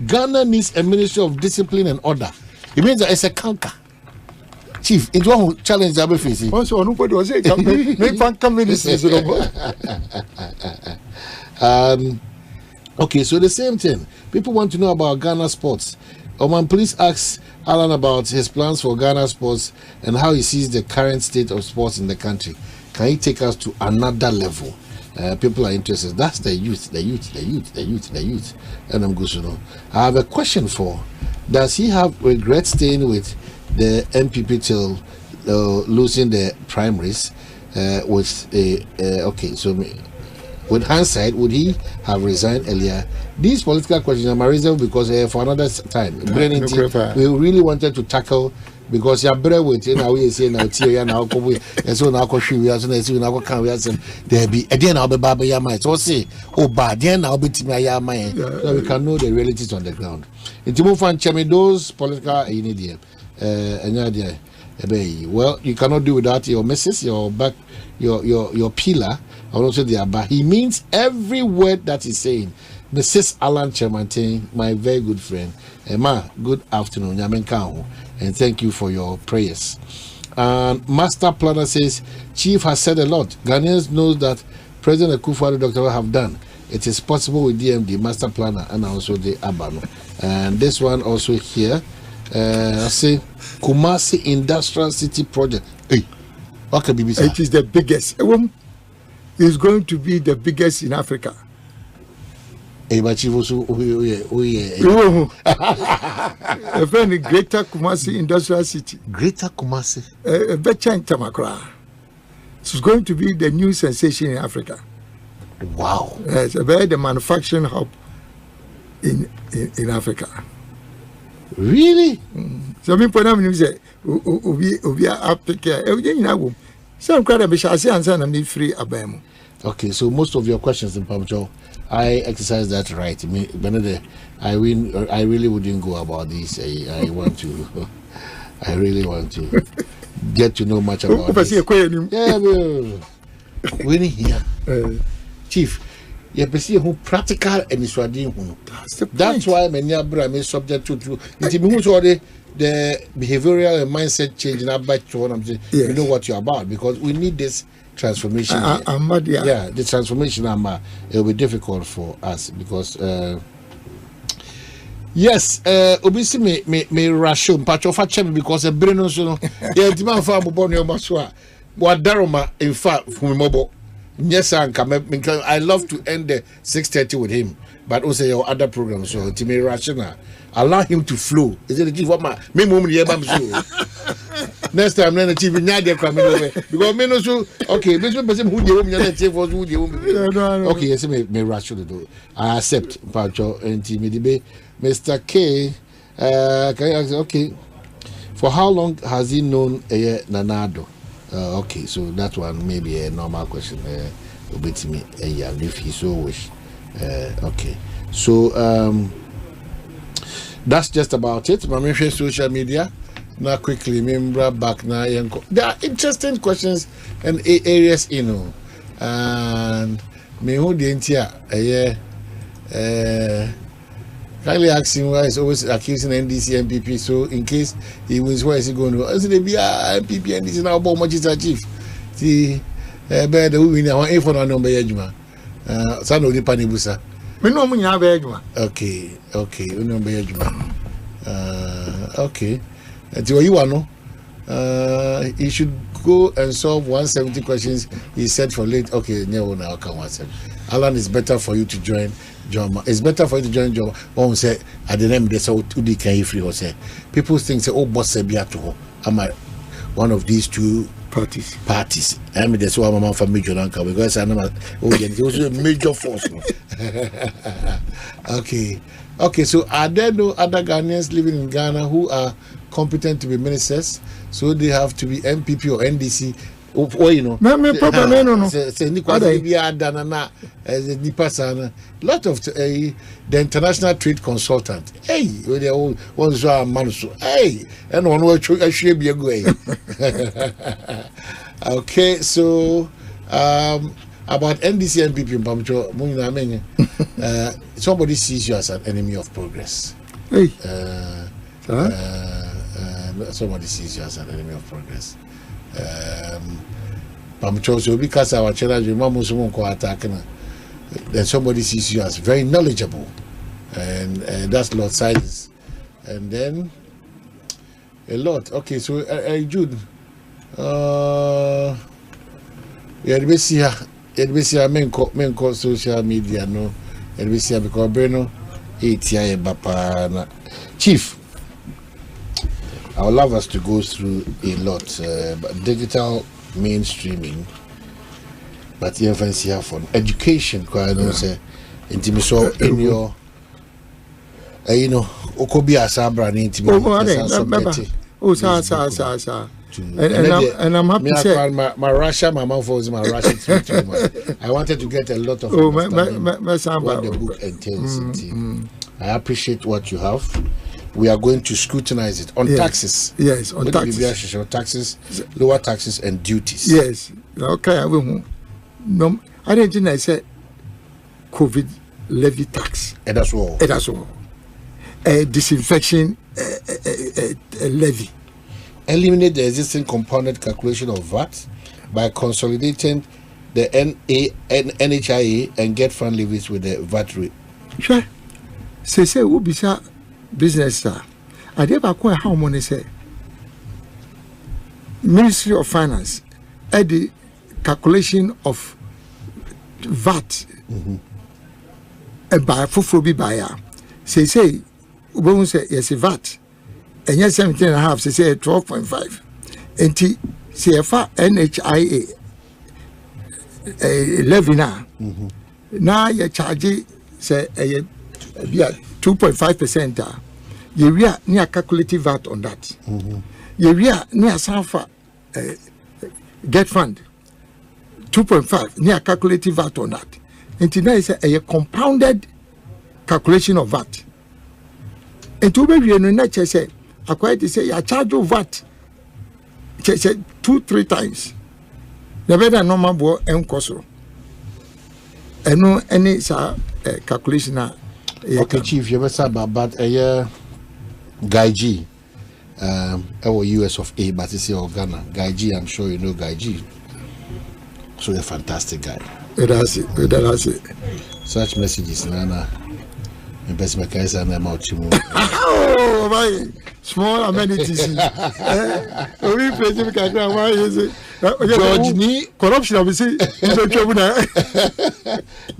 Ghana needs a ministry of discipline and order. It means that it's a conquer. Chief, it won't challenge the facing. Also, nobody was saying, make fun communities. Okay, so the same thing. People want to know about Ghana sports. Oman, please ask Alan about his plans for Ghana sports and how he sees the current state of sports in the country. Can he take us to another level? People are interested. That's the youth. And I'm good to know. I have a question for. Does he have regret staying with the MPP till losing the primaries with hindsight, would he have resigned earlier? These political questions are reasonable because for another time, we really wanted to tackle because you're better with we say now now and so now there be again I'll be Baba Yama. So say bad then I'll be Yama so we can know the realities on the ground. In Timofan Chemi, those political well, you cannot do without your missus, your back, your pillar, and also the Abba. He means every word that he's saying. Mrs. Alan Kyerematen, my very good friend. Emma, good afternoon. And thank you for your prayers. And Master Planner says, Chief has said a lot. Ghanaians know that President Akufo-Addo Dr. have done. It is possible with DMD, Master Planner, and also the Abano. And this one also here. I say Kumasi Industrial City Project. Hey, what can be said? It is the biggest. It's going to be the biggest in Africa. A very Greater Kumasi Industrial City. Greater Kumasi. It's going to be the new sensation in Africa. Wow. It's the manufacturing hub in Africa. Really? So me put them say we are up to care. Some crowd be shall say answer and me free abem. Okay, so most of your questions in Pamcho, I exercise that right. I really wouldn't go about this. I really want to get to know much about this. Yeah, winning here. Chief, you see who practical and is that's why many are subject to the behavioral and mindset change in our batch. You know what you're about because we need this transformation. Yeah, the transformation it will be difficult for us because yes, obviously me ration patch of chem because a brain also yeah demand for your maswa what daroma in fact from mobile. Yes, I love to end the 6:30 with him, but also your other programs. So to me, rational, allow him to flow. Is it the chief? What me moment here, next time, then the chief in Nadia coming over because me no so okay. This person who the woman that chief was who the woman. Okay, yes, me rational do. I accept. Pacho and Timmy Mr. K. Can you ask? Okay, for how long has he known Nanado? Okay, so that one may be a normal question. With me, if he so wish. Okay, so that's just about it. My mention social media. Now quickly, remember back now. There are interesting questions and areas, and me who didn't hear. Kindly asking why he's always accusing NDC MPP. So in case he wins, where is he going to? I said, be MPP NDC now. But much is achieved. See, bear the women. I want a phone number. Yajuma. Son of the Panibusa. We know we have Yajuma. Okay. We know Yajuma. Okay. Until you know, he should go and solve 170 questions. He said for late. Okay, no, now come on. Alan, it's better for you to join. It's better for you to join Joma. One say at the name they say Udi can free or say people think say oh boss Sebiato. Am I one of these two parties? I mean that's why my mom from Major Lanka because I know it was a major force. Okay. So are there no other Ghanaians living in Ghana who are competent to be ministers? So they have to be MPP or NDC. No. Lot of the international trade consultant. Hey, they all ones are manso. Hey, and one will should be a good. Okay, so about NDC and MPP, somebody sees you as an enemy of progress. Hey, somebody sees you as an enemy of progress. Because our children then somebody sees you as very knowledgeable, and that's Lord Silence, and then a lot. Okay, so Jude, main social media no, because Breno, Chief. I would love us to go through a lot, but digital mainstreaming, but the emphasis here for education. Quite say, intimacy in your, Okobi Asabra intimacy. And I'm happy to say my Russia, my mouth was my Russian. I wanted to get a lot of what the book entails. I appreciate what you have. We are going to scrutinize it on taxes. Yes, on taxes, lower taxes and duties. Yes. Okay, I didn't know I said COVID levy tax. And that's all. Disinfection levy. Eliminate the existing compounded calculation of VAT by consolidating the NHIA and get fund levies with the VAT rate. Sure. Say who be business sir. I did back how money say Ministry of Finance at the calculation of VAT by Fufubi buyer. Say we say yes VAT and yes 17.5 say 12.5 and CFA NHIA levy now you charge say 2.5%. You are near calculative VAT on that. You are near Sanfa get fund 2.5 near calculative VAT on that. And today is a compounded calculation of VAT. And to be in nature say, acquired to say, I charge you VAT 2-3 times. The better normal boy and coso. And no any calculation. Okay, Chief, you ever said about a Guy G, our US of A, but it's your Ghana. Guy G, I'm sure you know Guy G. So a fantastic guy. That's it. Such messages, Nana. And best mechanics and I'm out. Oh, my small amenities. George Ni corruption, obviously.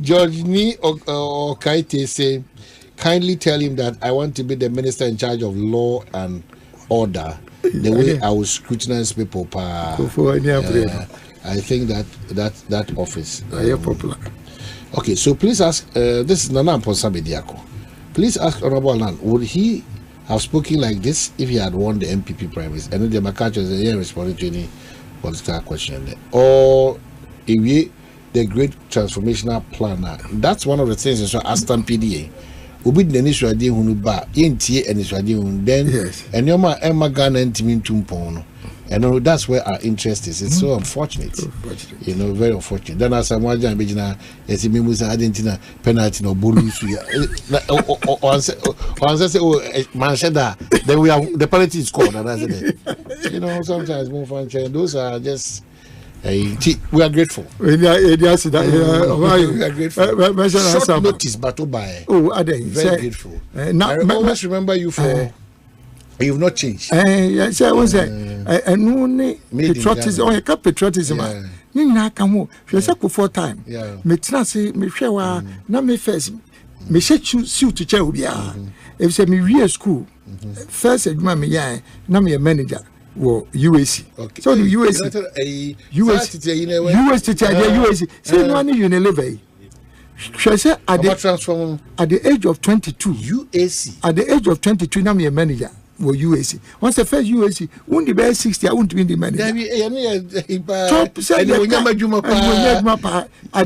George Ni or Kaite say, kindly tell him that I want to be the minister in charge of law and order. The way I will scrutinize people. I think that office. Popular. Okay, so please ask. This is Nana Mponsa-Bediako. Please ask Honorable Alan, would he have spoken like this if he had won the MPP primaries? And then the Makacho is responding to any political question there. Or if the great transformational planner, that's one of the things so Aston PDA. Ubi the Niswadi Hunuba, Inti and Niswadi, then and Yoma Emma Ghana and Timin Tumpono. And that's where our interest is. It's so unfortunate. You know, very unfortunate. Then as I'm watching Bejina, as me Musa Argentina penalty no Burus. Or say, oh, Manchester, then we have the penalty is scored. And that's it. You know, sometimes more fun. Those are just. We are grateful. We are grateful. Short notice, but by very grateful. I always remember you for. You've not changed. Yes, I was patriotism. Oh, patriotism. You know, come on. You say for time. Me say me share na me first. Me share suit to chair ubia. If say me real school. First, me ya na me manager. Wo UAC. Okay. So the UAC. UAC. Say no any Unilever. At the age of 22. UAC. At the age of 22, now me a manager. Well, UAC. Once the first UAC, won't the best 60, I won't be the manager. At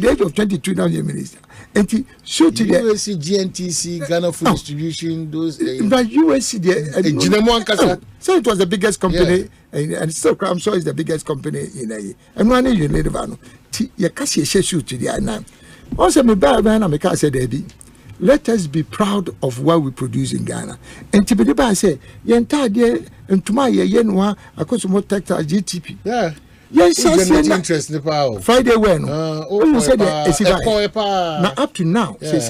the age of 22, now you're minister. And so to the UAC, GNTC, Ghana Food Distribution, those. But UAC, so it was the biggest company, and still, I'm sure it's the biggest company in a. And one you later, you can't see a shoot to the now. Also, me buy man, I can't say Debbie. Let us be proud of what we produce in Ghana. And to be the say, entire day and tomorrow, yenwa, I could some more textile GTP. Yeah. Yes, interest in the power. Friday when? Now up to now, it's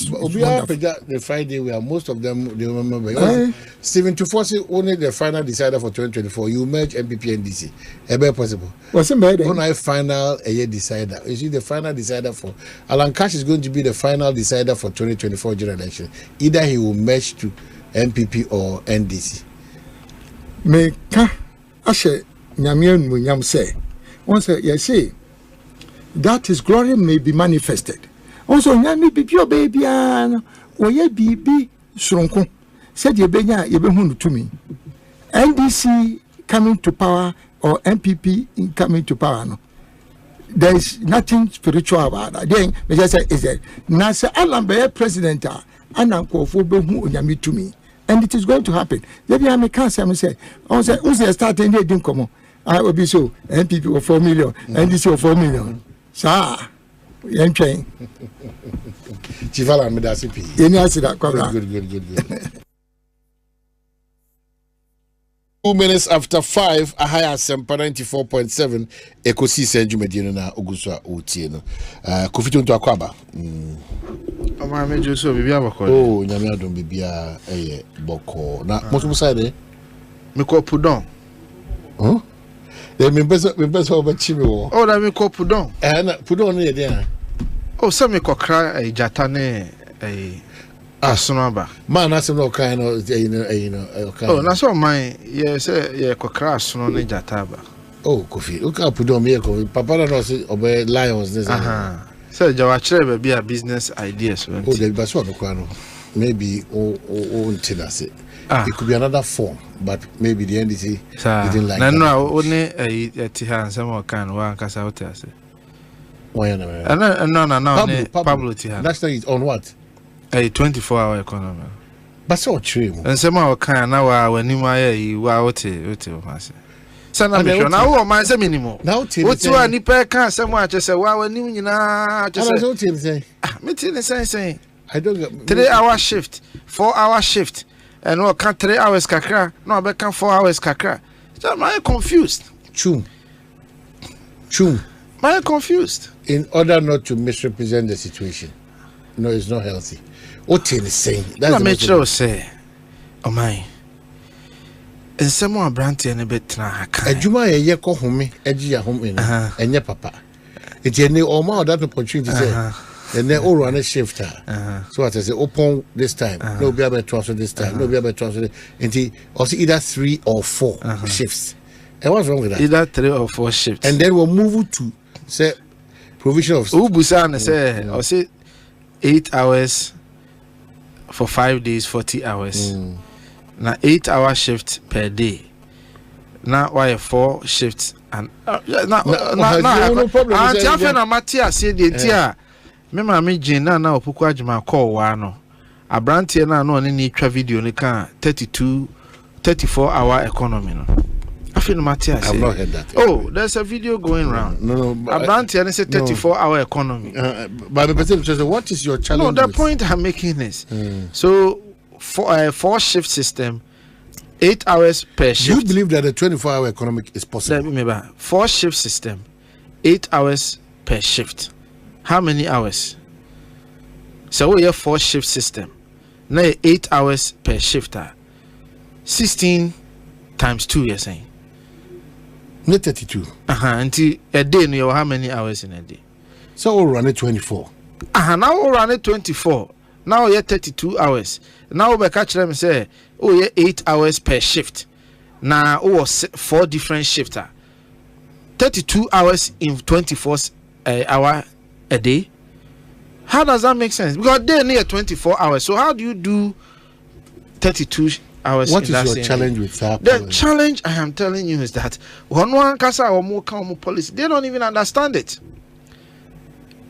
the Friday where most of them they remember. Stephen Tufosi only the final decider for 2024. You merge MPP and DC. Ever possible? What's the matter? When I final a year decider, is it the final decider for Alan Cash is going to be the final decider for 2024 general election. Either he will merge to MPP or NDC. Ashe Nyamian Munyam say, once you say that his glory may be manifested. Also, Nyami be pure baby, and or ye be shrunko. Said ye benya ye be hunu to me. NDC coming to power or MPP coming to power. No, there is nothing spiritual about that. Then me just say is that Nasa Alambe president and uncle for be Nyami to me. And it is going to happen. Maybe I may say, who's starting here? Didn't come on. I will be so. NPP for 4 million, NDC for 4 million. Sir, you're trying. Chivala Medasipi. Good. 2 minutes after 5, a higher Semper 94.7, Ekosiisen Jumedino na Oguswa Utieno. Kufito nto akwaba. Ama mejo so bibia boko. Oh, nyame adom bibia boko. Na moto musade me ko pudon. Oh? They me beso obachimi wo. Oh, da me ko pudon. Na pudon no ye dey. Oh, so me ko kra jata ne asonoba. Man asem no kan no okay. Oh, na so man ye say ye ko kra asono ne jata ba. Oh, Kofi. O ka pudon me ko papa no say obe lions this. So Jawachre be a business ideas. Oh, the basso no. Maybe it could be another form, but maybe the NDC didn't like. No, only a Tihan some kind one casa hotel. Why no, Pablo Tihan. National is on what? A 24-hour economy. But so true. And some kind now when you were out. Sana mission na wo man say minimum na what you ani pe kan say mo ache say wa wani nyina ache say me tell say I don't get 3-hour shift 4-hour shift and no can 3 hours kakra no be can 4 hours kakra so I'm confused Chum I'm confused in order not to misrepresent the situation. No, it's not healthy. What is saying that's the say oh my. And someone brandy and a bit na haka. Ejuma ye ko home eji ya home enye papa. It ye o ma that opportunity say. And then all run a shift. So what I say open this time. No be able to transfer this time. No be able to transfer. And also either 3 or 4 shifts. And what's wrong with that? Either 3 or 4 shifts. And then we'll move to say provision of Ubusan say or say 8 hours for 5 days, 40 hours. Now 8-hour shift per day. Now why 4 shifts and now Matia said the tia. Me Jane na opuku adwuma call wa no. Abrantie na no ni twa video ni kan 34-hour economy no. I've not heard that. Oh, there's a video going around. No. Abrantie say 34-hour economy. But what is your challenge? No, the point I'm making is so for 4 shift system, 8 hours per shift. Do you believe that a 24-hour economy is possible? Remember, 4 shift system, 8 hours per shift. How many hours? So we have 4 shift system. Now 8 hours per shift. 16 times 2, you're saying? Not 32. Until a day, you how many hours in a day? So we'll run it 24. Now we'll run it 24. Now you're 32 hours. Now we catch them and say, oh, yeah, 8 hours per shift. Now, 4 different shifts. 32 hours in 24 hour a day. How does that make sense? Because they're near 24 hours. So how do you do 32 hours? What is your challenge with that? The challenge I am telling you is that one casa or more policy, they don't even understand it.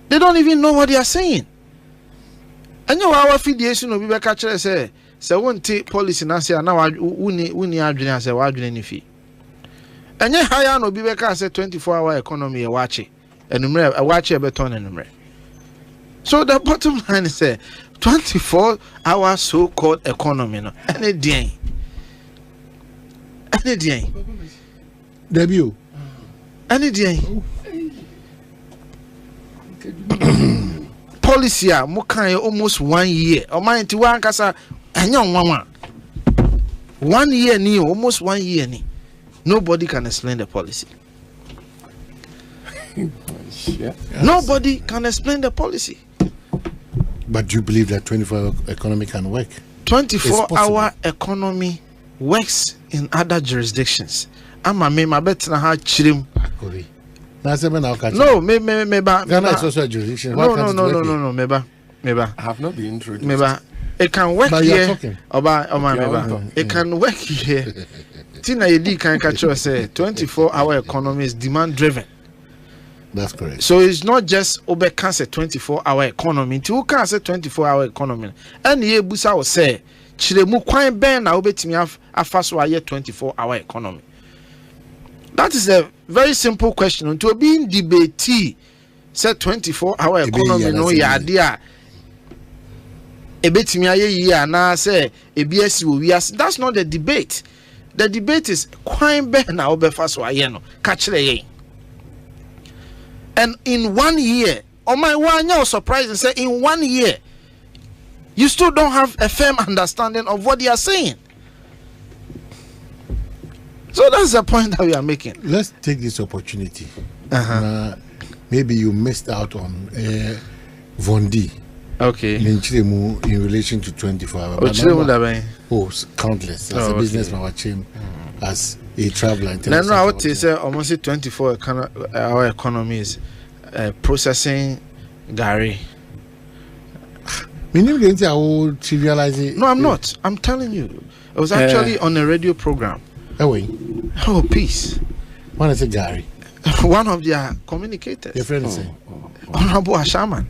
They don't even know what they are saying. And you our affiliation will be catch say won't take policy and say now we adwene say wa adwene ni fi. And you higher no be say 24-hour economy e watch it. Enumere watch e beton enumere. So the bottom line is 24-hour so-called economy no. Any day. Debut. Any day. Policy mukan almost 1 year. O mind to one kasa anya 1 year ni almost 1 year ni. Nobody can explain the policy. Nobody can explain the policy. But do you believe that 24-hour economy can work? 24-hour economy works in other jurisdictions. Ama me ma betina ha chirim. No, me Ghana is also a jurisdiction. No, meba. I have not been introduced. Meba. It can work here. It can work here. Tina Yedi can catch us say 24-hour economy is demand driven. That's correct. So it's not just Obe cancer 24-hour economy. Who can say 24-hour economy? And ye busa will say Chiremu Quine Ben na Obe Timmy afaswa 24-hour economy. That is a very simple question. To be in debate, say 24-hour economy no ya dia. Ebe Timmy ye na say EBS we. That's not the debate. The debate is Quine Ben na Obe faswa no. Catch le. And in 1 year, my one year surprised and say in 1 year, you still don't have a firm understanding of what they are saying. So that's the point that we are making. Let's take this opportunity. Maybe you missed out on Vondi. Okay. In relation to 24 hours. Oh, countless. As a businessman, as a traveler. No, I would say almost 24-hour economy is processing Gary. No, I'm not. I'm telling you. I was actually on a radio program. Oh, peace. When I say Gary? One of their communicators. Your friend is saying? Honorable Ashaman.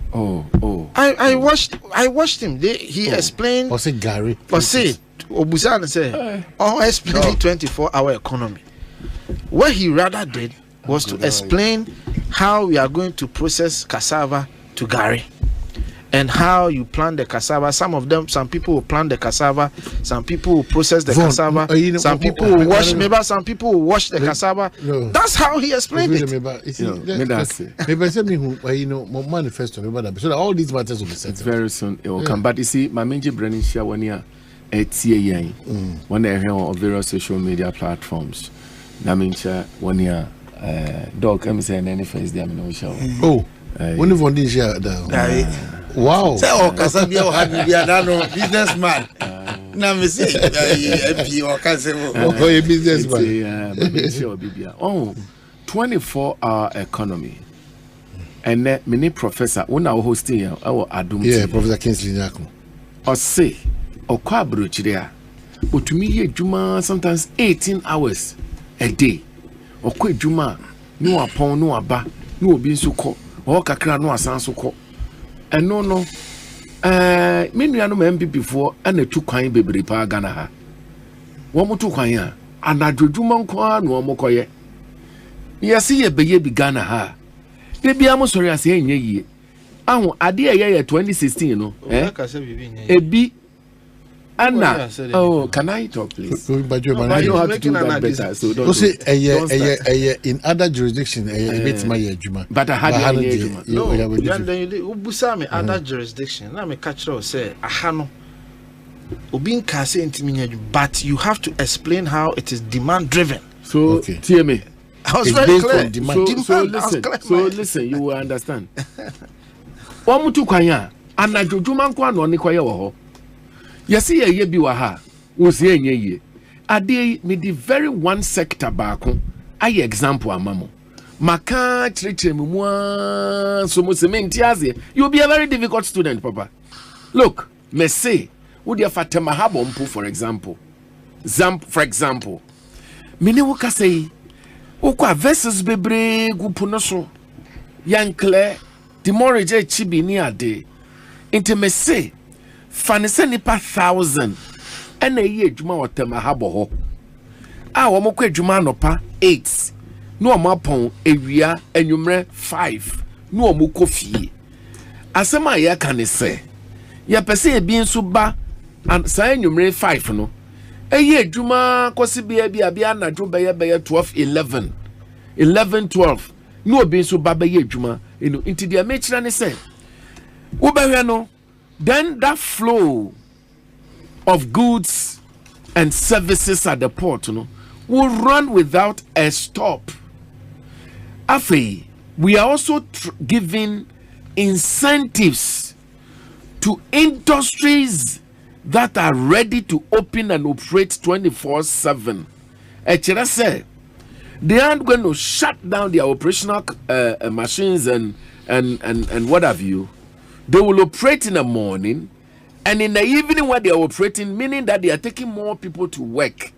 I watched him. He explained. Or say Gary. Or say Obusan say, explain 24-hour economy. What he rather did was to explain how we are going to process cassava to Gary. And how you plant the cassava. Some people will plant the cassava. Some people will process the cassava. Some people will wash. Maybe some people will wash the cassava. That's how he explained it. So all these matters will be settled very soon. It will come. But you see, my main branding share 1 year at CAN when they're here on various social media platforms. That means 1 year. Dog, I'm saying any face there. No show. Oh, when you want this year, wow. Say, oh, Casabia had to be another businessman. Now, me say, MP or Casabo. Oh, a businessman. Oh, 24-hour economy. And then, many professor, when I was hosting, our Adum. Yeah, Professor Kingsley Nyako. Or say, or Quabruch there. But to me, here, Juma, sometimes 18 hours. a day. Or quit Juma, no upon no aba, no being so called, or kakra no asan so called. And no, many are no MP before and a 2 kind baby pa Ghana ha. One more 2 kind, and I do Juman kwa no more koye. Yes, see a baby Ghana ha. They be almost sorry as saying ye. Ah, idea year 2016, no. A B. Anna, oh, can I talk, please? But you know how to do that better. So don't say in other jurisdictions, it's my juma. But I had no. Ubusame other jurisdiction. Let me catch you. Say ahano. Ubin kase intimidate, but you have to explain how it is demand driven. So, hear me. I was very clear. So listen, you will understand. One mutu kwanya, anajujuma kwa no ni kwaya wo. Yes, ye bi wa ha. Wo se enye ye. Ade me the very one sector baako. Aye example amamo. Maka chire mu so mo se mentiaze. You'll be a very difficult student, papa. Look, me say, would you fatema habompo for example. For example. Mene wo ka say okwa verses bebre gupuno so. Yankle the more chibi ni ade. Inte say fanise nipa 1,000 ena ye adwuma wotema habo ho a wo mokwa adwuma nopa 8 no o mapon ewia anwumre 5 no o mokọ fie asema ya kan se ya pese e bi nso ba sa anwumre 5 no eye adwuma kosi bia anadwo be 12 11 no obi nso ba ye adwuma enu inti dia mechira ne se wo behwe no. Then that flow of goods and services at the port, will run without a stop. Afe, we are also giving incentives to industries that are ready to open and operate 24/7. Echira say they aren't going to shut down their operational machines and what have you. They will operate in the morning and in the evening when they are operating, meaning that they are taking more people to work.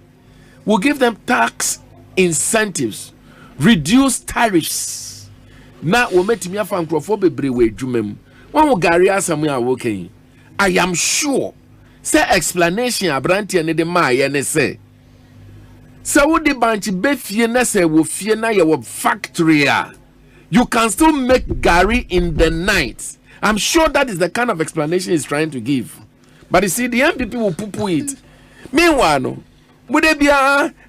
We'll give them tax incentives, reduce tariffs. Now we'll make me a francophobe brewe jumem. When we carry us somewhere working, I am sure say explanation abranti and the ma and say. So what the banchi befie say will fear na your factory. You can still make Gary in the night. I'm sure that is the kind of explanation he's trying to give. But you see, the MPP will poo-poo it. Meanwhile, no, would there be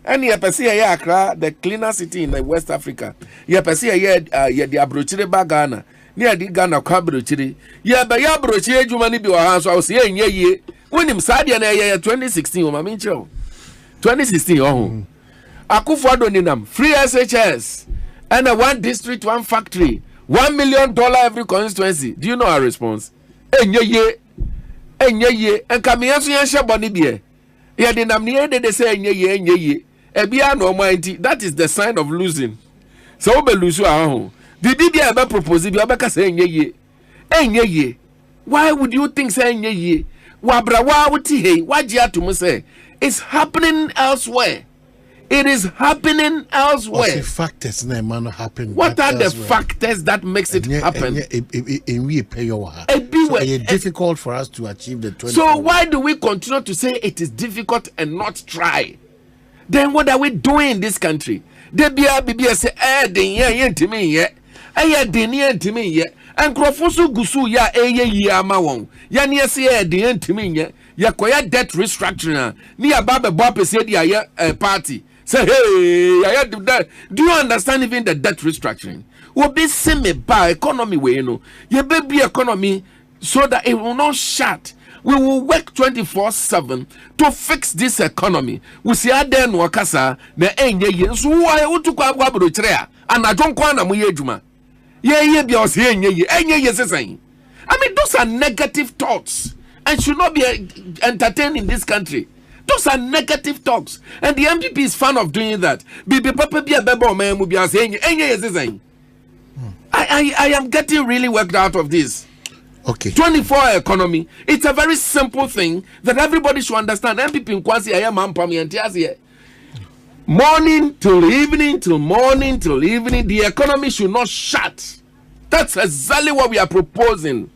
any Accra, the cleaner city in West Africa? You the Abrochire Ghana, near the Ghana Cabrochire. Yeah, but ya brochire, you money be our so I was saying, ye. When him Sadia 2016, I mean, 2016, oh, Akufo-Addo Ninam, free SHS, and a 1 district, 1 factory. $1 million every constituency. Do you know our response? Enye ye. And kamiyansu yansha boni biye. Ya de namniye de say enye ye. Ebia no mighty. That is the sign of losing. So obe lusu ahon. Bibi biya ebe propose biya obe ka say enye ye. Why would you think say enye ye? Wabra wa wuti hey. Wajia tumu say. It's happening elsewhere. It is happening elsewhere. What's the factors that might not happen? What are the factors that makes it happen? It's difficult for us to achieve the 20. So why do we continue to say it is difficult and not try? Then what are we doing in this country? They be say, and Crofosu Gusu ya ya mawon. Ya near say ya koya debt restructuring. Near Baba Bob said ya party. Say, hey, do you understand even the debt restructuring? Will be semi by economy way, you know. Your baby economy so that it will not shut. We will work 24/7 to fix this economy. We see Aden Wakasa, the enye, so why would to go abroad and I don't want a juma. Yeah, be us here, enye. I mean, those are negative thoughts and should not be entertained in this country. Those are negative talks, and the MPP is fan of doing that. I am getting really worked out of this. Okay. 24-hour economy. It's a very simple thing that everybody should understand. MPP in Kwasi I am ampami and Morning till evening, till morning till evening, the economy should not shut. That's exactly what we are proposing.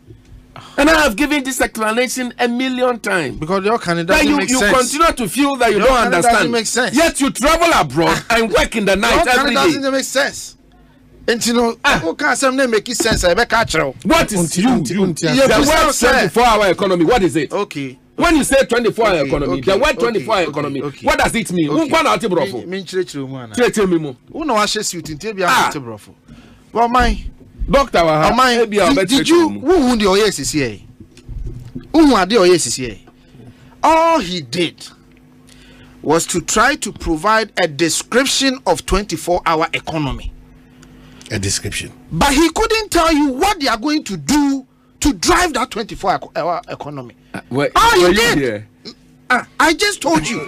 And I have given this explanation 1,000,000 times. Because your candidate doesn't make sense. You continue to feel that you don't understand. Doesn't make sense. Yet you travel abroad and work in the night every day. Doesn't make sense. And you know, who can't say make sense? What is you? The word 24-hour economy, what is it? Okay. When you say 24-hour economy, the word 24-hour economy, what does it mean? Well, my doctor, did you who the OSCA? Who are the OSCA? All he did was to try to provide a description of 24-hour economy. A description. But he couldn't tell you what they are going to do to drive that 24-hour economy. All he did. I just told you.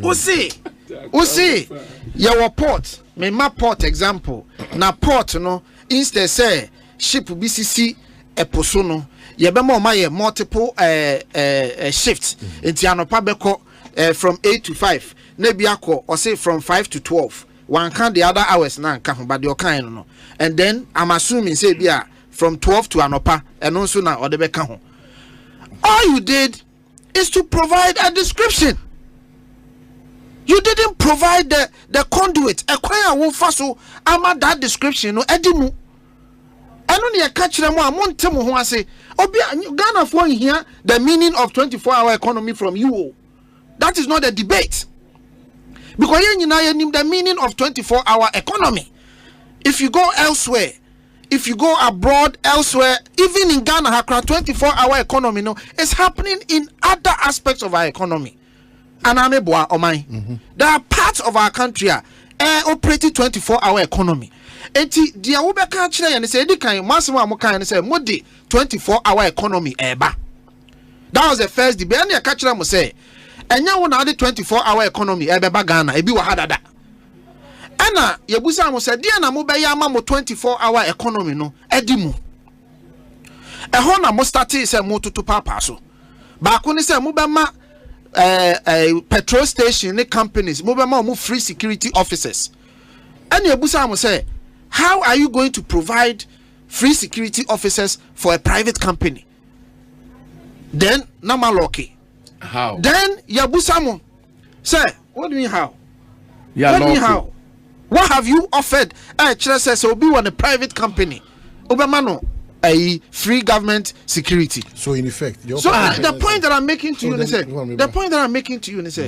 We'll see. Your port, my port example. Now port, instead say ship BCC a posono. Yebemo my multiple shifts. Entiano pabeko from 8 to 5. Nebiako or say from 5 to 12. One can the other hours now come, but your kind no. And then I'm assuming say from 12 to anopa and also now or the beka. All you did is to provide a description. You didn't provide the conduit. Acquire won faso ama that description no edimu. I don't need catch them one montemo who I say, Ghana for here the meaning of 24-hour economy from you. That is not a debate. Because you know the meaning of 24-hour economy. If you go elsewhere, if you go abroad elsewhere, even in Ghana, 24-hour economy, it's happening in other aspects of our economy. And I'm a boy, there are parts of our country operating 24-hour economy. And the Awobe country and say, and say, Modi 24-hour economy, That was the first debate. And the country must say, and now on the 24-hour economy, Ghana, Ebi Wahadada. Anna, Yabusa mo said, Diana Mobaya Mamo 24-hour economy, no, Edimu. A hona mostati is a moto to papaso. Bakuni say Mubama petrol station companies, Mubama move free security officers. And Yabusa mo say, how are you going to provide free security officers for a private company? Then Namaloki. How? Then Yabusamo say, what do you mean how? Yeah, what do you mean how? What have you offered? Says will be on a private company. Obamano a free government security. So in effect, the point that I'm making to you is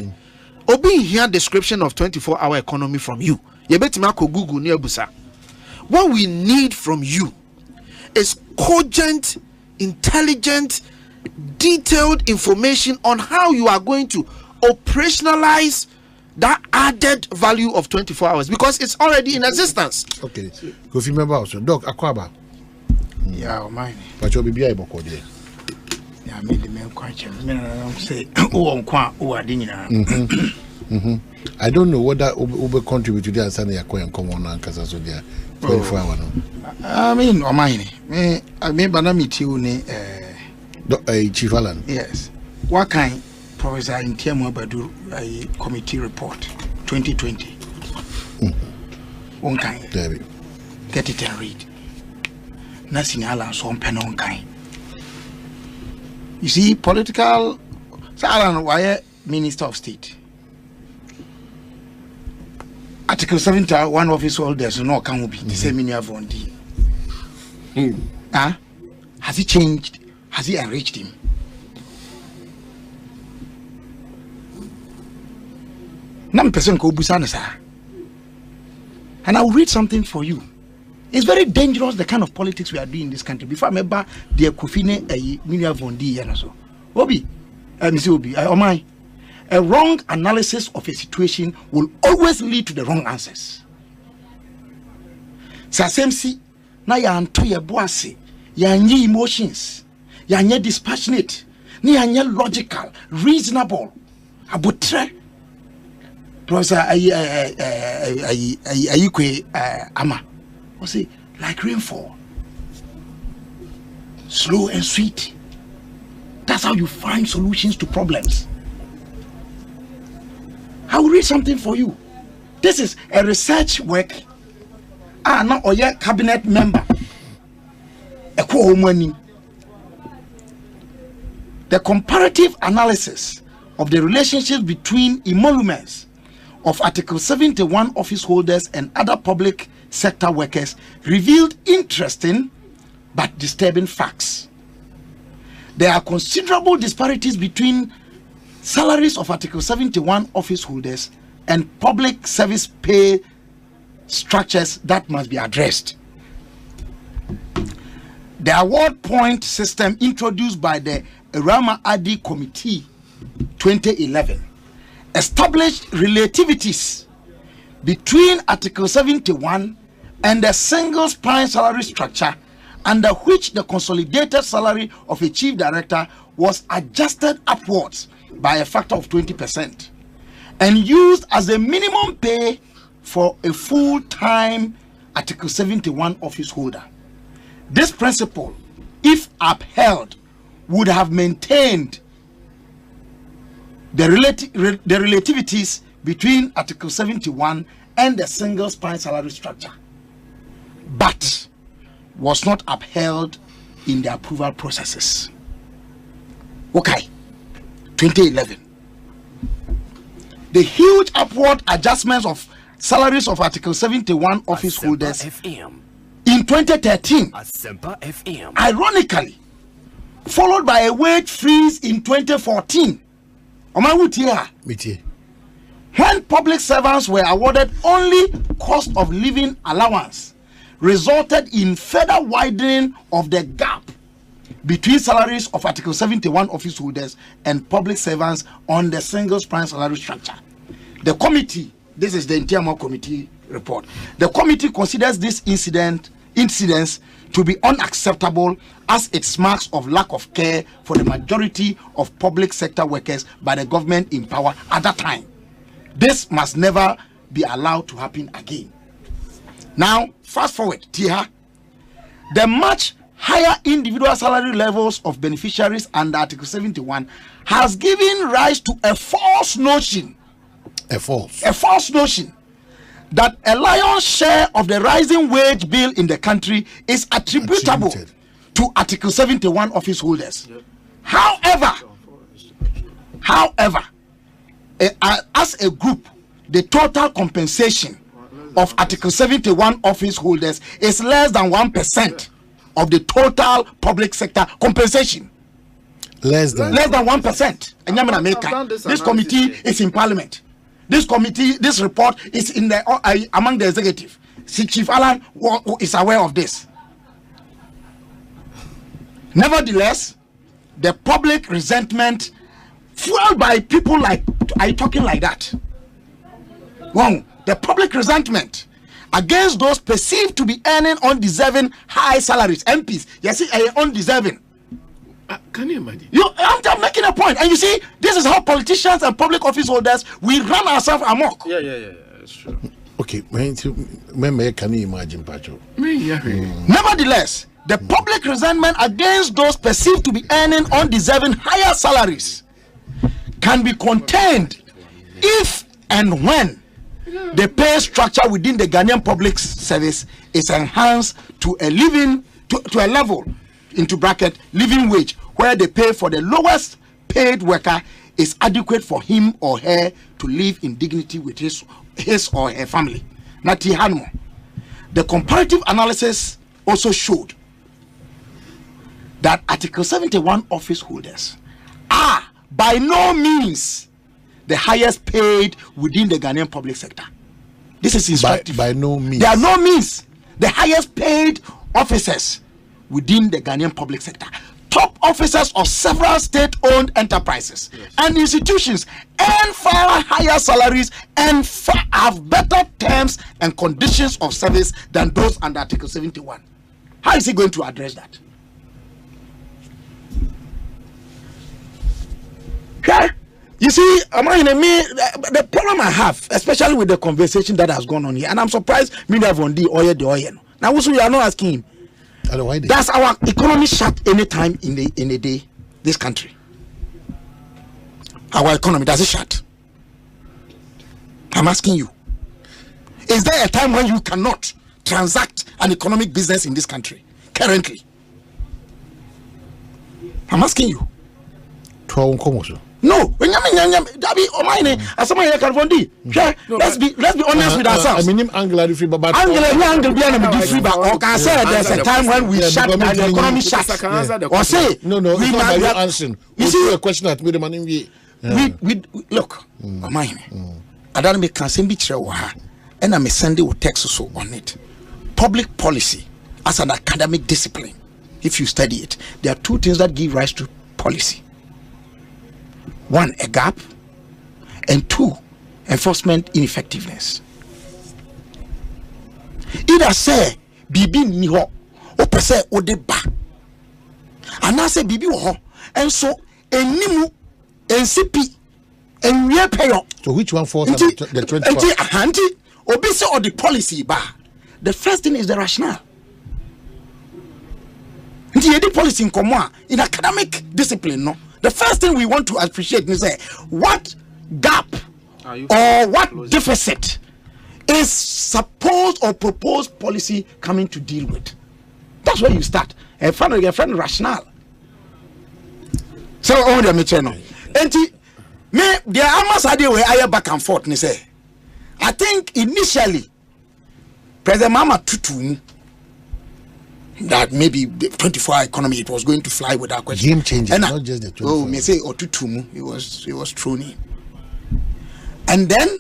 Obi here description of 24-hour economy from you. You better make Google near Busa. What we need from you is cogent, intelligent, detailed information on how you are going to operationalize that added value of 24 hours because it's already in existence. Okay. If you remember also, Doc Akwaba. Yeah, mine. But you'll be able to do. Yeah, I made the man quite say, I don't know whether Uber contribute to the answer and come on and Casa 24 hours. I mean, or mine. I mean, but I meet you, Chief Alan. Yes. What kind, Professor Intiamo Badu, a committee report 2020? One kind. Get it and read. Nothing else on pen on kind. You see, political. Alan, why Minister of State? Article 70, one office holders no can be the same in your Has he changed? Has he enriched him? Nam person ko busana sa. And I will read something for you. It's very dangerous the kind of politics we are doing in this country. Before I remember the Kufine a Minia Vondi and so. Obi, Mr. Obi, Omai. A wrong analysis of a situation will always lead to the wrong answers. Sasemsi na ya anto ye boase, ya nye emotions. Ya nye dispassionate, ni ya nye logical, reasonable. Abutre. Professor Ayikwe Ama. Or say, like rainfall. Slow and sweet. That's how you find solutions to problems. I will read something for you. This is a research work. Now or your cabinet member. The comparative analysis of the relationship between emoluments of Article 71 office holders and other public sector workers revealed interesting but disturbing facts. There are considerable disparities between salaries of Article 71 office holders and public service pay structures that must be addressed. The award point system introduced by the Irama Adi Committee 2011 established relativities between Article 71 and the single spine salary structure, under which the consolidated salary of a chief director was adjusted upwards by a factor of 20% and used as the minimum pay for a full-time Article 71 office holder. This principle, if upheld, would have maintained the relativities between Article 71 and the single spine salary structure, but was not upheld in the approval processes. Okay, 2011. The huge upward adjustments of salaries of Article 71 office holders in 2013, ironically, followed by a wage freeze in 2014. When public servants were awarded only cost of living allowance, resulted in further widening of the gap between salaries of Article 71 office holders and public servants on the single spine salary structure. The committee, this is the Internal Committee report, the committee considers this incidents to be unacceptable as it marks of lack of care for the majority of public sector workers by the government in power at that time. This must never be allowed to happen again. Now, fast forward, Tiha. The much higher individual salary levels of beneficiaries under Article 71 has given rise to a false notion. A false notion that a lion's share of the rising wage bill in the country is attributable to Article 71 office holders. Yep. However, as a group, the total compensation of Article 71 office holders is less than 1% of the total public sector compensation. Less than 1%. This committee is in Parliament. This report is in the among the executive. Chief Alan is aware of this. Nevertheless, the public resentment fueled by people like, are you talking like that? Well, the public resentment against those perceived to be earning undeserving high salaries, MPs, you see, undeserving. Can you imagine? I'm making a point, and you see, this is how politicians and public office holders, we run ourselves amok. Yeah, it's true. Okay, can you imagine, Pacho? Nevertheless, the public resentment against those perceived to be earning undeserving higher salaries can be contained if and when the pay structure within the Ghanaian public service is enhanced to a level into bracket living wage, where the pay for the lowest paid worker is adequate for him or her to live in dignity with his or her family. The comparative analysis also showed that Article 71 office holders are by no means the highest paid within the Ghanaian public sector. This is instructive. By no means. They are no means the highest paid officers within the Ghanaian public sector. Top officers of several state-owned enterprises and institutions earn far higher salaries and have better terms and conditions of service than those under Article 71. How is he going to address that? Okay. You see, the problem I have, especially with the conversation that has gone on here, and I'm surprised Media von the oil. Now, also, you are not asking him. Does our economy shut any time in a day? This country, our economy, does it shut? I'm asking you. Is there a time when you cannot transact an economic business in this country currently? I'm asking you. No, let's be honest with ourselves. I mean, there's a time when we shut down the economy shut. Or say no, it's not about you answering. You see a question at me, we look, mine. I don't make consent be true, and I'm sending with text so on it. Public policy as an academic discipline. If you study it, there are two things that give rise to policy. One, a gap, and two, enforcement ineffectiveness. Either say bibi ni ho or per se o de ba, and I say bibi ho, and so enimu NCP and we pay up. So which one falls under the 25? Anti obese or the policy ba. The first thing is the rationale. The policy in common in academic discipline, no. The first thing we want to appreciate is what gap or what deficit is supposed or proposed policy coming to deal with. That's where you start. A friend rationale. So on the channel. And me the amas idea where I back and forth. I think initially President Mama Tutu that maybe the 24-hour economy it was going to fly without question. Game changer, not just the 24. Oh, me say Otutumu, he was thrown in. And then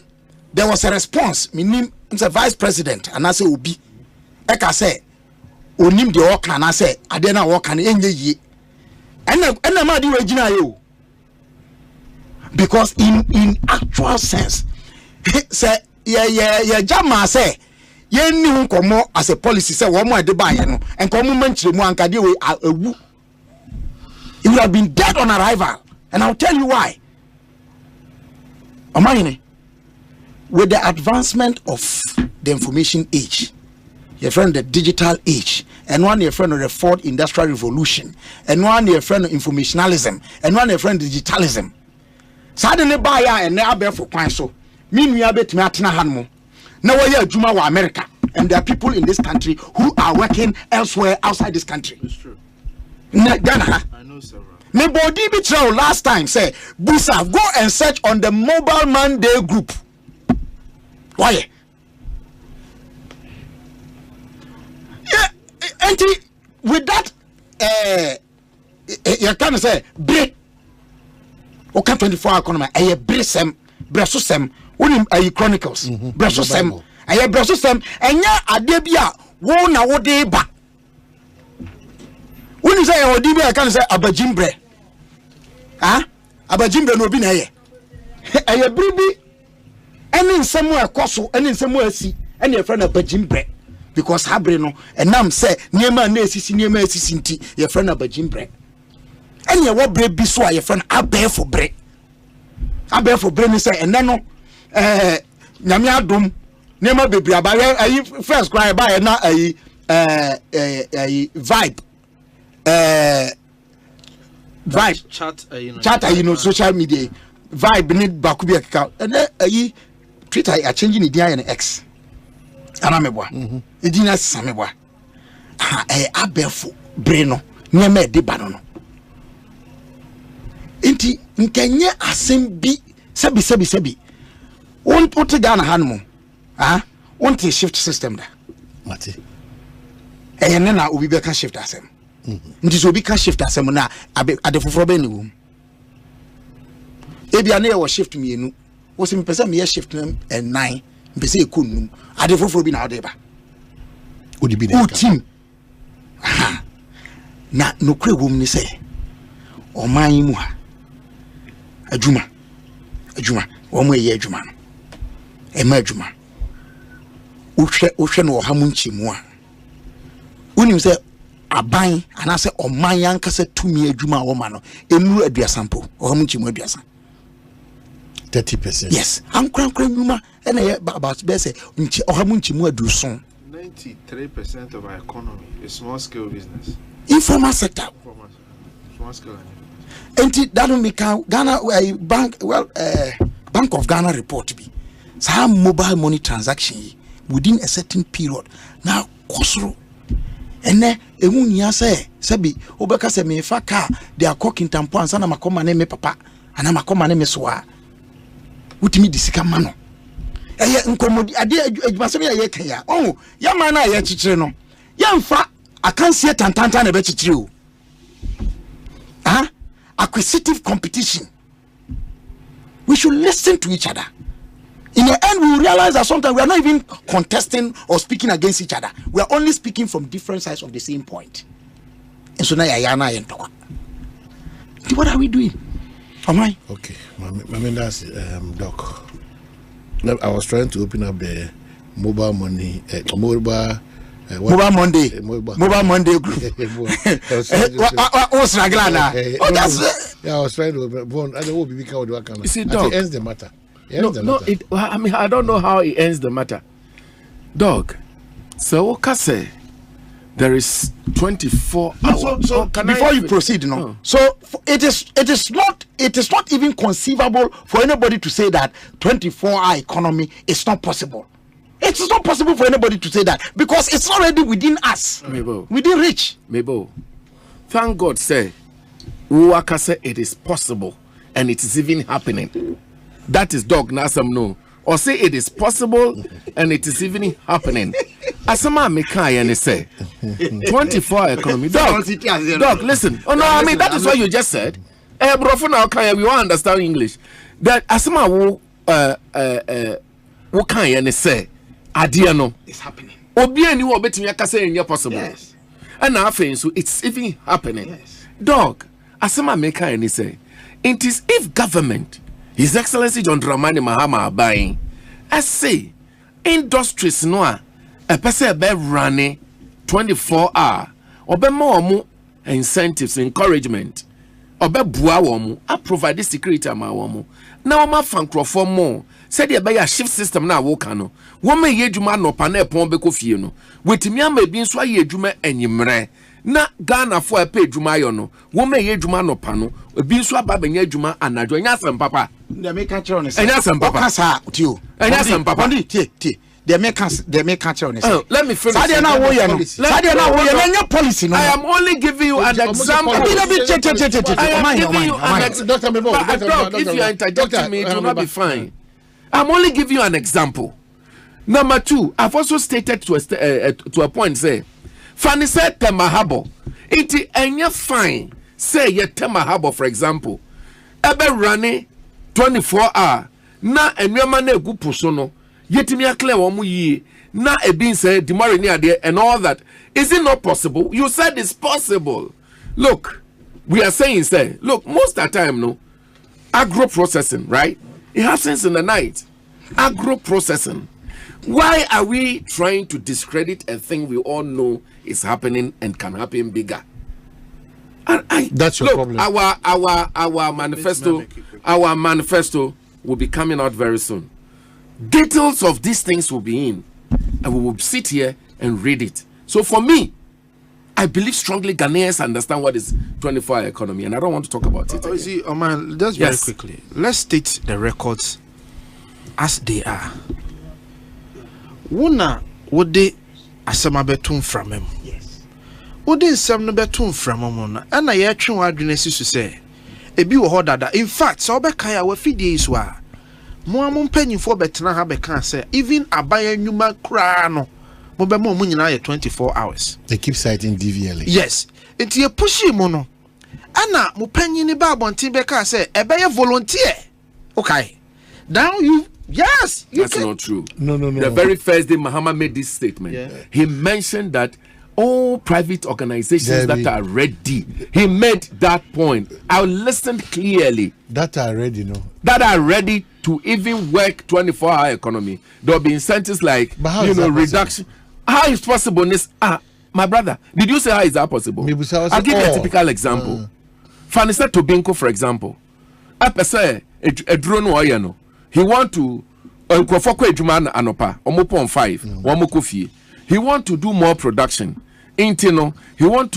there was a response. Me name the vice president, and I say Obi. Eka say, Onim de Oka, and I say, Adena Oka, and ye. And the man do Regina you. Because in actual sense, say, yeah, Jama say. Yen ni komo as a policy say one more de buy no and komo mentre mu anka de we awu. It would have been dead on arrival, and I'll tell you why. Amayne, with the advancement of the information age, your friend the digital age, and one your friend of the fourth industrial revolution, and one your friend of informationalism, and one your friend digitalism. Suddenly buy and now bear for kwan so. Mean we are bet me atena hanmo. Now we are Juma wa America, and there are people in this country who are working elsewhere outside this country. It's true. Ghana. I know several. Me body be true last time say, Busa, go and search on the Mobile Man Day group. Why? Yeah, and with that, you can say, break. Okay, 24-hour economy. I bresem, bresusem. Unim ayi chronicles brasosem ayi brasosem enya ade bia wo na wo de ba unim say wo di bia kan say abajimbre abajimbre no bi na ye ayi bribi eni nsemu ekoso eni nsemu asi eni e friend abajimbre because habre no enam say niema na esisi nti ye friend abajimbre eni e wo bre bi so a ye friend abefo bre ni say ene no nyame adom nema bebre abaye ayi first cry ba na ayi vibe chat ayi no social media vibe ni bakubi akika na ayi Twitter a changing the dia na X ana meboa edina sameboa abefo bre no nema de ba no enti nkenye asem bi sebi won't put it down a hand won't shift system da mate and na obi be can shift asem nti so obi can shift asem na ade foforo be ni wom e bia na e shift mienu wo se mpesa me shift na 9 mpesa e konum ade foforo bi na ode ba odi bi na team na no kure wom ni se o man mu ha adwuma wo mo ye adwuma no ema adwuma uhwe no ha mu nchimu a unim se aban ana se oman yankasa tumi adwuma wo ma no enu aduasampo ha mu nchimu aduasa 30%. Yes, I'm crank numa and about bese nchi ha mu nchimu aduson 93% of our economy is small scale business. Informal sector. Small scale. And that don't make Ghana Bank of Ghana report be some mobile money transaction within a certain period. Now, kosoro. Ene ehu nya se sebi obeka se me fa car they are cooking tampo ansa na makoma na me papa ana makoma na me soa wutimi disika mano eye nkomodi ade adwuma se me ye kan ya oh ya man na ye chichire no ya mfa akansie tantanta na be chichire o acquisitive competition. We should listen to each other. In the end, we will realize that sometimes we are not even contesting or speaking against each other. We are only speaking from different sides of the same point. And so now, what are we doing? Am I? Okay, that's Doc. I was trying to open up the mobile money, mobile Monday group. What's Raglana? Oh, that's I was trying to open. I don't know. You see, Doc, it ends the matter. I mean, I don't know how it ends the matter. Dog, so Okase, there is 24 hours. So before you proceed, so it is not even conceivable for anybody to say that 24-hour economy is not possible. It is not possible for anybody to say that because it's already within us. Within reach. Mebo, thank God, say, Uwakase, it is possible and it is even happening. That is Dog Nasam no. Or say it is possible and it is even happening. Asama Mekai and say 24 economy. Dog, listen. Oh no, I mean that is what you just said. Brofuna okay, we won't understand English. That Asama wo kan and say adia no. It's happening. Obi ani wo betimi akase enye possible. Yes. And now so it's even happening. Yes. Dog, Asama Mekai and say it is if government His Excellency John Dramani Mahama buying. I say, industries no a person be running 24-hour or be more incentives, encouragement, or be bua womu. I provide the security ama womu. Now ma fankro for more. Say the be a shift system na woka no. Woman ye juma no pane pon be ko fie no. Wetimi ama bi nso aye juma enyimre. Na Ghana for a pay juma yo no. Woman ye juma no pano. Bi nso aba benya juma anajo nya sem papa. The make catch on enya sem papa. Kasa tio. Enya sem papa. Tie. The make catch on let me finish. Sadia na wo ye no. Sadia na wo ye nya policy no. I am only giving you an example. I am giving you an example. If you are interjecting me, it will not be fine. I'm only giving you an example. Number 2, I've also stated to a point, say, Fanny said Temahabo. It is fine. Say ye Temahabo, for example. Ebe running 24-hour. Na enyama na egu pusono. Yetimi akle womu yi. Na ebin say dimari ni ade and all that. Is it not possible? You said it's possible. Look, we are saying, say, look, most of the time, no, agro processing, right? It happens in the night. Agro processing. Why are we trying to discredit a thing we all know is happening and can happen bigger? That's your problem. Our manifesto will be coming out very soon. Details of these things will be in, and we will sit here and read it. So for me, I believe strongly Ghanaians understand what is 24-hour economy, and I don't want to talk about it. You see, Oman, just very quickly, let's state the records as they are. Wuna would they asama betum from him? Yes. Would they some betum from him? And I hear you adrenesi to say, a be that. In fact, so be kaya we feed is wa. Mo penny for betna have a can say, even a buyer numa crano. Mobe mo munyina 24 hours. They keep citing DVLA. Yes. It's a pushy mono. Anna mo penny ni babon tibeka say, a buyer volunteer. Okay. Now you. Yes, that's not true. No. The very first day Mahama made this statement, he mentioned that all private organizations that are ready. He made that point. I listened clearly. That are ready, that are ready to even work 24-hour economy. There will be incentives like reduction. How is possible? My brother, did you say how is that possible? I'll give you a typical example. Fanisa Tobinko, for example. I say a drone oyano. He want to anopa omopon 5 wamokofie. He want to do more production. Intino, he want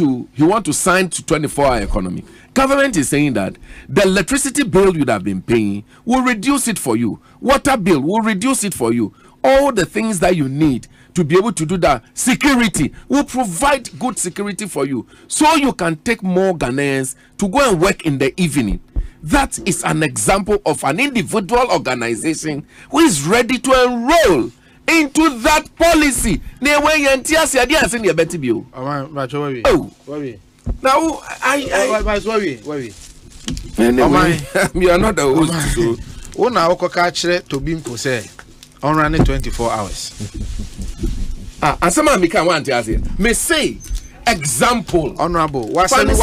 to sign to 24-hour economy. Government is saying that the electricity bill you'd have been paying will reduce it for you. Water bill will reduce it for you. all the things that you need to be able to do that. Security will provide good security for you, so you can take more Ghanaians to go and work in the evening. That is an example of an individual organization who is ready to enroll into that policy. Now, anyway, you are not the host. So. To be imposed on running 24 hours. And some of can want to me say example honorable no say to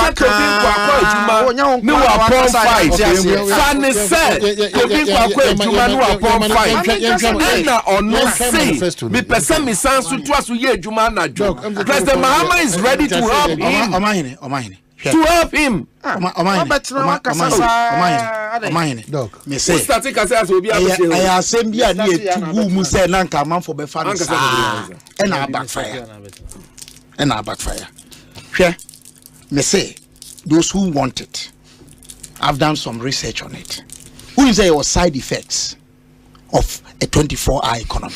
President Mahama is ready to help him. To help him. Me say I assembly and you say nanka man for be fan and our backfire. Me say those who want it, I've done some research on it. Who is your side effects of a 24-hour economy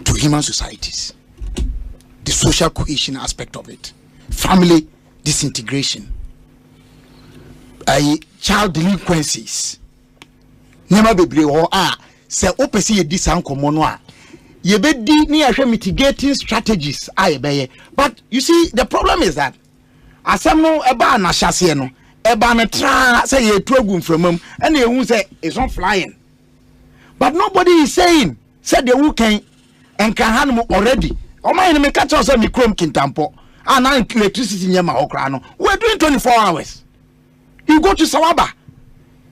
to human societies? The social cohesion aspect of it, family disintegration, child delinquencies. Never be brave or say opesi ye disanko mono ye be di ni mitigating strategies but you see the problem is that asem no eba na hyase no eba na tra say ye tuagum from and ye hu say it's not flying, but nobody is saying say the who can and can handle already. O man me catch us me chrome kintampo and now electricity nyama okra no we're doing 24 hours. You go to Sawaba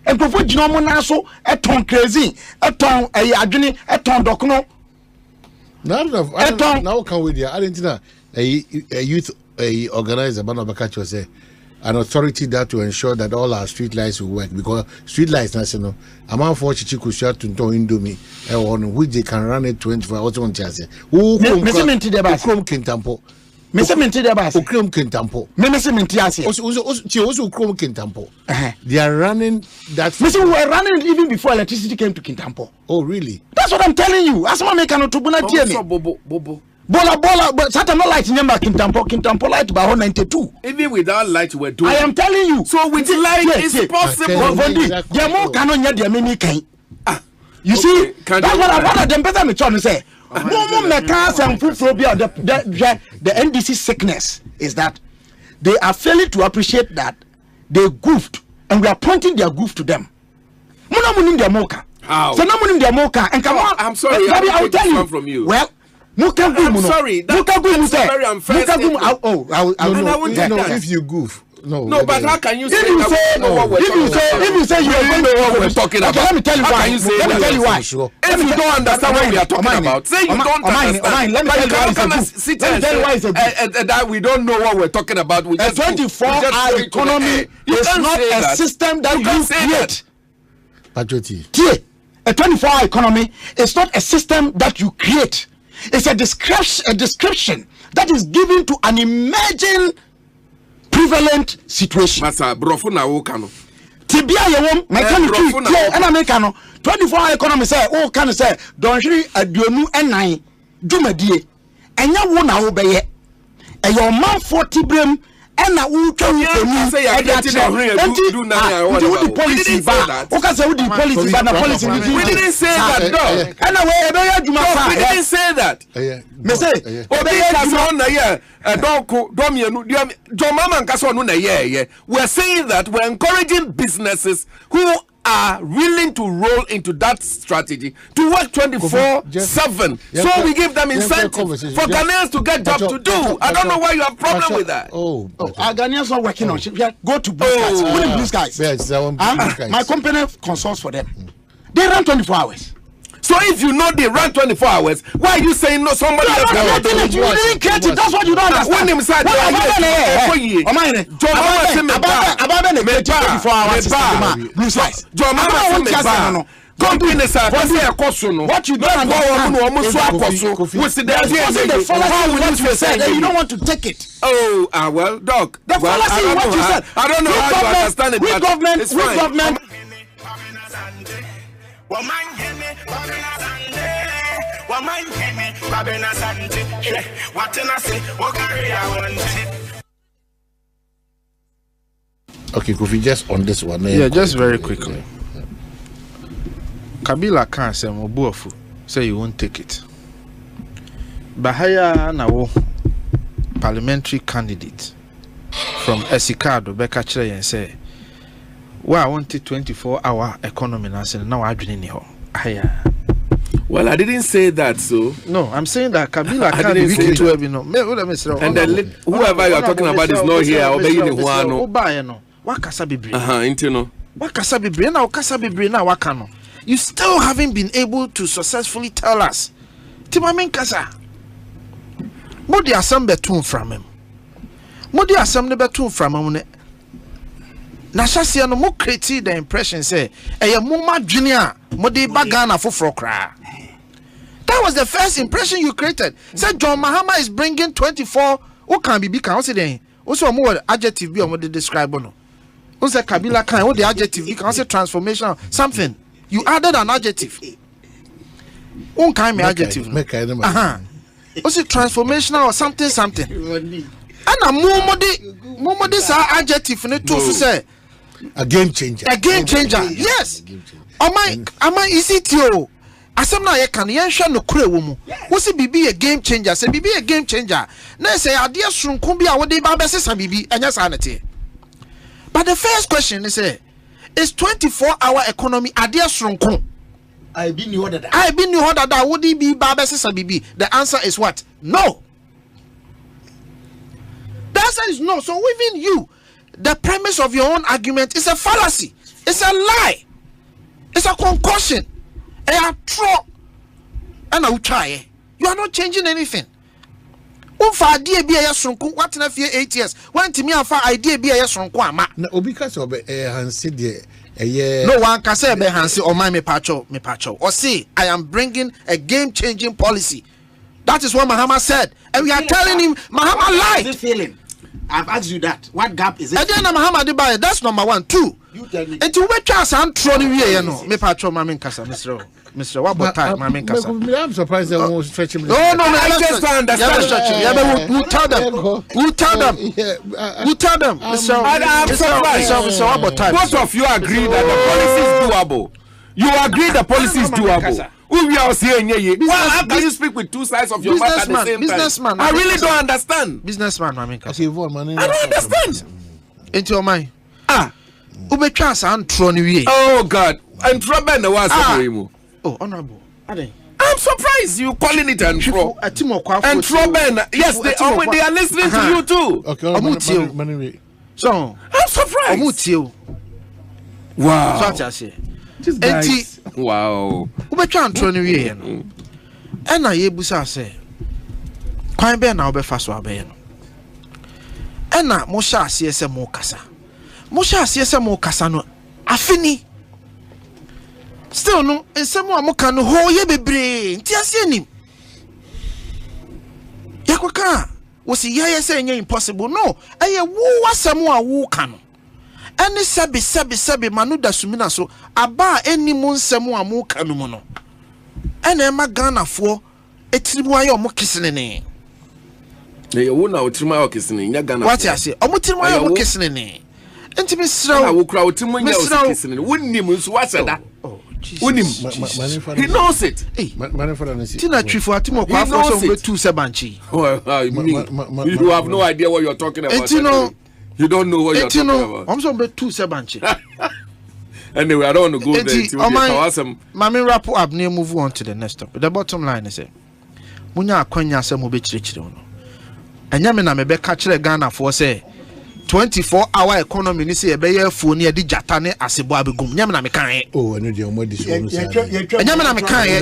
and prefer Jinomo Naso, a ton crazy, a ton a adjuni, a ton docno. Now can we there? I didn't know a youth organizer, Banabakacho say an authority that to ensure that all our street lights will work, because street lights national amount for Chichiku shot to Indomie on which they can run it 24 hours on Chassis. Who Kintampo? Mesementi de base. Okrom Kintampo. Mesementi ase. Also Okrom Kintampo. They are running that. We were running even before electricity came to Kintampo. Oh really? That's what I'm telling you. Asma make an otubuna tiemi. Bola, but Saturday light number Kintampo light by 92. Even without light, we're doing. I am telling you. So with light, it's possible. You see, that's what I wanted them better me trying to say. The NDC sickness is that they are failing to appreciate that they goofed, and we are pointing their goof to them. How? So and come on, I'm sorry, I will tell you. From you. Well, I'm sorry. That's very unfair. If you goof. No, but how can you say that? If you say you don't know what we're talking about, let me tell you why. Let me tell you why. If you don't understand what we are talking about, say you don't understand. Let me tell you why. That we don't know what we're talking about. A 24-hour economy is not a system that you create. A 24-hour economy is not a system that you create. It's a description that is given to an emerging prevalent situation. Masa brofo na wo kano. Tibia ye wom mechanic and Americano 24-hour economy say o kan say don hwiri aduonu enan dwumadie enya wo na wo beye e your man 40 brem ena wo twa wo say ya do na what the policy ba o ka say wo the policy ba na policy we didn't say that dog ena we e beye adwuma fa we didn't say that me say o beye adwuma na ye donko domienu mama nkaso no na ye we're saying that we're encouraging businesses who are willing to roll into that strategy to work 24/7. So we give them incentive for Ghanaians to get jobs to do. I don't know why you have problem with that. Our Ghanaians are working on. Go to Blue Skies. Blue Skies. Yes, my company consults for them. They run 24 hours. So if you know they run 24 hours, why are you saying no? Somebody else can do it. You didn't create it. That's what you don't understand. When him said, what you don't understand you don't want to take it. Oh, well, Doc. The fallacy is what you said. I don't know how you understand it. We government. Okay, Kofi, just on this one. Yeah, just very quickly. Kabila can't say Mobuofu say you won't take it. Bahaya Nawo, parliamentary candidate from Esikado, Beka Chere and say, well, I wanted 24-hour economy now I didn't know. Well, I didn't say that, so. No, I'm saying that Kabila can't be wicked to have, you know. And then whoever you're talking about is not here, obey you one. Wakasa bibre. Intino. Wakasa bibre na wakasa bibre na wakano. You still haven't been able to successfully tell us. Timamin kasa. Modi asam betun from him. Modi asam ne betun from him. Na shasia no mo create the impression say eye mo madwene a modi bagana foforo kra. That was the first impression you created. Said John Mahama is bringing 24. Who can be can say then? Also mo adjective be o mo describe no. Who say Kabila can what the adjective you can say transformation something. You added an adjective. Who can me adjective? What's it transformational or something? And a more adjective in it to say a game changer. A game changer. Yes. Am I is it you? Asam na ye kan yen hwe no kura wo mu. Wo se bibi a game changer. Say bibi a game changer. Na say ade asronko bi a wo de ba besesa bibi enya sa nete. But the first question is say is 24-hour economy ade asronko. I been you order that. I been you order that would be ba besesa bibi. The answer is what? No. The answer is no. So within you, the premise of your own argument is a fallacy. It's a lie. It's a concoction. And I will try. You are not changing anything. Idea be a sunku. What in a few 8 years? When to me, I idea be a sunku ama. No, because of Hansi de. No one can say Hansi or me pacho. Or say I am bringing a game-changing policy. That is what Mahama said, and we are telling him Mahama lied. I've asked you that. What gap is it? And then Mahama Debaye, that's number 1. 2. You tell me. And to which chance I'm throwing you know. Me pacho mamin kasa, Mr. What about time mamin kasa? I'm surprised they won't stretch him. No, I just don't understand. We'll tell them. Mr. I'm surprised. Mr. What about time? Both of you agree that the policy is doable. You agree the policy is doable. We are saying, well, how can you speak with two sides of your mouth at the same time? I really don't understand. Businessman, mamin kasa. I don't understand. Into your mind. Ube chance and throw you. Oh God! And trouble the was Oh, honorable. I'm surprised you calling it and throw. And trouble. Yes, they are listening to you too. Okay, so I'm surprised. Wow. So what I say. Wow. Ube chance throw you. And I yebusa say. Kwan be na ube faso abe no. And na mo sha asese mo kasa. Mosha asese mo kasa no afini still no ensemo amoka no ho ye bebre nti ase anim yakoka wosi ye say nya impossible no eye wo wasemo a wo ka no ene sebe manu da sumina so aba enimu nsemo a mo ka no mu no ene ma Ghana fo etiribu aye omo kisene ne ye wo na otirimu aye kisene nya Ghana what you say omo tirimu aye omo kisene ne enti misra wo kra otimu nya osikisene wonnim nso waseda wonnim he knows it tina twifo atimo kwa afo so be 2 banchi you have no idea what you're talking about you don't know what you're talking about I'm so be 2 banchi anyway I don't want to go there until we get awesome mami wrap up na move on to the next topic. The bottom line is munya akwanya asem obe chirechire no anya me na me be ka kire Ghana for say 24-hour economy ni say ebe ye fo ni e di jata ne asebo abegum nyame na me kan ye eno de omodi so no say nyame na me kan ye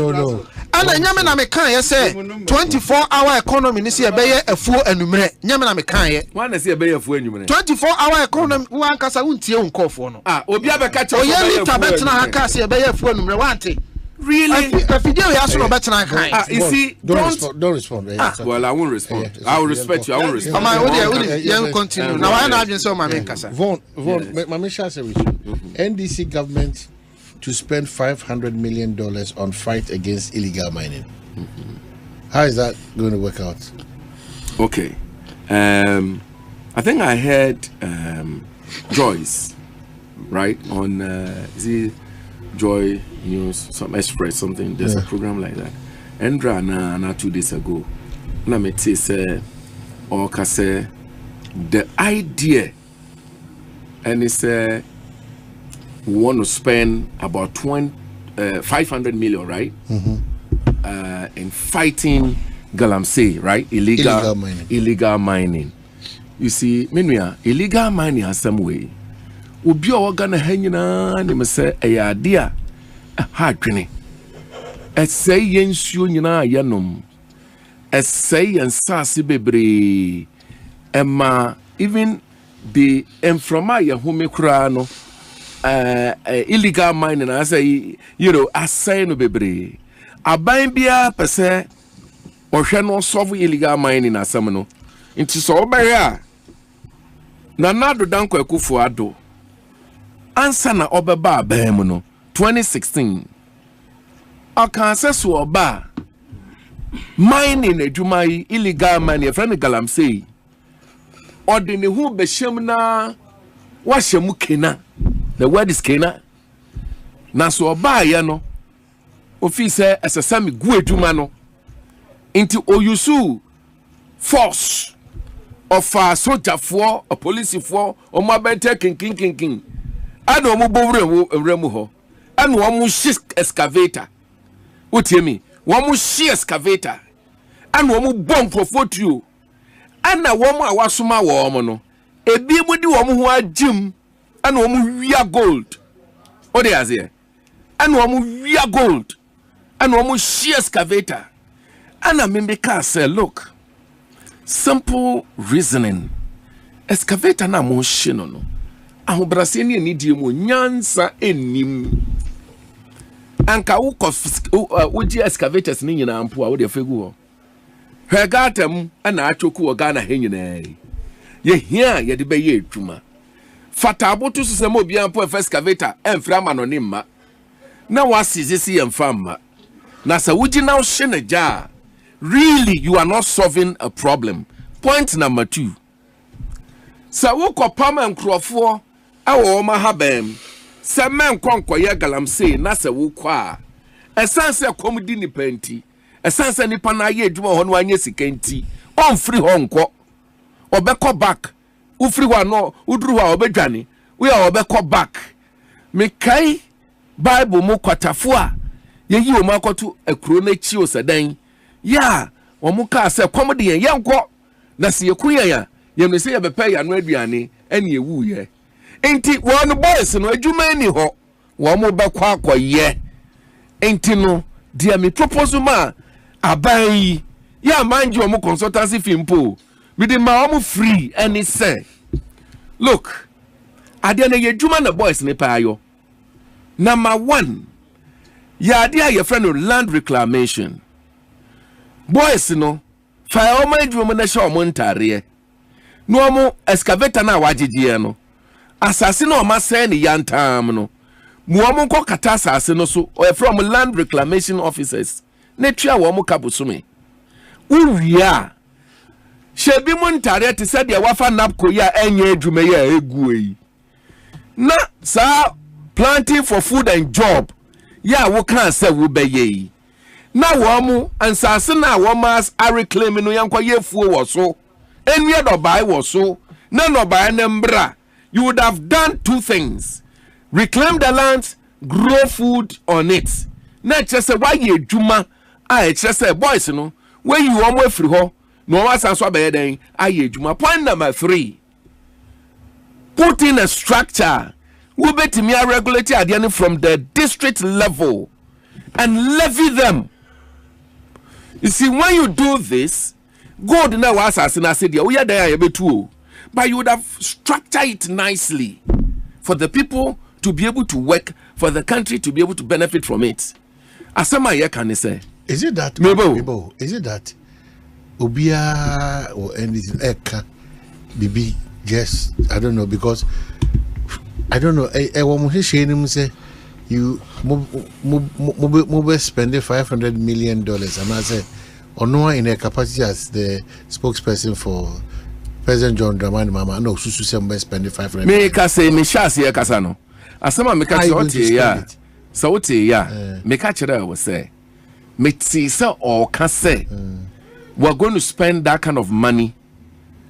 ana nyame na me kan ye say 24-hour economy ni say ebe ye afuo anumre nyame na me kan ye wan na say ebe ye afuo anumre 24-hour economy wan kasa wuntie unkofo no obi abeka che oye lita betna ha ka say ebe ye afuo anumre wante really if video ya so no betna kan you see don't respond well I won't respond I will respect you I won't respond you continue now I na so mama kasa Von mama share with you NDC government to spend $500 million on fight against illegal mining How is that going to work out? Okay. I think I heard Joyce, right, on is it JoyNews, some Express, something. There's a program like that. Endra na 2 days ago. Na me say or say the idea, and it's we want to spend about 500 million, right? In fighting galamsey, right? Illegal mining. You see, meanwhile, illegal mining has some way. Ubi o gana hanyina ni me say e idea ha twene. E say yensuo nyina yanom. E say ensase bebre. Emma even the enfroma ye home kura no illegal mining I say asay no bebre. Aban bia pese ohwe no solve illegal mining asam no. Nti so obere na nado danko akufo ado ansa na obeba abam no 2016 aka so oba mining adwuma illegal mining friend galamsey odini hu beshem na wahemu kena. The word is kena. Na so oba ya no office asasami gu adwuma no into oyusu force of a soldier for a police for or my better king. I don't move remu ho. And one more she excavator. What you mean? One more she excavator. And one more bomb for you. And a woman was my woman. A baby woman who had gym and one more via gold. What they are there? And one more via gold. And one more she excavator. And I mean because say look. Simple reasoning. Excavator na mo shino no. Ahobrase ni anidie mo nyansa enim. Anka wo gi excavators ni nyina ampo a wo de fegu ho. Hwegatam ana achoku Ghana he nyina. Ye hia ye de be ye adwuma. Fata aboto so se mo bia ampo excavator emfra ma no ne mma. Na wasizisi emfa mma. Na sa wo gi na wo hye na ja. Really, you are not solving a problem. Point number 2. So, wo kopam enkrofo awo ma habem. Se men konkoye galamsey na se wo kwa. Esanse komudi ni penti. Esanse nipa na ye adwuma ho no anye sikenti. On free ho nko. Obeko back. U free wa no, uduru wa obedwane. We are obeko back. Me kai Bible mo kwatafo a ye yi o makoto akuro na chi o sedan. Ya, omuka se komodi yen yanko na se yekuya ya yemne se yebepa ya no aduane ene ewu ye enti won boys no adwuma ni ho wo mo bekwa akoye enti no dia me proposal ma aban ya manji omu consultancy fimpo me de ma omu free any say look ade na yedwuma na boys ne pa ayo number 1 ya ade a ye friend land reclamation. Boys no fa o ma adwuma na sha o montare no omo excavator na wagegye no asase na o ma say ne yantam no mu omo ko kata asase no so from land reclamation officers na twa wo mo kabosome uwia shebi montare te said ya wafa napko ya enye adwuma ya egu yi na sa planting for food and job ya wo kan say wo beye yi na womu ansase na womas are reclaiming no yankwa yefuo wo so enwe do bai wo so na no bai na mbra. You would have done 2 things: reclaim the land, grow food on it. Na chese why ye dwuma a chese boys no when you omo afri ho no wasan so abaye den aye dwuma. Point number 3: put in a structure we betimi regulate adiane from the district level and levy them. You see, when you do this, God now was asking us, we are there, but you would have structured it nicely for the people to be able to work, for the country to be able to benefit from it. As some can say, is it that? Maybe. Is it that? Obia or anything Eka Bibi? Yes, I don't know because I don't know. I want to say you move spending $500 million, and I say, or no in a capacity as the spokesperson for President John Dramani Mama, no, Susu Sembe spending $500 million. Make us say, Mishas here, Casano. As some make us so, yeah, make a was say, Metsisa or Casse, we're going to spend that kind of money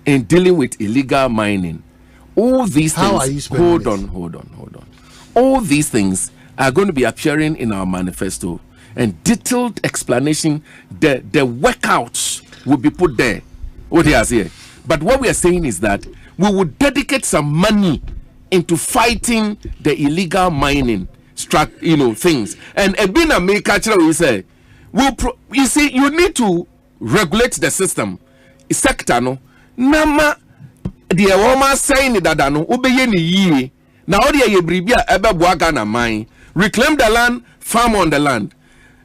in dealing with illegal mining. All these things. How are you spending hold on. All these things are going to be appearing in our manifesto, and detailed explanation. The workouts will be put there. What he has here. But what we are saying is that we will dedicate some money into fighting the illegal mining, things. And Ebina Mekacha will say, you see, you need to regulate the system. Sector no. Nama the woman saying that no obeye ni yi. Na odi ye bribia ebe boaga na mine. Reclaim the land, farm on the land.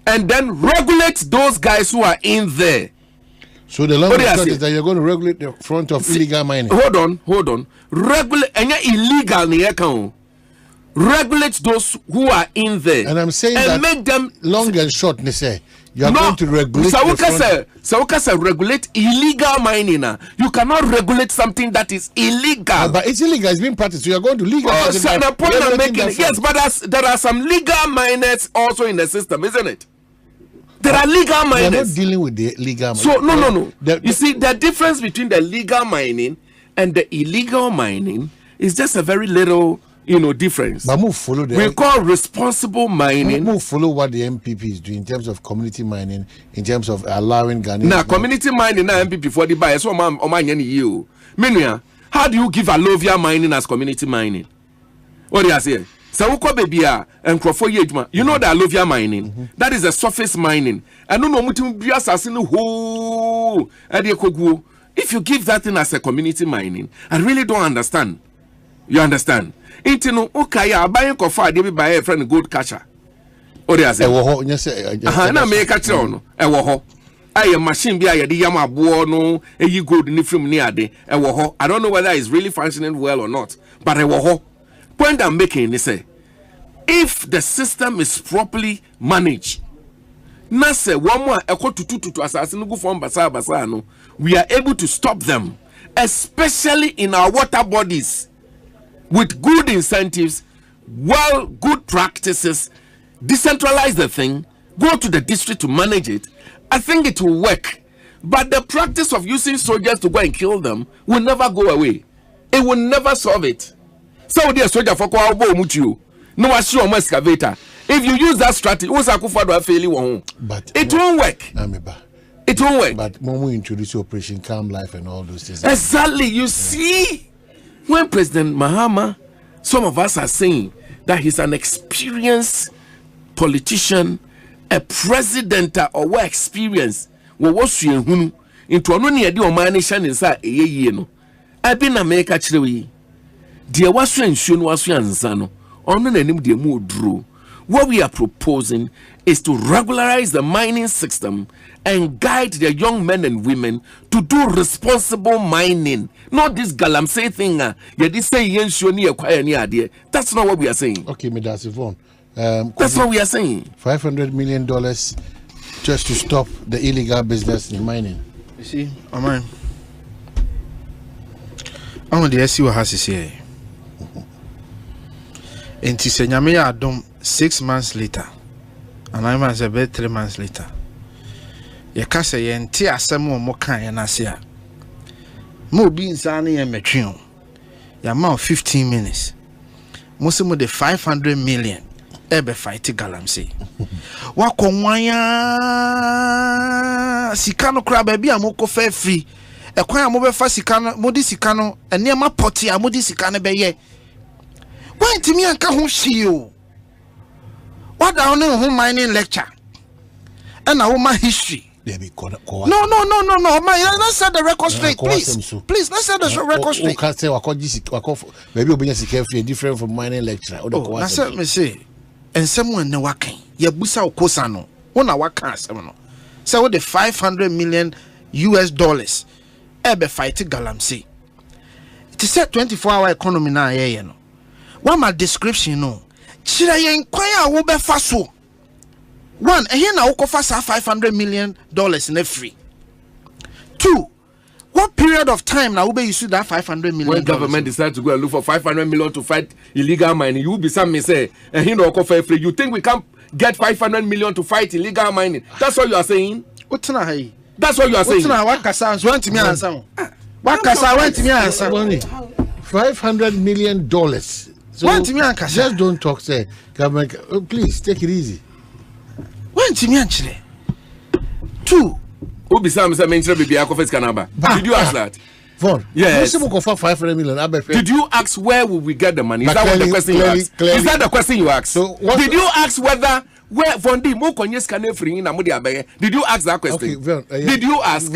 And then regulate those guys who are in there. So the long is that you're going to regulate the front of illegal mining. Hold on. Regulate illegal ni account. Regulate those who are in there. And I'm saying that make them long and short, they say. You are going to regulate regulate illegal mining. You cannot regulate something that is illegal. But it's illegal. It's being practiced. So you are going to legalize it. The point I'm making, yes, but there are some legal miners also in the system, isn't it? There are legal miners. We are not dealing with the legal mining. So no. You see, the difference between the legal mining and the illegal mining is just a very little difference. But move follow we call responsible mining. Move follow what the MPP is doing in terms of community mining, in terms of allowing Ghanaians. Now, community mining, now MPP for the buy. So, you. Meanwhile, how do you give Alovia mining as community mining? What do you say? So, baby, and you know the Alovia mining. That is a surface mining. And if you give that thing as a community mining, I really don't understand. You understand? Intino ukaya abayin kofa de bi buy a friend gold catcher. O dey say ewo ho na me catcher no ewo ho aye machine bi aye de yam abo no eyi gold ni film ni ade ewo ho. I don't know whether it's really functioning well or not, but ewo ho. Point I'm making is say if the system is properly managed, na say one more ekotututu asase no go form basa no, we are able to stop them, especially in our water bodies. With good incentives, good practices, decentralize the thing, go to the district to manage it. I think it will work. But the practice of using soldiers to go and kill them will never go away. It will never solve it. So dear soldier for no excavator. If you use that strategy, but it won't work. It won't work. But when we introduce Operation Calm Life and all those things. Exactly, you see. When President Mahama, some of us are saying that he's an experienced politician, a president or what experience, what was you into only a deal manation inside a year. I've been a make actually. Dear was soon was Yansano, only the name de mood drew. What we are proposing is to regularize the mining system and guide the young men and women to do responsible mining. Not this galamsey thing. That's not what we are saying. Okay, Midas Yvonne. That's what we are saying. $500 million just to stop the illegal business in mining. You see, I'm on the SC what has to say. And to say, I don't 6 months later, and I must have 3 months later. You can say, and tear some more kind and I say, more beans are near Metron. Your amount 15 minutes. Most of the 500 million ever fight galamsey. Wakwanya Sikano crab baby, a moko fair free. A quite a mobile Fasikano, Modisicano, and near my potty, a Modisicana Baye. Why to me, I can't see you? What I know home mining lecture and our my history. No. Let's set the record straight, please. Please, let's set the record straight. Can't say maybe obedience carefully different from mining lecture. Oh, that's what me say. And someone no working. Ya busa okosano. Ona waka semono. So the $500 million ebe fight galamsey. It is a 24-hour economy now. What my description no. Chirayen kwaya wo be fa so. One, here na wokofa sa $500 million in free. Two, what period of time now will be use that $500 million? When government decides to go and look for $500 million to fight illegal mining, you will be some say, and he no offer free. You think we can't get $500 million to fight illegal mining? That's what you are saying. That's what you are saying. What kasa went to me answer. What kasa went to me answer. $500 million. So just don't talk. Say government. Oh, please take it easy. When to me actually. Two. Did you ask that? Yes. Did you ask where will we get the money? Is that what the question you asked? Is that the question you asked? So did you ask whether where Vondi mo konye scan free in Amudi Abaye? Did you ask that question? Okay, did you ask?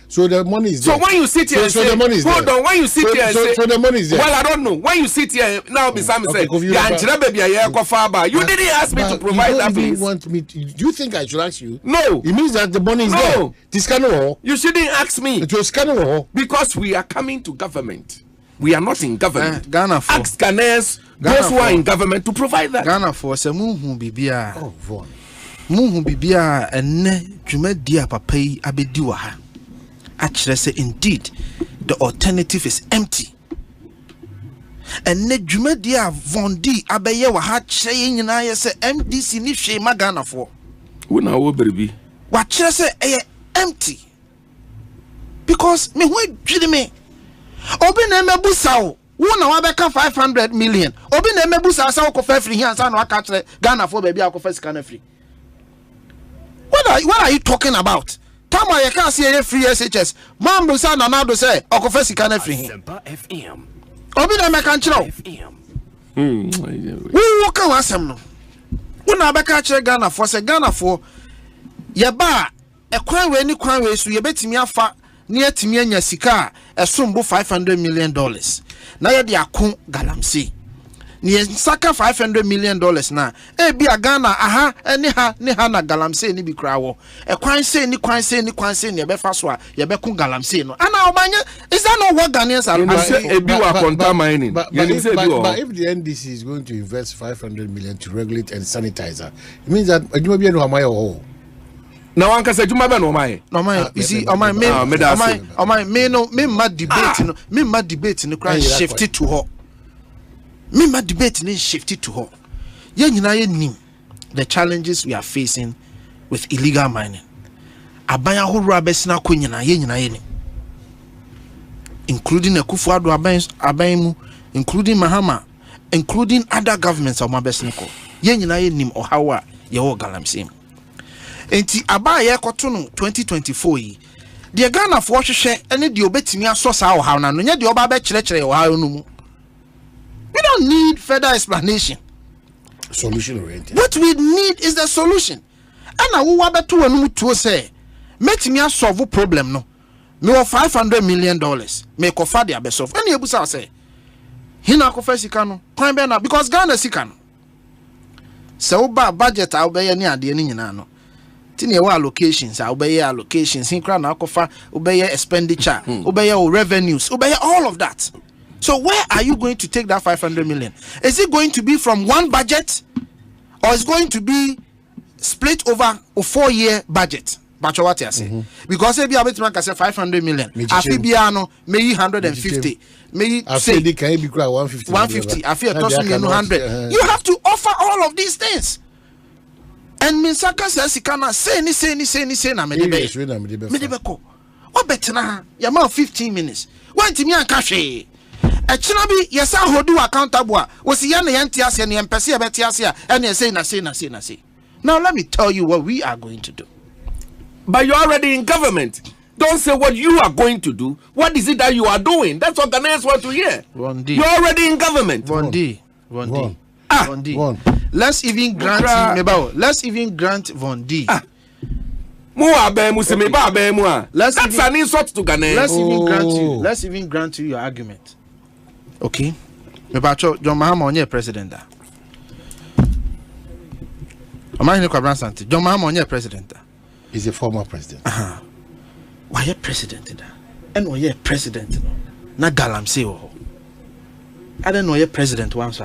So the money is there. So when you sit here and say, the money is hold on, when you sit here and say, so the money is there. Well, I don't know. When you sit here now, beside me say, you didn't ask me to provide that. You want me to, do you think I should ask you? No. It means that the money is there. You shouldn't ask me. Because we are coming to government. We are not in government. Ask Ghanaians, those who are in government, to provide that. Ghana for se muhu bibia. Oh, Von. Muhu bibia ene dwumadia papa yi abedi wa ha. Actually say indeed the alternative is empty. Ene dwumadia Vondi abeye wa ha kire nyina ye say MDC ni hwe ma Ghana for. Wo na wo berbi. Wa kire say empty. Because me hu dwiri me. Obi na mebusa wo. Wo na wa beka 500 million. Obi na mebusa sa wo ko fa free here ansa na wa ka kire Ghana for baby akofa sika na free. What are you talking about? Tama you can't see any free SHS. Mambo sa na nado say okofa sika na free. FM. Obi na me kan kire. We kan asem no. Wo na beka kire Ghana for say Ghana for ye ba ekwan we ni kwan we so ye betimi afa na yetimi anya sika esombo $500 million. Na ye de akon galamsey. Ni saka $500 million na e bi Ghana aha ni ha na galamsey ni bi krawo e kwan say ni e be fa so a ye be kun galamsey no ana obanya. Is that not what Ghanaians are saying? But if the NDC is going to invest $500 million to regulate and sanitize, it means that you be no amaye ho. Now one can say Juma no my. No my. You see, on my me mad debate no. Me mad debate no cry shifted to her. Me mad debate no shifted to her. Ye nyina ye nim the challenges we are facing with illegal mining. Abaya horo abesina ko nyina ye nim. Including Akufo-Addo aban mu, including Mahama, including other governments of mabesina ko. Ye nyina ye nim ohawa ye wo galamsey. Enti abaye koto no 2024 yi de Ghana for hwehwe ene de obetimi aso sa wo ha na no nya de oba be kire wo ha no mu. We don't need further explanation. Solution oriented. What we need is the solution. Ana wo wa beto wanu mutuo say metimi asolve problem no. Me wo $500 million. Me ko fa de abesolve. Ene ebusa say hina ko fa sika no. Kwan be na because Ghana sika no. Se wo ba budget a wo be ye ni ade ni nyina no. Tini wa allocations, obey allocations, hinkra na akofa, obey expenditure, obey revenues, obey all of that. So where are you going to take that $500 million? Is it going to be from one budget, or is it going to be split over a 4-year budget? But what you say? Because if you have $500 million, Afibiano may 150, may say can be 150. 150. I feel 100. You have to offer all of these things. And Minsaka says he cannot say ni na medebe ko. What better na ya ma 15 minutes. When timi an kahwe. E kina bi yesa hodu accountable. Wo si ya na yente ase na yempese e beti ase a and say na. Now let me tell you what we are going to do. But you're already in government. Don't say what you are going to do. What is it that you are doing? That's what Ghanaians want to hear. You're already in government. Vondi. Let's even grant let's even grant Vondi. That's an insult to Ghana. Let's even grant you your argument. Okay. John Mahama on your president. John Mahama on your president. He's a former president. Why a president? And why a president? Na galamsey. I don't know your president once.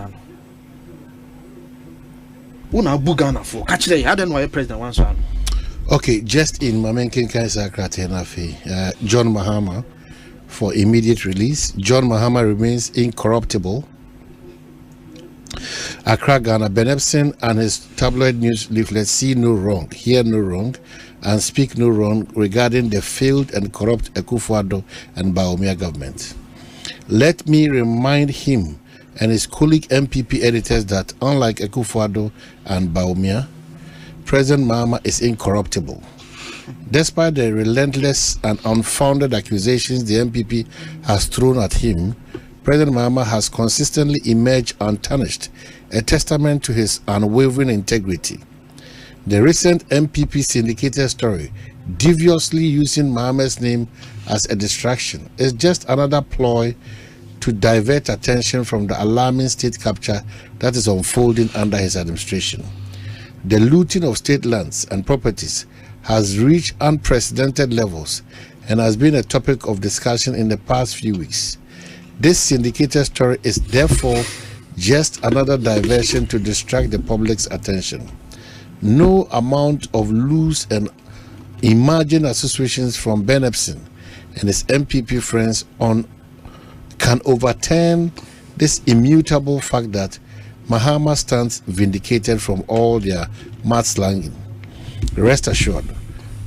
Una Bugana for catch the I don't know why president wants one. Okay, just in Mamenkin Kaisa Kratenafi, John Mahama for immediate release. John Mahama remains incorruptible. Accra, Ghana. Benepson and his tabloid news leaflet see no wrong, hear no wrong, and speak no wrong regarding the failed and corrupt Akufo-Addo and Bawumia government. Let me remind him and his colleague MPP editors that unlike Akufo-Addo and Bawumia, President Mahama is incorruptible. Despite the relentless and unfounded accusations the MPP has thrown at him, President Mahama has consistently emerged untarnished, a testament to his unwavering integrity. The recent MPP syndicated story, deviously using Mahama's name as a distraction, is just another ploy to divert attention from the alarming state capture that is unfolding under his administration. The looting of state lands and properties has reached unprecedented levels and has been a topic of discussion in the past few weeks. This syndicated story is therefore just another diversion to distract the public's attention. No amount of loose and imagined associations from Benepson and his MPP friends can overturn this immutable fact that Mahama stands vindicated from all their mudslinging. Rest assured,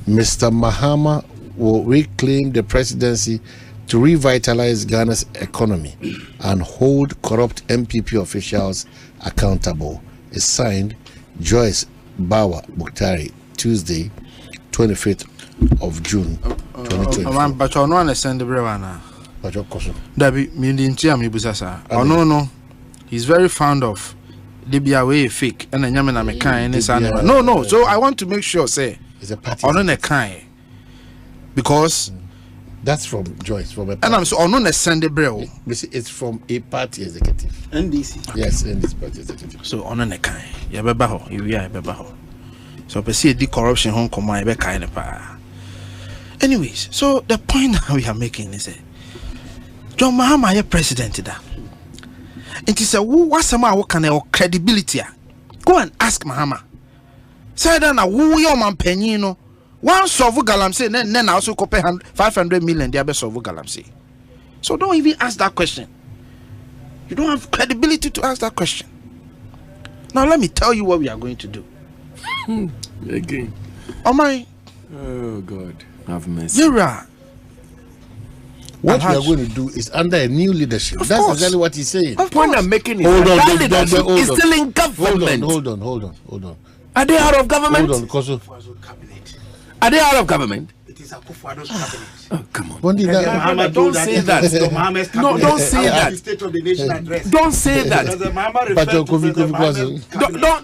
Mr. Mahama will reclaim the presidency to revitalize Ghana's economy and hold corrupt MPP officials accountable. It's signed Joyce Bawa Muktari, Tuesday, 25th of June, 2020. But I don't understand the brewana. Dabi, no. He's very fond of Libya way fake and then Yamina Mekai and his animal. No. So I want to make sure say it's a party on a kind because that's from Joyce from a party. And I'm so on a Sunday bro. It's from a party executive. NDC. Yes, NDC party executive. So on a kind. Yabebaho, you are Yabebaho. So per se the corruption home come my back kind of anyways, so the point that we are making is John Mahama is president that. It is a what's some kind credibility. Go and ask Mahama. Say that now who your man penino. One sovu galamse then also copy 500 million the other sovu galamse. So don't even ask that question. You don't have credibility to ask that question. Now let me tell you what we are going to do. Again. Oh my. Oh God. Have mercy. Zira. What we are going to do is under a new leadership. That's exactly what he's saying. The point I'm making is that leadership is still in government. Hold on. Are they out of government? Hold on, Koso. Are they out of government? It is Akufo-Addo's cabinet. Oh, come on. Don't say that. No, don't say that. State of the Nation address. Don't say that.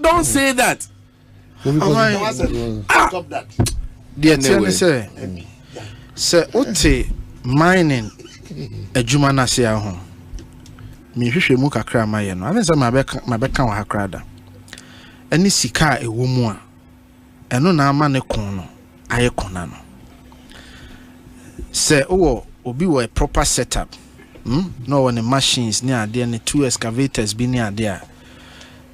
Don't say that. Stop that. Say, Ote mining a Jumana say a home. Me hwehwe mu kakra ma ye no. Ave say mabeka wa hakrada. Ani sika e wo mu a. Eno na ama ne kon no. Aye kona no. Say obi wo a proper setup. No one machines ni ade ne 2 excavators bi ni ade a.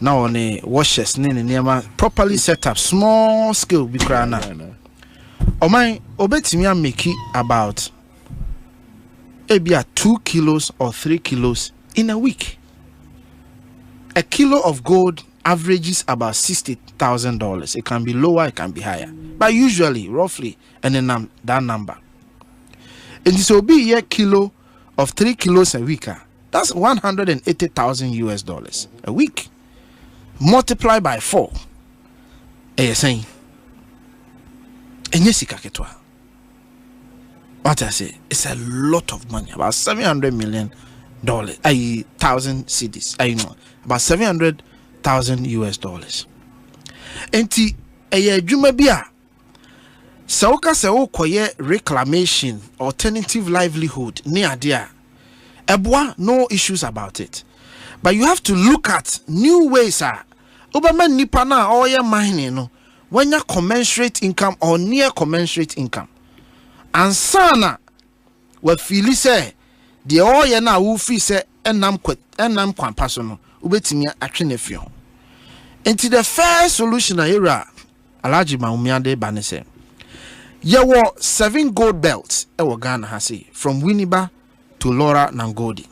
Now on a washers ni properly set up small scale bi kra na. O man obetimi am make about maybe 2 kilos or 3 kilos in a week. A kilo of gold averages about $60,000. It can be lower, it can be higher, but usually roughly and then that number. And this will be a kilo of 3 kilos a week. That's $180,000 a week. Multiply by 4. Saying what I say, it's a lot of money, about $700 million, thousand cedis. About $700,000. Enti juma bia sauka se koye reclamation, alternative livelihood ni adia. Ebwa, no issues about it. But you have to look at new ways. Obama nipa na oye mining no. When you commensurate income or near commensurate income. And sana we feel say the oye na wo fi say enam kwampaso no ubetimi atwe na fie ho. Into the fair solution era Alaji Maumiade Banese. There were 7 gold belts ewo Ghana hasi from Winneba to Laura Nangodi.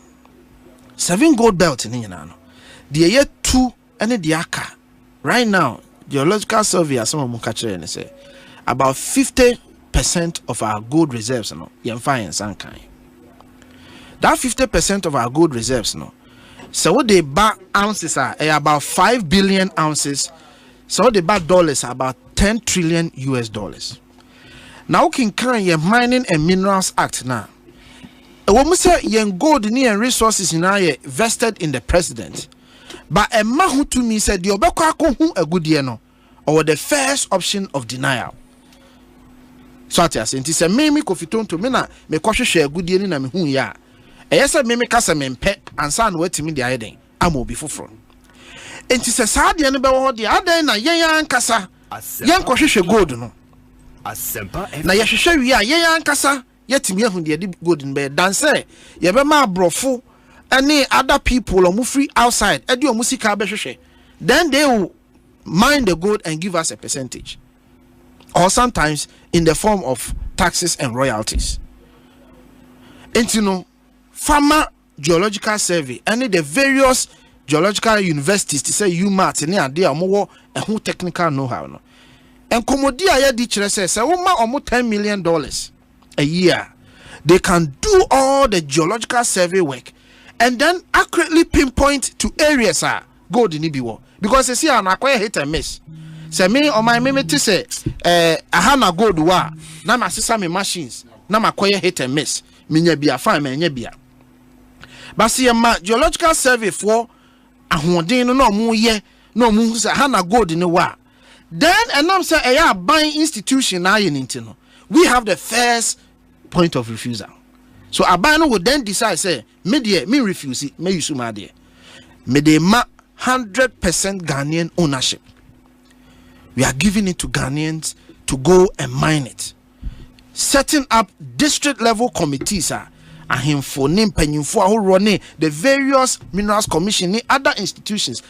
7 gold belts in Yanano. The year 2 and the aka. Right now, geological survey as some mukachere and say about 50% of our gold reserves no yemfa and sankai. That 50% of our gold reserves no. So what they buy ounces are about 5 billion ounces. So what they buy dollars are about 10 trillion US dollars. Now can ye Mining and Minerals Act now. A woman say yen gold and resources in aye vested in the president. But a mahu to me said the obeko a good year no or the first option of denial. So I say it is a meme kofiton to me na me kwahwe share good year na me hu ya. Eyesa meme kasa me mpe ansa na watimi de ayeden amobi foforo. Enti se saa de no be wo de adan na yen ankasa yen kwahwe gold no. Na ye hwehwe wi a yen ankasa yetimi ahu de gold no be danse ye be ma abrofo any other people or free outside then they will mine the gold and give us a percentage, or sometimes in the form of taxes and royalties. And you know, farmer geological survey and the various geological universities to say UMAT and they are more and who technical know-how no. And Komodia ya di says almost $10 million a year. They can do all the geological survey work and then accurately pinpoint to areas gold in Ibiwo. Because you see, I'm acquire hit and miss. Say me or my meme say, I gold wa, na my sister machines, na my acquire hit and miss. Minya be a fine man, yebia. But see, my geological survey for a hundin no mu ye, no mu say hana gold in the wa. Then, and I'm saying, buying institution now in Intino. We have the first point of refusal. So Abano would then decide, say, me refuse it, me use my dear. Me de ma 100% Ghanaian ownership. We are giving it to Ghanaians to go and mine it. Setting up district level committees and him for name penny for who run the various minerals commission in other institutions.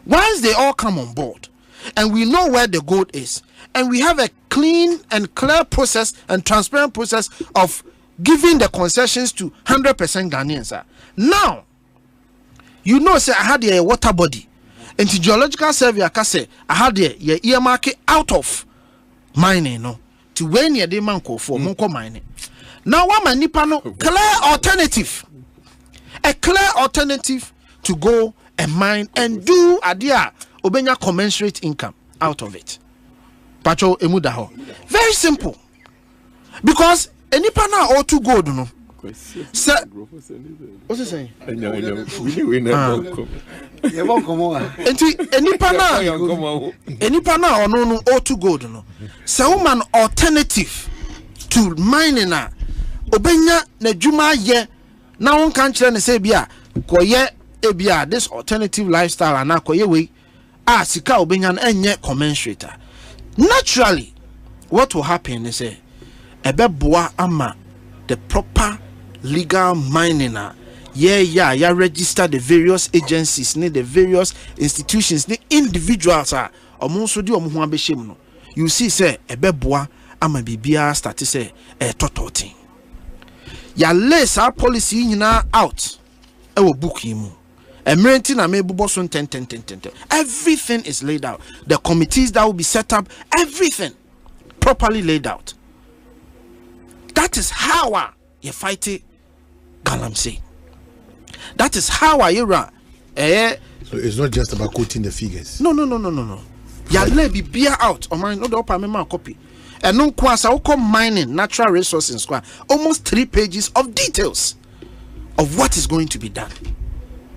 Once they all come on board and we know where the gold is, and we have a clean and clear process and transparent process of giving the concessions to 100% Ghanaians. Now, you know, say I had a water body. And the geological survey, I can say I had a earmark out of mining, no, to when you demand for monko mining. Now, what my nipano clear alternative, a clear alternative to go and mine and do adia obenya commensurate income out of it. Pacho emudaho. Very simple. Because any pana or two gold no. What's he saying? Any pana or no or two gold no. So man alternative to mining na obenya na juma ye na won kan kire ne say bia koye ebia this alternative lifestyle and koye we sika obenya na enye commensurate. Naturally, what will happen is ebeboa ama the proper legal mining ya register the various agencies, the various institutions, the individuals omonso di omo ho abehiem no. You see say ebeboa ama bibia start say tototin. Ya lace our policy nyina out e wo book yimu. Everything is laid out. The committees that will be set up, everything properly laid out. That is how you fight it, Galamsey. That is how I run. So it's not just about quoting the figures. No. Ya let be beer out. Or mine, no the upper memo copy. And no kwasa oko mining natural resources square. Almost 3 pages of details of what is going to be done.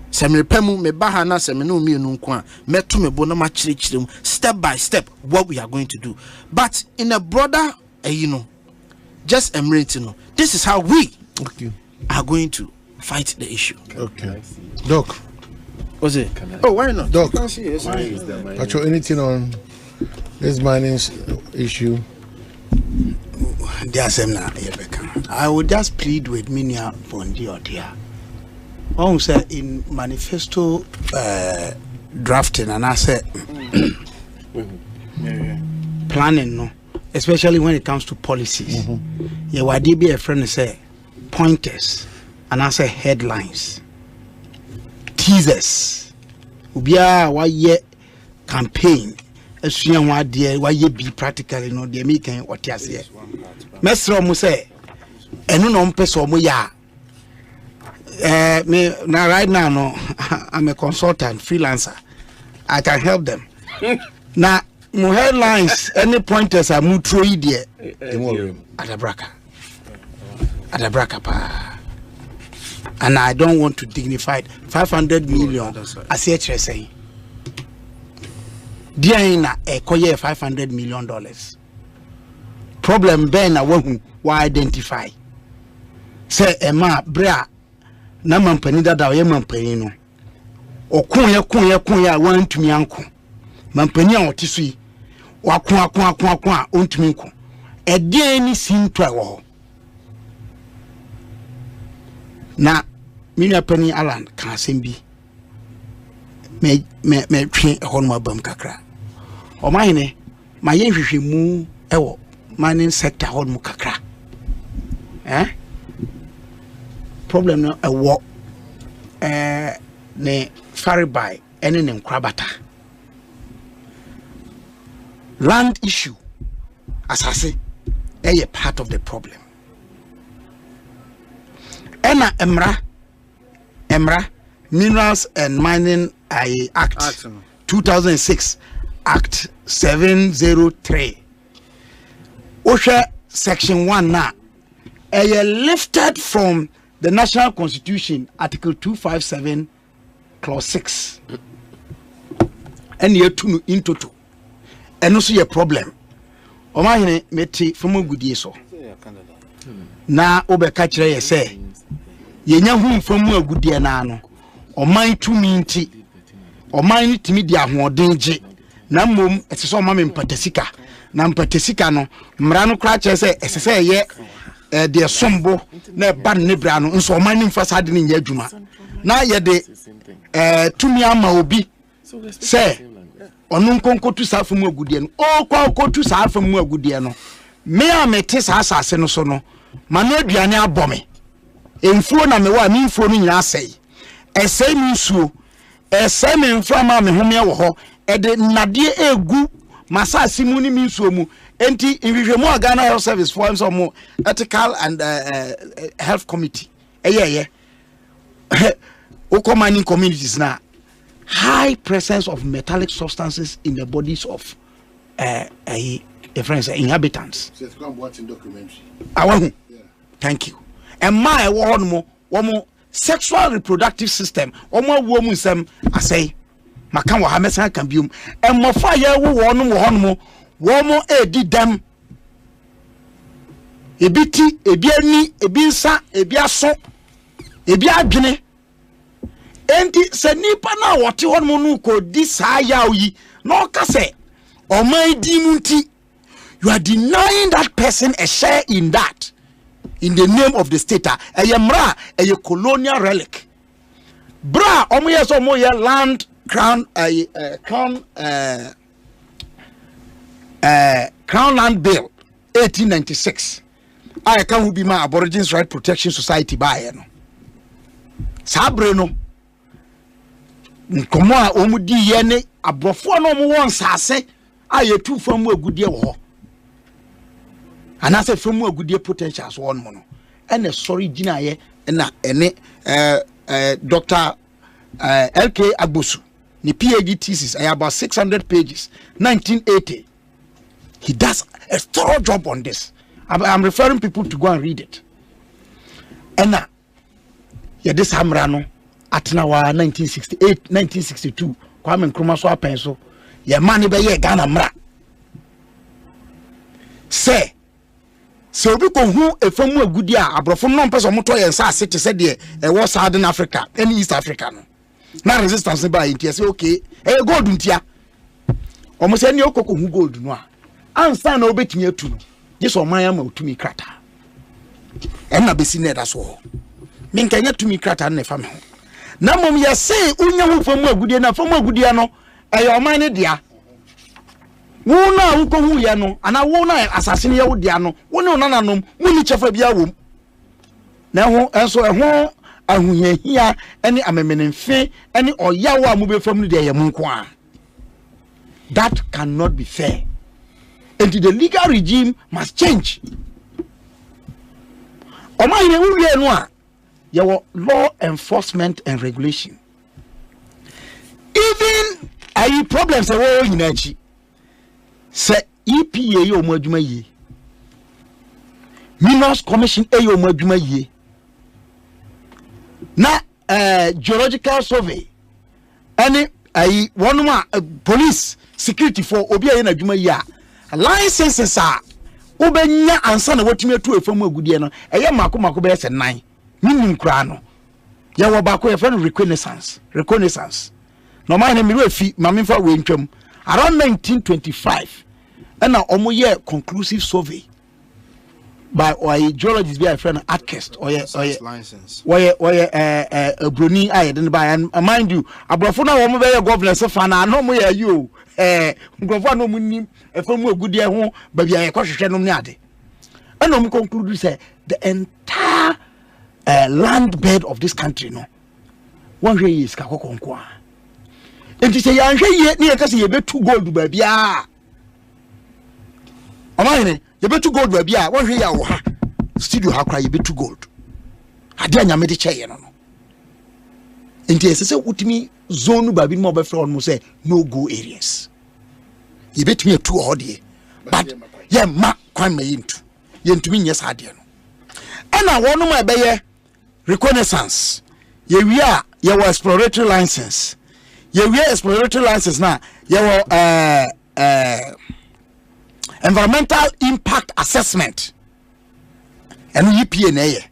Semirepemu me bahana semenu mi nunkwa metu me bona ma chirichirim step by step what we are going to do. But in a broader just emulating this is how we are going to fight the issue. Okay. Doc. What's it? Oh, why not? Doc. Pacho, anything on this mining issue? I would just plead with Minia Bondi or dear. One said in manifesto drafting and I say planning no, especially when it comes to policies. Yeah, what did be a friend say pointers and I say headlines, teasers. Ubia why ye campaign. Why ye be practically no they making what you say. Mesro mu say enu no mpeso mu ya me now right now no I'm a consultant freelancer. I can help them. Now my headlines any pointers are mu throw there adabraka pa. And I don't want to dignify it. 500 million I say say Diana koye $500 million. Problem ben na who identify. Say Emma bra na mampani dada ye mampani no. Okunya wantumi anko. Mampani a otisui wakon ontumi nko. Ede ni sintwa wo. Na minia pani Alan kan sembi. Me twen hon ma bam kakra. O mahine ma yen hwehwe mu ewo mining sector hon mu kakra. Problem no ewo ne faribai ene ne nkrabata. Land issue asase a part of the problem. Ena emra Minerals and Mining Act 2006 Act 703 Osha Section 1 na lifted from the National Constitution Article 257 Clause 6 and ye tunu into two and also your problem omahene meti from gudie so na obeka kire ye say yenya hu from gudie na no oman tumi nti oman ni timi dia hodenje na mom etese oma me mpatasika na mpatasika no mra no kra kire say esese ye de sombo na ban ne bra no nso oman ni mfasa de ne nya adwuma na ye de tumi ama obi say onu nkonkotu safu mu agudie no okwa kotu safu mu agudie no me amete sa asase no so no mano aduane abome emfuo na me wa me mfuo no nyina asai esai mi nsuo esai me mframa me home wo ho ede nade egu masase mu ni mi nsuo mu enti inhwehwemu a Ghana Health Service for some ethical and health committee mining communities na high presence of metallic substances in the bodies of inhabitants. Thank you. And my one sexual reproductive system, woman some I say, Makan wa hamesa can be and more fire woman did them. A biti, a biani, a binsa, a biaso, a biagine. Enti se nipa na wote hon mu no ko di saa yawi no ka se o mai di munti you are denying that person a share in that in the name of the state mra colonial relic bra omo land crown crown land bill 1896 I can who be my Aborigines Right Protection Society by no sabre no nkomo a omudi ye ne abrofo na omo won sase ayetu famu agudie wo ho anase famu agudie potentials won mo no ene sorry gina ye na ene Dr. LK Agbosu ni PhD thesis about 600 pages 1980 he does a thorough job on this. I'm referring people to go and read it. And now yeah this hamrano Atnawa 1968 1962 Kwame Nkrumah so apenso ye mani be ye Ghana mra say so obi ko hu efamu agudi a abrofo no mpeso moto ye nsa asete se de e wo Southern Africa and East Africa no na resistance ba intia say okay gold ntia o mo se ni okoko hu gold no a ansa na obetimi atu no je so man ya ma otumi krata e na besi na da so min kanya tumi krata na fa me ho na mom ye say unya hu famu agudie na famu agudie no e oman ne dia wo na wo ko hu ye no ana wo na asase ne ye wo dia no wo ne onananom mu ni chefa bia wom na ho enso ho ahunyahia ene amemenenfe ene oyawo a mu be fam no de ye mu nko a. That cannot be fair. And the legal regime must change. Your law enforcement and regulation. Even any problems in Nachi. Say EPA yo madjuma ye. Minerals Commission yo madjuma ye. Na geological survey. Any one police security for obi aye na adwuma ya licenses a obenya ansa na watumi atu efamu agudie no eye mako be se nan minim kra no ya wo ba ko e fa no reconnaissance no man na mi refi mamemfa we ntwam around 1925 na omo ye conclusive survey by a geologist be a friend Atkest or license broni aye den by and mind you abrofo na wo mo be governor se fa na no mo ya you ngrofo no mo nim e fa mu agudie ho ba bia ye kohwehwe no ne ade and no conclude say the entire land bed of this country no one way is ka kokonko a enti say ya hwe ye ne ye ka say ye betu gold ba bia amane you betu gold ba bia one way ya wo ha studio ha kra you betu gold ade anya me de che ye no enti ese utimi zone ba bi mo be from mo say no go areas you betumi atu odie but ye ma kwan me yintu ye ntumi nyesa ade no ana wonu ma be ye reconnaissance ye wi a ye wo exploratory license ye wi exploratory license na ye wo environmental impact assessment and EPA na ye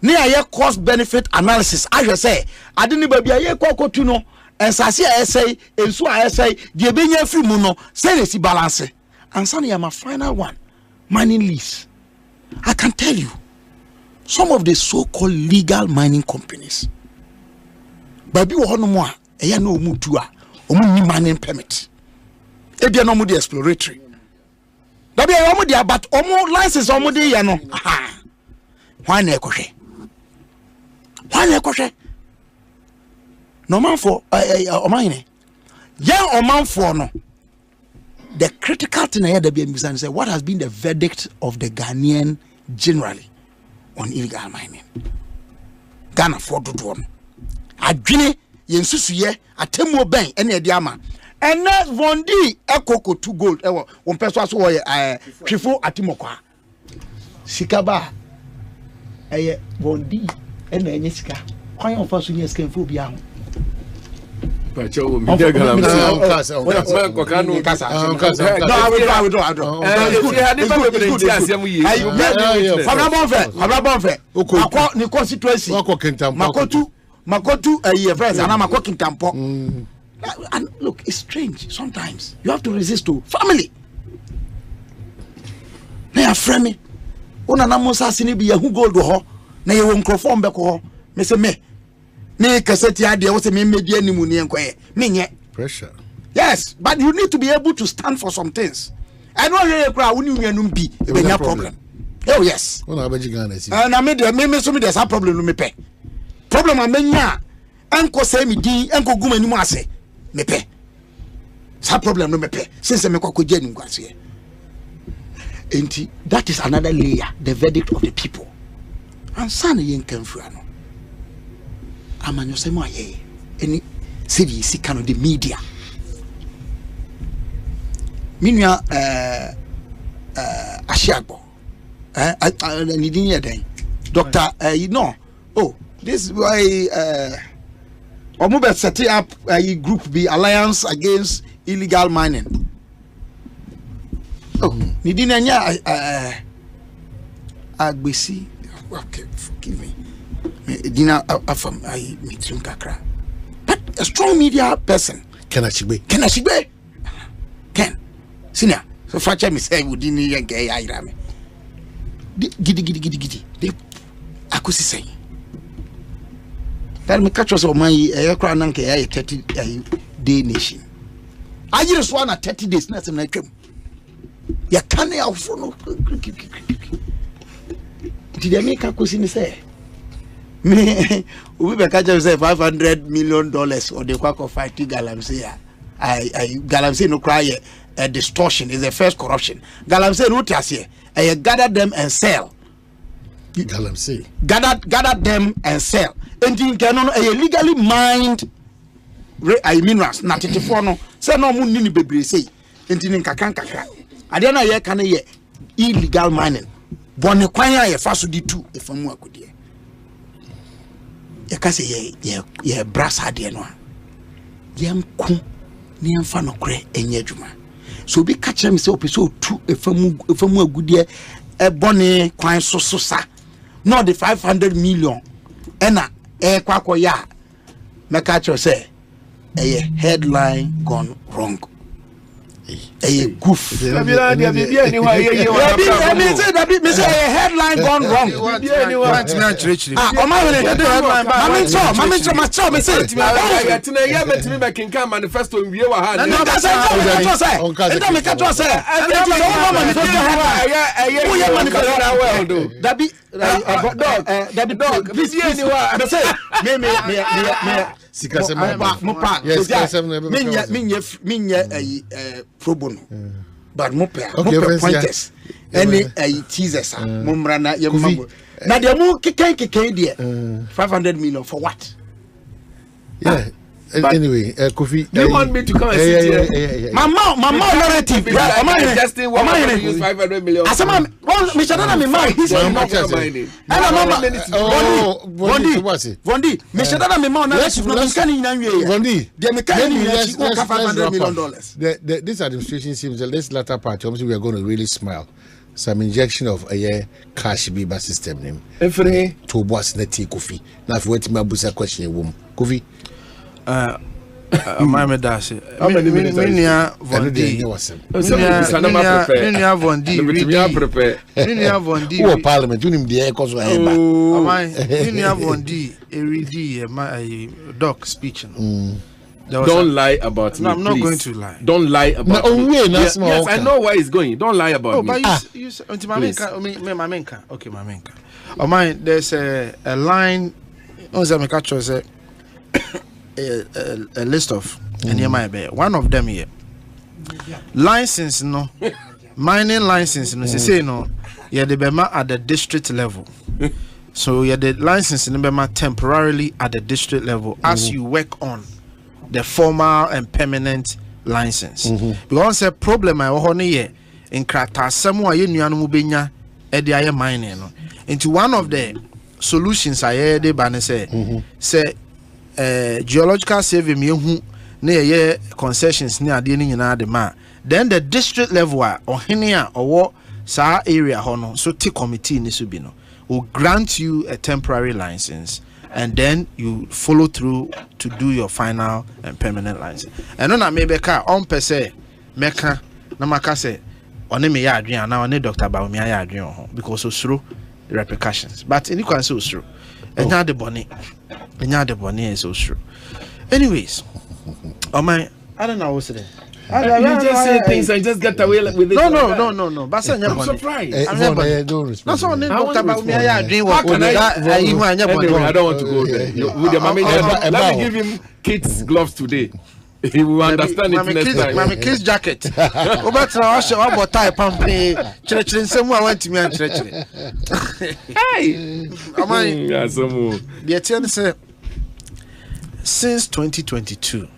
ne aye cost benefit analysis ahwe say ade ne ba bia ye kokotu no ensase a say ensu a say de benya fi mu no say na si balance ansa na my final one mining lease. I can tell you some of the so-called legal mining companies baby wo hono mo a eya na omutu a omu ni mining permit e bia no mo de exploratory da bia wo mo de but omo license omo de ye no why na ekohwe no man for omine yeah man for no the critical thing I had to be and say what has been the verdict of the Ghanaian generally on illegal mining. Ghana for do one adwene yensusuye atemu ben ene diama ene vondi ekoko 2 gold ewo won peso aso wo twifo atimokwa sikaba eye vondi ene enye sika kwan yon fa so nye sika mfo bia ho pacho mi de gala mi kasa ko kanu kasa no we do ababonfe akọ ni constituency makotu friends and makọ kintampo and look it's strange sometimes you have to resist to family na frame ona na musa sini bi yahu gold ho na ye won crofom be ko me se me cassette ade wo se me medi animu ni enkoye menye pressure. Yes, but you need to be able to stand for some things. I know you cry when you be a problem. Oh yes. When I Ghana see. And I made there's a problem no me pay. Problem amenya enko say me din enko guma ni mu ase me pay. Sa problem no me pay. Since me kwakọ ni kwase. Enti that is another layer, the verdict of the people. And son yen kanfu ano. Amanyo say mo aye. Any city see kind of the media. Minua Ashiagbo Dr. Oh, this is why Omube setting up a group be Alliance Against Illegal Mining. Oh, Nidina Agbesi. Okay, forgive me. Dina Afam I meet him kakra. But a strong media person. Kenashigbe. Ken. Senior. So fracture me say would ni yanke ayirame. Gidi. They Ekosiisen. that me catch us on my aircraft and 30 day nation. I just want 30 days, not some like you can't out for no. Did I make a question? Say, me, we be catch us $500 million or the quack of 50 Galamsey. I Galamsey no cry a distortion is the first corruption. Galamsey no here. I gather them and sell. Galamsey gather them and sell. And you can legally mined minerals. Not 34 no. Say no moon nini bebre say. And you can I don't know ye can ye illegal mining. Bonne kwanya ye faso di tu e famu akudie. Ye ka say ye brass hade no. Ye nku ni emfa no kre enye adwuma. So be catch them say opeso tu e famu agudie e bonne kwan so sa. Not the 500 million. Ena kwako ya. Me catch you say a headline gone wrong. A goof. Me say a headline gone wrong. Pro bono, but mope pointers, any teasers, Mumrana, Yamu. Now the more keke 500 million for what? Yeah. Anyway, Kofi, do you want me to come and sit here? My mom narrative. Am I justing what I use 500 million? As a man, Mr. Dana, my mom, he's not mining. Bondi, Mr. Dana, my mom, narrative, no canning Bondi, the mechanic $500 million. This administration seems this latter part, obviously, we are going to really smile. Some injection of a cash biba system name. Every to boss neti Kofi. Now, if you want to busa question, woman, Kofi. My medasi. Minia Vondi. Minia Vondi. Who parliament? You need the echoes. Minia Vondi. Eridi. My doc speech. Don't lie about me. No, I'm not going to lie. Don't lie about me. Yes, I know where it's going. Don't lie about me. But you okay, Mamenka. Oh, my, there's a line. A list of one of them here. License no, mining license no. Say no, yeah, the bema at the district level. So yeah, the license no bema temporarily at the district level as you work on the formal and permanent license. Because a problem I want here in Krata, somewhere you know benya edi mining no. Into one of the solutions I heard the banner say geological survey me hu na ye concessions ni ade ni nyina de ma. Then the district level or henia or sa area hono so T committee ni so bi no will grant you a temporary license and then you follow through to do your final and permanent license. And on maybe ka on per se meka na maka say one me ya adwen na one Dr. Ba me ya adwen ho because osuro the repercussions. But any can say osuro enya de boni is osuro. Anyways, oh my, I don't know what's there. You just say things and just get away with it. No. But I'm surprised. I don't respond. I don't want to go there. Let me give him kids' gloves today. He will understand it next time. My kids' jacket. But now I bought tie pump. Children, someone went to me and children. Hey, am I? Yeah, some. The say since 2022,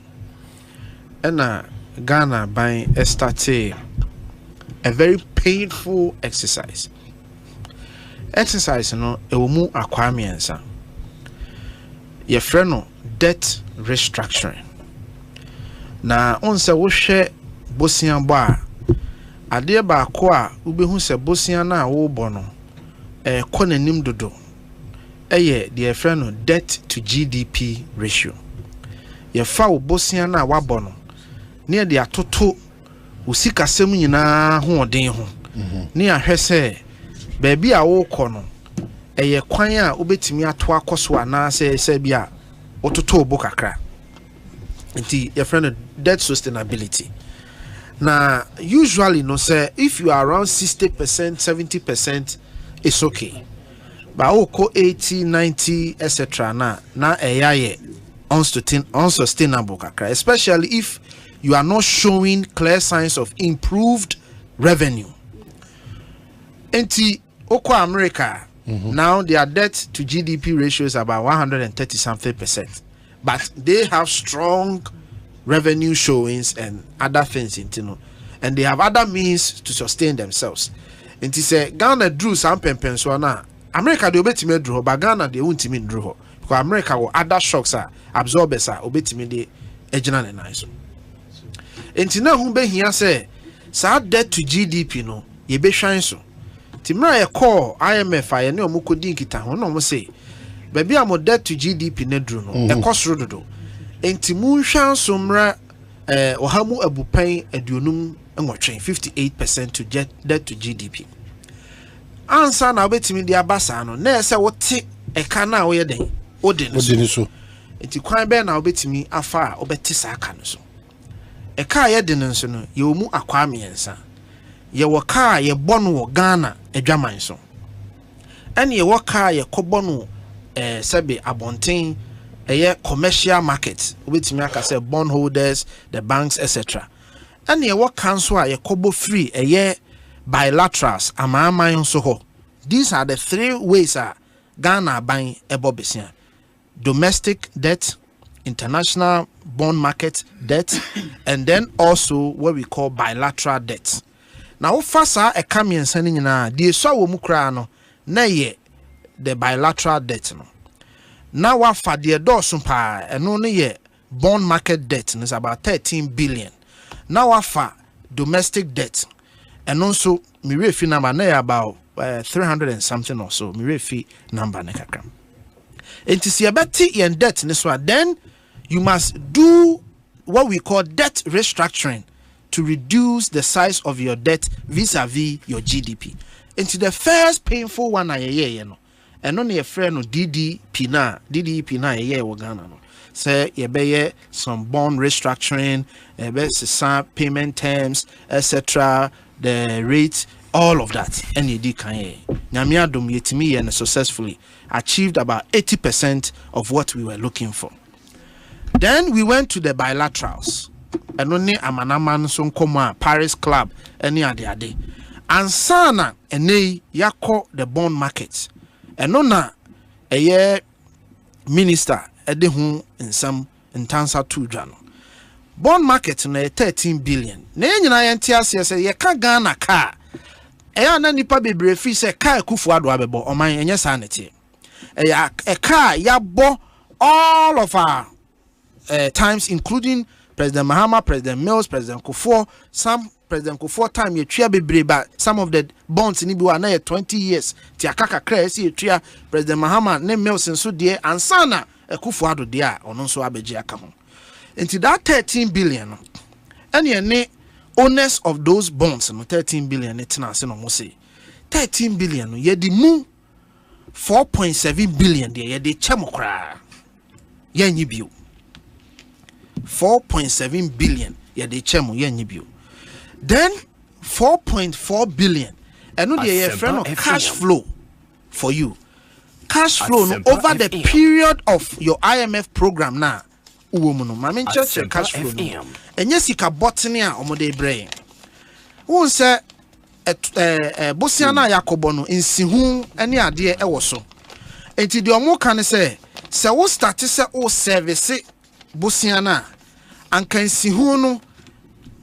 and Ghana buying started a very painful exercise. Exercise, no, it will move acquirements. Your friend, no, debt restructuring. Na onse wo hwe bosian bo a ade ba ko a ubehu se bosian na wo bo no ko nanim dodo the friend no debt to GDP ratio ye fa wo bosian na wa bo no ne de atoto usika sem nyina ho odin ho ne ahwe se ba bi a wo ko no kwan a obetimi ato akoso ana se bi a ototo bo kakra nti your friend debt sustainability. Now usually no say if you are around 60%, 70% it's okay. But oko 80, 90 etc. na unsustainable kakra, especially if you are not showing clear signs of improved revenue. Enti oko America now their debt to GDP ratio is about 130 something %, but they have strong revenue showings and other things, and they have other means to sustain themselves. And he said Ghana drew some so na America they obetime drew, but Ghana they won't even draw because America will other shocks are absorbers are obetime de ejina ne nice. And tina hu be here say sa debt to GDP no ye be hwan so. Timra ye call IMF aye ne omukodi nkita ho no mo say baby am debt to GDP ne drew no e kosoro dodo. Enti munhwan somra ohamu abupan aduonum enwotwen 58% to debt to GDP. Ansa na obetimi dia basa no na ese wote eka na wo ye den odin so. Enti kwan be na obetimi afa obeti sa aka no so. Eka ye den so no ye omu akwa miensa. Ye wo ka ye bonu wo Ghana adwaman so. Ene ye wo ka ye kobonu sebe abonten commercial market with me aka say bondholders, the banks, etc. And ye work council a ye kobo free bilaterals ama so ho. These are the three ways Ghana buying ebobesia: domestic debt, international bond market debt, and then also what we call bilateral debt. Now fasa e kamien sani nyina die so wo mukra no na ye the bilateral debt no. Now what for the dorsum pa and only ye bond market debt is about 13 billion. Now what for domestic debt and also mirefi number na about 300 and something or so mirefi number na kakram. It is your betty and debt this one. Then you must do what we call debt restructuring to reduce the size of your debt vis-a-vis your GDP. Into the first painful one you know. And only a friend of DDP na ye wo Ghana no. Say ye be some bond restructuring, some payment terms, etc. The rates, all of that. And ye di kan ye. Nyame adom yetimi ye and successfully achieved about 80% of what we were looking for. Then we went to the bilaterals. And only amanaman so nkoma Paris Club any ade. Ansana ene yako the bond market. And no a year minister at the home in some in Tansa 2 Jano. Bond market na 13 billion. Nanyina yantia say ye ka Ghana car. Eya na nipa bebre fi say car kufu ado abebo oman enye sanity. Eya a car ya bo all of our times including President Mahama, President Mills, President Kufuor, some President Kufuor time ye tria bebre but some of the bonds ni bi wa na 20 years ti akaka kresi ye tria President Mahama ne Mills nso de ansana Kufuor ado de a ono nso abeji aka ho. Into that 13 billion and ye owners of those bonds no 13 billion it na se no mo say 13 billion ye di mu 4.7 billion de ye de chemokra ye nyi bio 4.7 billion ye de chemo ye nyi bio. Then 4.4 billion and no dey friend of cash flow for you. Cash flow no, over the period of your IMF program now. Uwomuno mama nche cash flow no. Enye sika botany a omode bre. Won say bosia na yakobo no nsihu ene ade e wo so. Enti de omo kan say wo start say o service bosia na anka nsihu no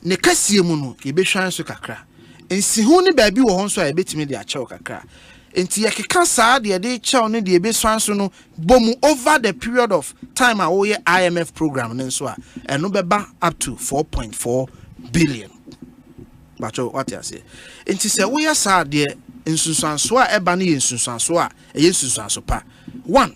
ne kasie mu no ye behwan so kakra. Nsihu ne baabi wo ho so a betimi de achew kakra. Enti yakeka saa de de chew ne de beswan so no bomu over the period of time a wo ye IMF program ne so a eno beba up to 4.4 billion. Bacho what you say? Enti se wo ya saa de nsunsanso a eba ne ye nsunsanso a ye nsunsanso pa. 1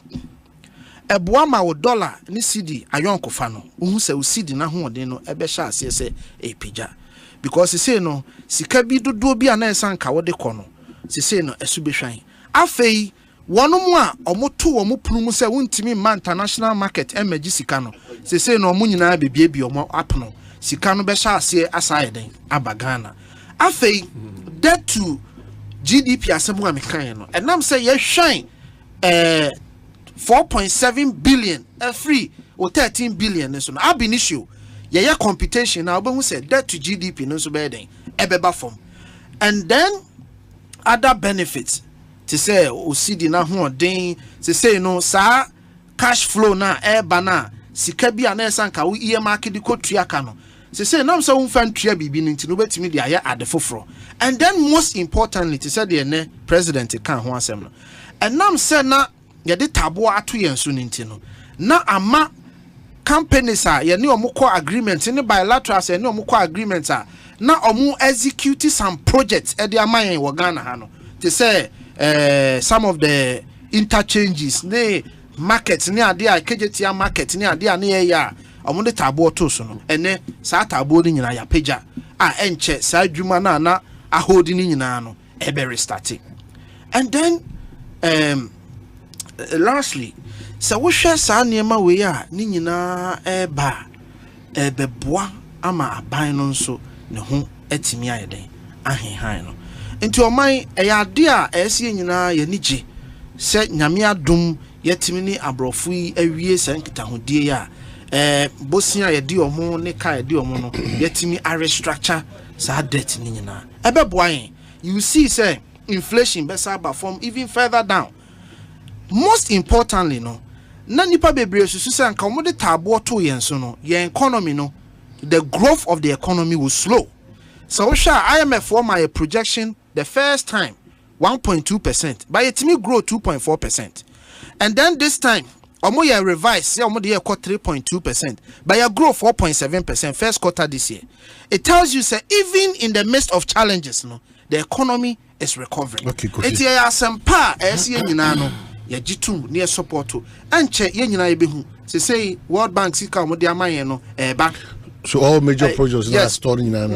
eboa ma wo dollar ni cedi ayonkofa no hu se wo cedi na hoden no ebe sha ase se epija because say no sika bi dodo bi ana sanka wo de kɔ no say no esubehwan afei One more or two or more plum say wuntimi man international market emerge sikano. Say no munyina be baby or more apno. Sikano besha say aside abagana. Afe debt to GDP asebu amikan no. And nam say yes shine 4.7 billion free or 13 billion so no ab issue. Yeah computation now but we say debt to GDP no so beden ebeba form. And then other benefits to say osidi na ho den to say no sa cash flow na na sika bia na esanka wo market di kotua ka no to say nam so unfan tua bibi nti no betimi dia ya ade foforo. And then most importantly to say the ne president kan ho asem no and nam say na ye de tabo ato yen so nti no na ama companies are ye ne omukọ agreement ne bilateral say ne omukọ agreement are na omu execute some projects e de amayen wo Ghana ha no to say some of the interchanges ne markets ne ade a kejetia market ne ade a ne ya omu de tabo to so no ene sa tabo ni nyina ya pagya a enche sa adwuma na ahodi ni nyina no e be restart. And then lastly so wo hwe sa niema we a ni nyina eba beboa ama aban no nso ne ho atimi ayeden ahenhan no nti oman eyade a ese nyina ye nige se nyame adom yetimi ni abrofo yi awie sankita hodie ya bosia ye di omo ne ka ye di omo no yetimi a restructure sa debt ni nyina ebeboa yen. You see say inflation be saba from even further down. Most importantly no na nipa bebre susu say anka omo de tabo to yen so no yen economy no the growth of the economy will slow. So IMF for my projection the first time 1.2%, but it may grow 2.4%. And then this time, omo ye revise, omo de 3.2%, but you grow 4.7% first quarter this year. It tells you say even in the midst of challenges, no, the economy is recovering. Okay, it ye asempa esi nyina no ye jitu near support to anche ye nyina ye behu. Say World Bank sika omo de amayen no back. So all major projects are starting now.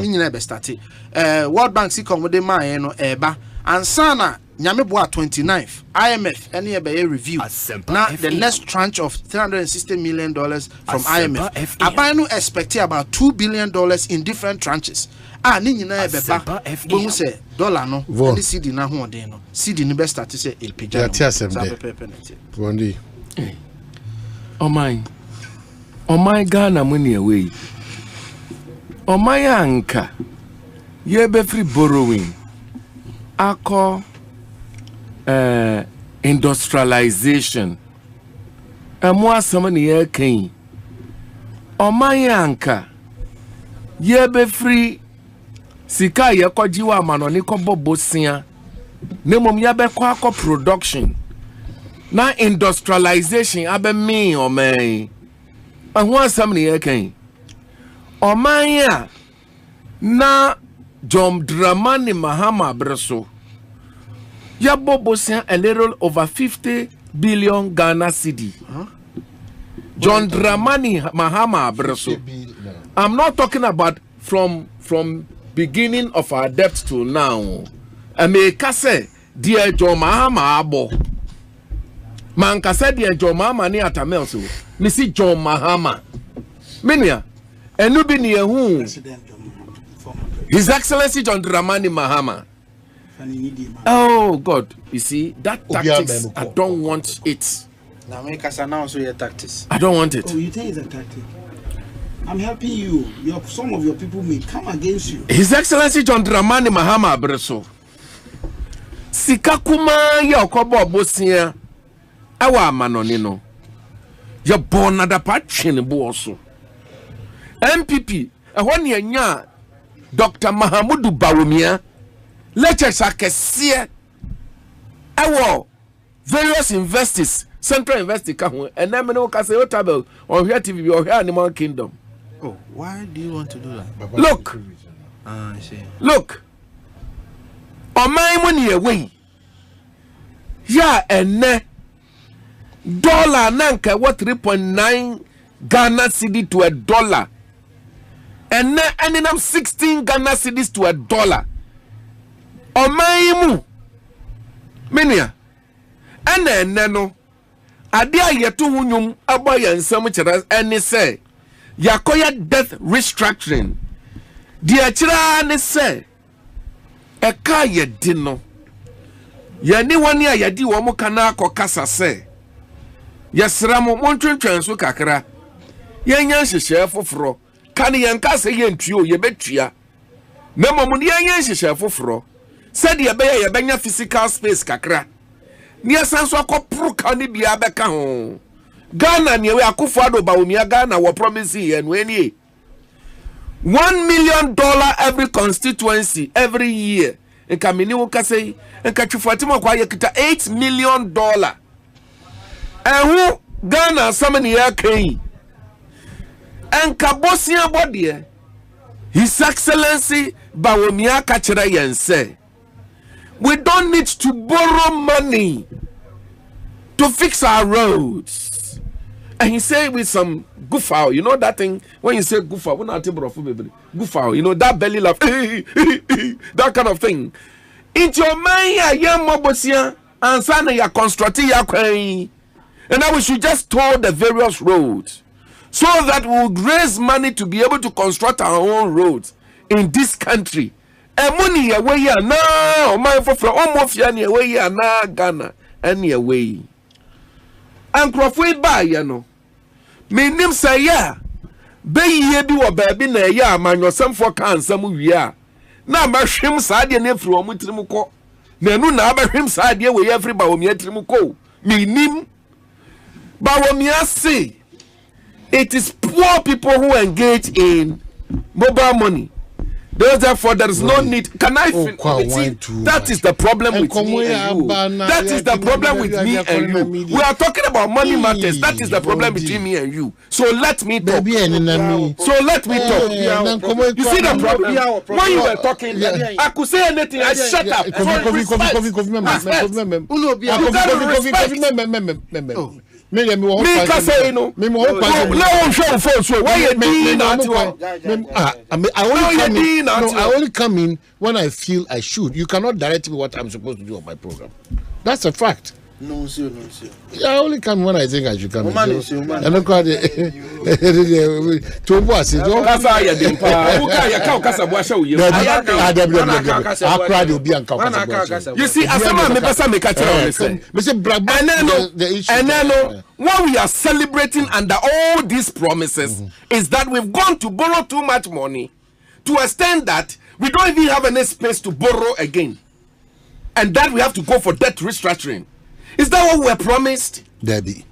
World Bank see come with the man no eba and sana nyame boa 29th IMF any be review. Now the next tranche of $360 million from IMF. Abai no expect about $2 billion in different tranches. Ah ni nyina beba bo say dollar no any CD na ho den no CD ni be start say el pija. Bondi. Oh my Ghana money away. Omayanka ye be free borrowing ako industrialization emu asama ne ye kan omayanka ye be free sika ye kojiwa manoni ko bobosia ne mom ya be ko akọ production na industrialization abe me oman ahu asama ne ye kan Omanya na John Dramani Mahama Breso ya bobosia a little over 50 billion Ghana cedi. John Dramani Mahama Breso. I'm not talking about from beginning of our debt to now. I may say dear John Mahama abo. Man kase dear John Mahama ni atamel so. Missy John Mahama. Minya. Enubini who His Excellency John Dramani Mahama. Oh God, you see that tactics. I don't want it. Now make us announce your tactics. I don't want it. Oh, you think it's a tactic? I'm helping you. Some of your people may come against you. His Excellency John Dramani Mahama Breso. Sikakuma ya okobo bosia. Awa manonino. Ya bona da patchini boso. MPP, when you nya Dr. Mahamudu Bawumia, lectures are kesie. Awo various investors, central investors, and then no kase otable on here TV or here Animal Kingdom. Oh, why do you want to do that? Look, I see. Look, on my money away. Yeah, and dollar nanka what 3.9 Ghana cedi to $1. And then ending up 16 Ghana cedis to $1. On my mu. Minia. ene no ade ayeto hunyum abo ya nsam kire ene say yakoya death restructuring dia kira ne say eka ye di no ye ni woni ayadi wo mo kana akokasa say yesra mo montwentwen so kakra yenya nhyehyɛ foforo kan yenka say yentuo ye betua na mo ne yenya nhyehyɛ foforo said ye be ye benya physical space kakra ni asanso akopro kan ni bia beka ho Ghana ni we akufado ba omia Ghana wo promise ye no eni $1 million every constituency every year en kamini wo kase en katwufatima kwa ye kita $8 million ehu Ghana samani ya kai en kabosia bodie His Excellency Bawumia Kachira Yense. We don't need to borrow money to fix our roads. And he said with some goofow, you know that thing when you say goofow, we're not able to goofow, you know that belly laugh, that kind of thing. Into your mind, ya mobosia, and sana ya constructing ya kwai. And now we should just tour the various roads so that we would raise money to be able to construct our own roads in this country. And money away ya na, my for almost yani away ya na Ghana, any away. And Crawford by ya no. Me nim say ya. Be ye bi wa baby na ya man your some for cancer movie ya. Na ma hwem sa de na fru omutrim ko. Na nu na ba hwem sa de we every ba o miatrim ko. Me nim ba wo miase. It is poor people who engage in mobile money. Therefore, there is no need. Can I finish? That is the problem with me and you. That is the problem with me and you. We are talking about money matters. That is the problem between me and you. So let me talk. So let me talk. You see the problem? When you were talking, I could say anything. I shut up. Me ka say no. Me mo kwa. No show for so. Why you doing I only come in when I feel I should. You cannot direct me what I'm supposed to do on my program. That's a fact. No, sir. I only come when I think I should come. I don't call it. To boss it. That's how you do. You see, as someone me person make a listen. And then what we are celebrating under all these promises is that we've gone to borrow too much money to extend that we don't even have any space to borrow again, and that we have to go for debt restructuring. Is that what we were promised? Debbie.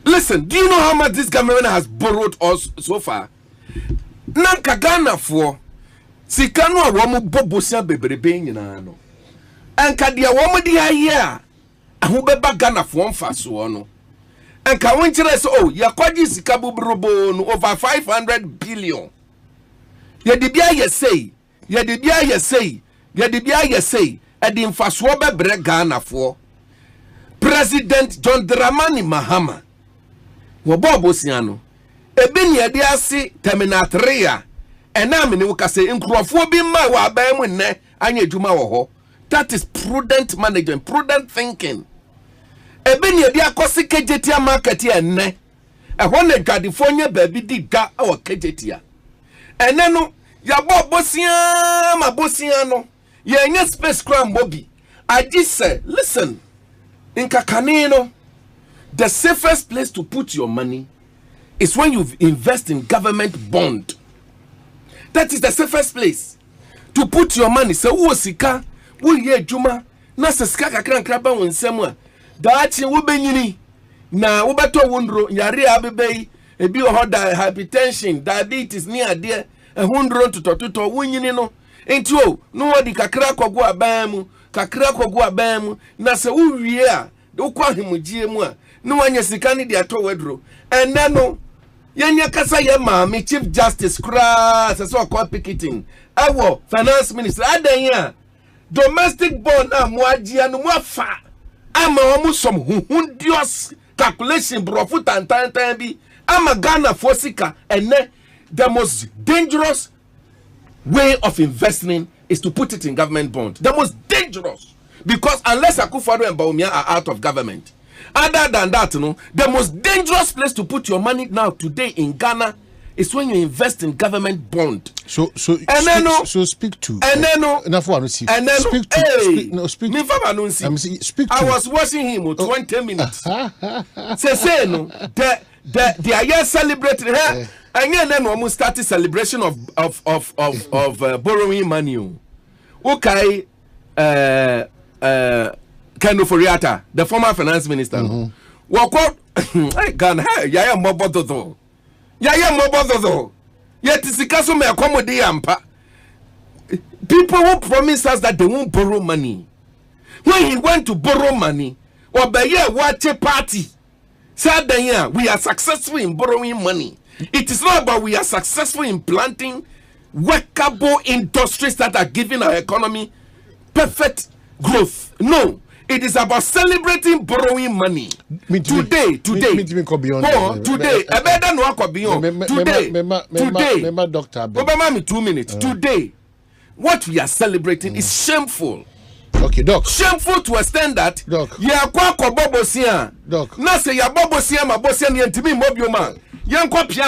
Listen, do you know how much this government has borrowed us so far? Nanka Ghana for Sikano Wamu Bobosia Bebrebe nyina no. Anka dia wamu dia here. Ahubeba Ghana for so no. Anka wonchire so yakwaji sikabu brobo no over 500 billion. Yedibia ye say edi mfaso bebre Ghana for President John Dramani Mahama wobobo siano ebini ade ase terminal 3 ena me ne wukase nkrofo bi ma wa ban mu ne anya adwuma wo ho. That is prudent management, prudent thinking. Ebini ade akosi kejetia market enne ehwo na dwadefo nya ba bi di da o kejetia ene no ya bobosia no ye nya space cram bobi. I just say listen, in Kakanino, the safest place to put your money is when you invest in government bond. That is the safest place to put your money. So sika, ye juma, na sika kakran kraba wonsem a daachi wo benyini na wo beto wondro yare abebe ebi ho hypertension, diabetes ni ade ehundro tototo wonyini no enti no wodi kakra kwago abamu na se uwie a ukwa himujie mu a no wanya sika ni de ato wadro enne no yenya kasa ye maami chief justice kra se so kwa picketing awo finance minister adan ya domestic bond amuagia no muafa ama omu som hundios calculation brofu tantan bi ama Ghana for sika enne the most dangerous way of investing is to put it in government bond. The most dangerous. because unless Akufo-Addo and Bawumia are out of government, other than that, the most dangerous place to put your money now today in Ghana is when you invest in government bond. So speak to. And then speak to. I was watching him for 20 minutes. Say no, they are here celebrating her, and then almost started celebration of borrowing money. Okay, Kendo Foriata, the former finance minister. Walk out, Ghana, Yaya Mobodo. Yaya Mobodo. Yet it's the castle may accommodate Ampa. People who promise us that they won't borrow money. When he went to borrow money, or by year watch a party. Said the year we are successful in borrowing money. It is not about we are successful in planting workable industries that are giving our economy perfect growth. No. It is about celebrating borrowing money. Today. Obama me 2 minutes. Today, what we are celebrating is shameful. Okay, Doc. Shameful to extend that. Doc. Ya kwa bobosia. Doc. Na se ya bobosia mabosia ni ntimi mobioma. Yankwa pia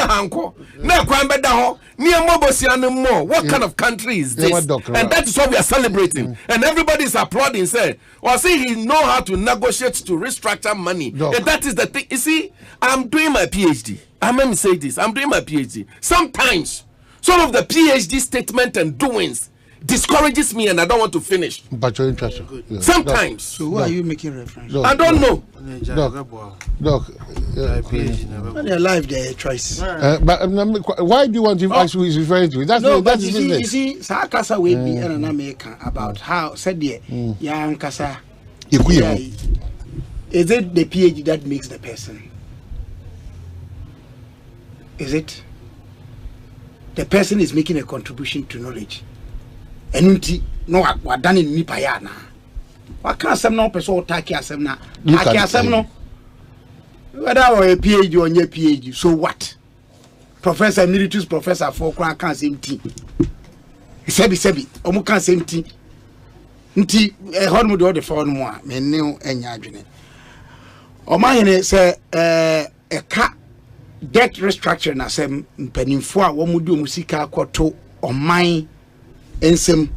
hanko. Na kwa mbeda ho. Ni mobosia no more. What kind of country is this? And that is what we are celebrating. And everybody is applauding. Say, or see, he know how to negotiate to restructure money. And that is the thing. You see, I'm doing my PhD. Let me say this. I'm doing my PhD. Sometimes, some of the PhD statement and doings discourages me, and I don't want to finish. But you're interested. Yeah. Sometimes. So who are you making reference? I don't know. Doc. Their life, their choice. But why do you want to ask who is referring to? That's you see, Sakasa will be an American about how said the young Kasa. Is it the PhD that makes the person? Is it? The person is making a contribution to knowledge. And no, what done in Nipayana. What can't some no person take some now? I can't some no. Whether a PhD or your PhD, so what? Professor Emeritus Professor for can't same thing. Sebi, Omukan same thing. Nti a hormone or the phone more, men new and yardine. O my say a cat debt restructuring as a penny for one would do musica quarto or mine. Ensem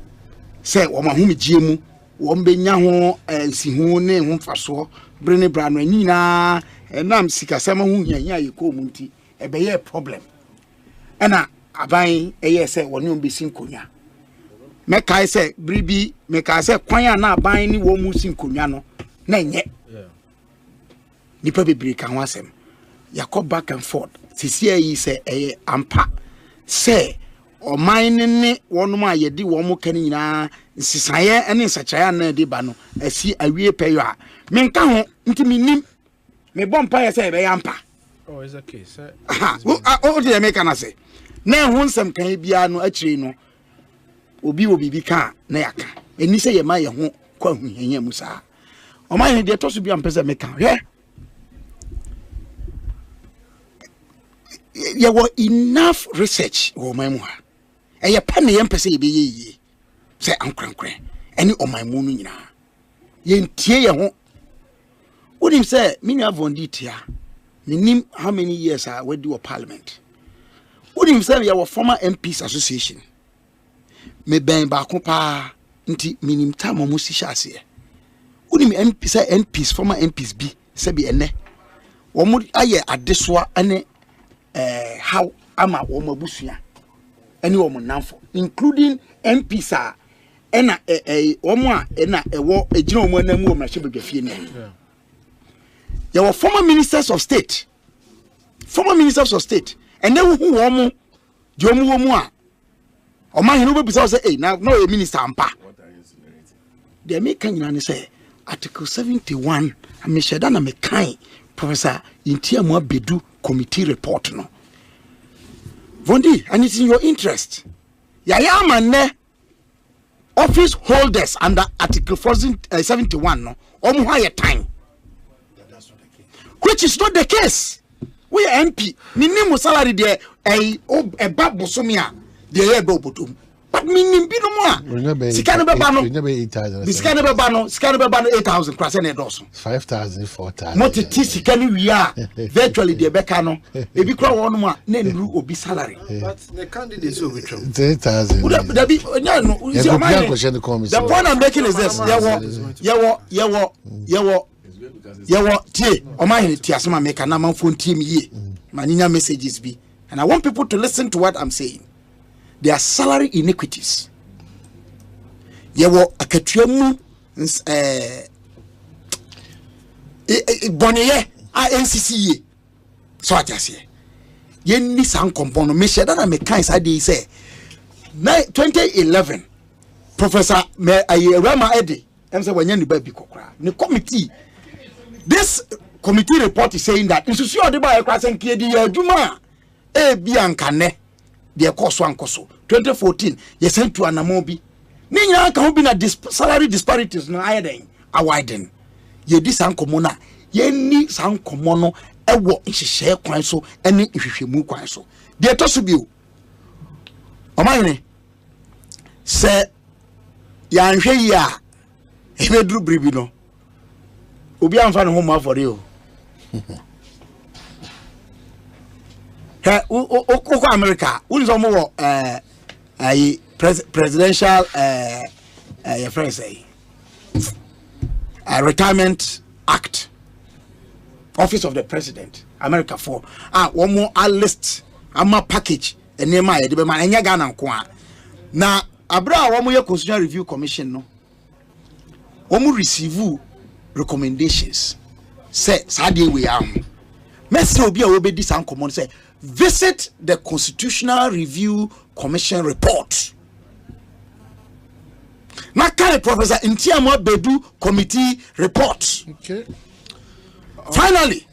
say omahumi giemu wombenya ho si ho ne ho faso brene bra no nyina enam sikasema ho hianya yeko munti ebeye problem ena aban eye say woni ombesi nkonya mekai say bribi mekai say kwan na aban ni wo mu si nkonya no na nye nipa bebiri ka ho asem yakọ back and forth sisi ayi say eye ampa say o mine ne wonum ayedi wo mo kan nyina nsisaye ene nsachaya na de ba no asi awie peyo a menka ho nti minim me bompa ye say be yampa oh is okay sir o de me kana say na ho nsem kan bia no akiri no obi bibi ka na yaka eni say ye ma ye ho kwa huhenya mu sa o mine de to so bia mpese me kan he there was enough research wo man mu ha e ye pa ne ye mpese ye be ye say ankrankran eni o man mu no nyina ye ntie ye ho wonim say minia vonditia minim how many years are we do a parliament wonim say we are former MPs association me ben ba ko pa nti minim time mo si hyase wonim MP say MPs former MPs bi say bi ene wo mo aye adesoa ane how ama wo mabusua any wo nanfo including MPs are ena wo mo a ena ewo ejina wo mo anamu wo mrahye badwafie ne there were former ministers of state and then who wo mo di wo mo a o man no be say hey now no a minister ampa they make nyina ne say article 71 amesheda na mekan Professor Intiamu Abedu committee report no. Vondi, and it's in your interest. Yaya man office holders under article 71 no. Higher time. Which is not the case. We are MP. Minimum salary there a bad bosomia. The air bobotum. minim bi no mo a sika no beba no sika no beba no 8,000 kwase na edoso 5,000 4,000 motiti sika no wi a virtually de beka no ebi kura won mo a na nru obi salary but the candidates will be 10,000 the point I'm making is this yewo tie omahene tie asema make na man phone team ye maninya messages bi, and I want people to listen to what I'm saying. There are salary inequities. Yewo akatuamu bonye NCCA so atase ye ni san compound me share that me kan say say 2011 Professor Rama Ede em say wanya ni ba bi kokra ni committee. This committee report is saying that insusu ode ba ekwa senke di adwuma e bi ankane de koso ankoso 2014 ye sent to anamo bi ni nya ka ho bi na salary disparities no ayeden awiden ye di sankomo na ye ni sankomo no ewo nhihye kwan so ene ihwehwemu kwan so de to so bi o omahene se ya nhwe yi a ebedru bribi no obi anfa ne ho ma for you o America we so mo presidential your friend say retirement act, office of the president America for one more list ama package enema ye de be man enya Ghana nko a na abra one more constitutional review commission no one more receive recommendations say sade we am message obi a we be this common say visit the constitutional review commission report na carry Professor Ntiamo Bedu committee report. Okay. Finally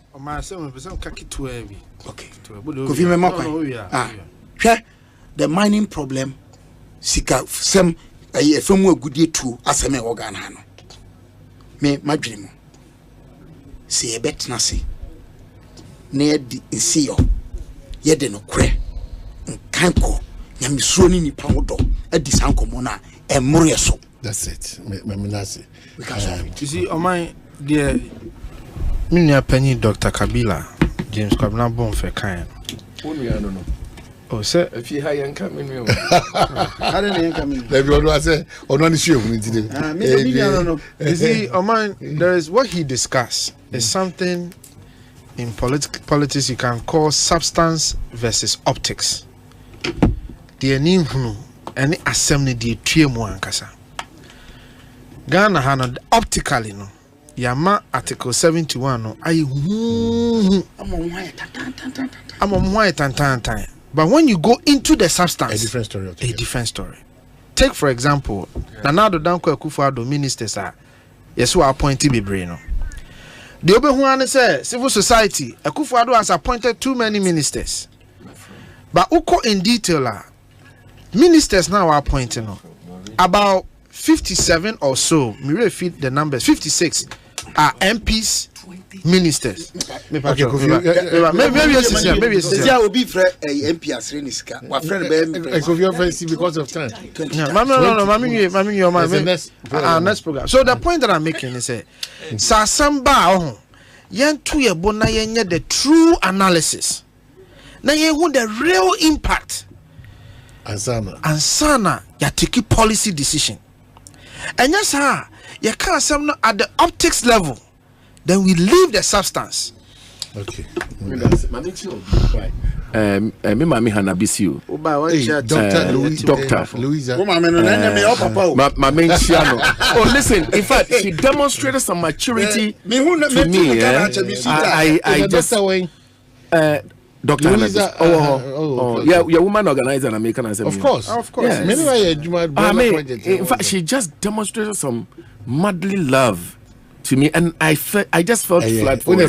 okay the mining problem sika sem efemu agudie tu aseme Ghana no me madwene se ebetna se na yedi nsiyo yede no kre nkanko nyamisuo ni nipa hodo adi sankomo na emure so. That's it. Meminasi. You see, on my dear Minya Penny Dr. Kabila, James Kwabena Bonfe Kayan. Only I don't know. Oh, sir, if you hire coming, I don't come in. Everyone was say, or not sure. You see, on mine, there is what he discussed is something in politics you can call substance versus optics. The name any assembly the triemu ankasa. Ghana hana optically no. Yama article 71 no. I'm on white tan. But when you go into the substance, a different story. A different story. Take for example, Nanado Danko Akufo-Addo ministers are yes who are appointed Bebre no. The obe who say civil society Akufo-Addo has appointed too many ministers. But uko in detail ministers now are appointing no. About 57 or so, me repeat the numbers, 56 are MPs, ministers. Maybe will be for MP as Reniska. My friend because of time. Next program. So the point that I'm making is Sasamba yen to ye bona yen the true analysis. Na yen who the real impact. Ansana ya take policy decision. And yes, you can't say at the optics level. Then we leave the substance. Okay. Mami Hanabisiu. Doctor Louisa. Oh, listen. In fact, she demonstrated some maturity to me. I just Dr. Louisa. Yeah, woman organizer and American. Of course. Yes. In fact, she just demonstrated some motherly love to me, and I just felt flat for her.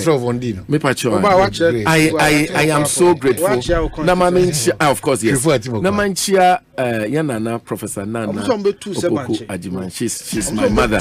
I am so grateful. Of course, yes. Namanchia Yanana, Professor Nana Opoku Ajiman. She's my mother.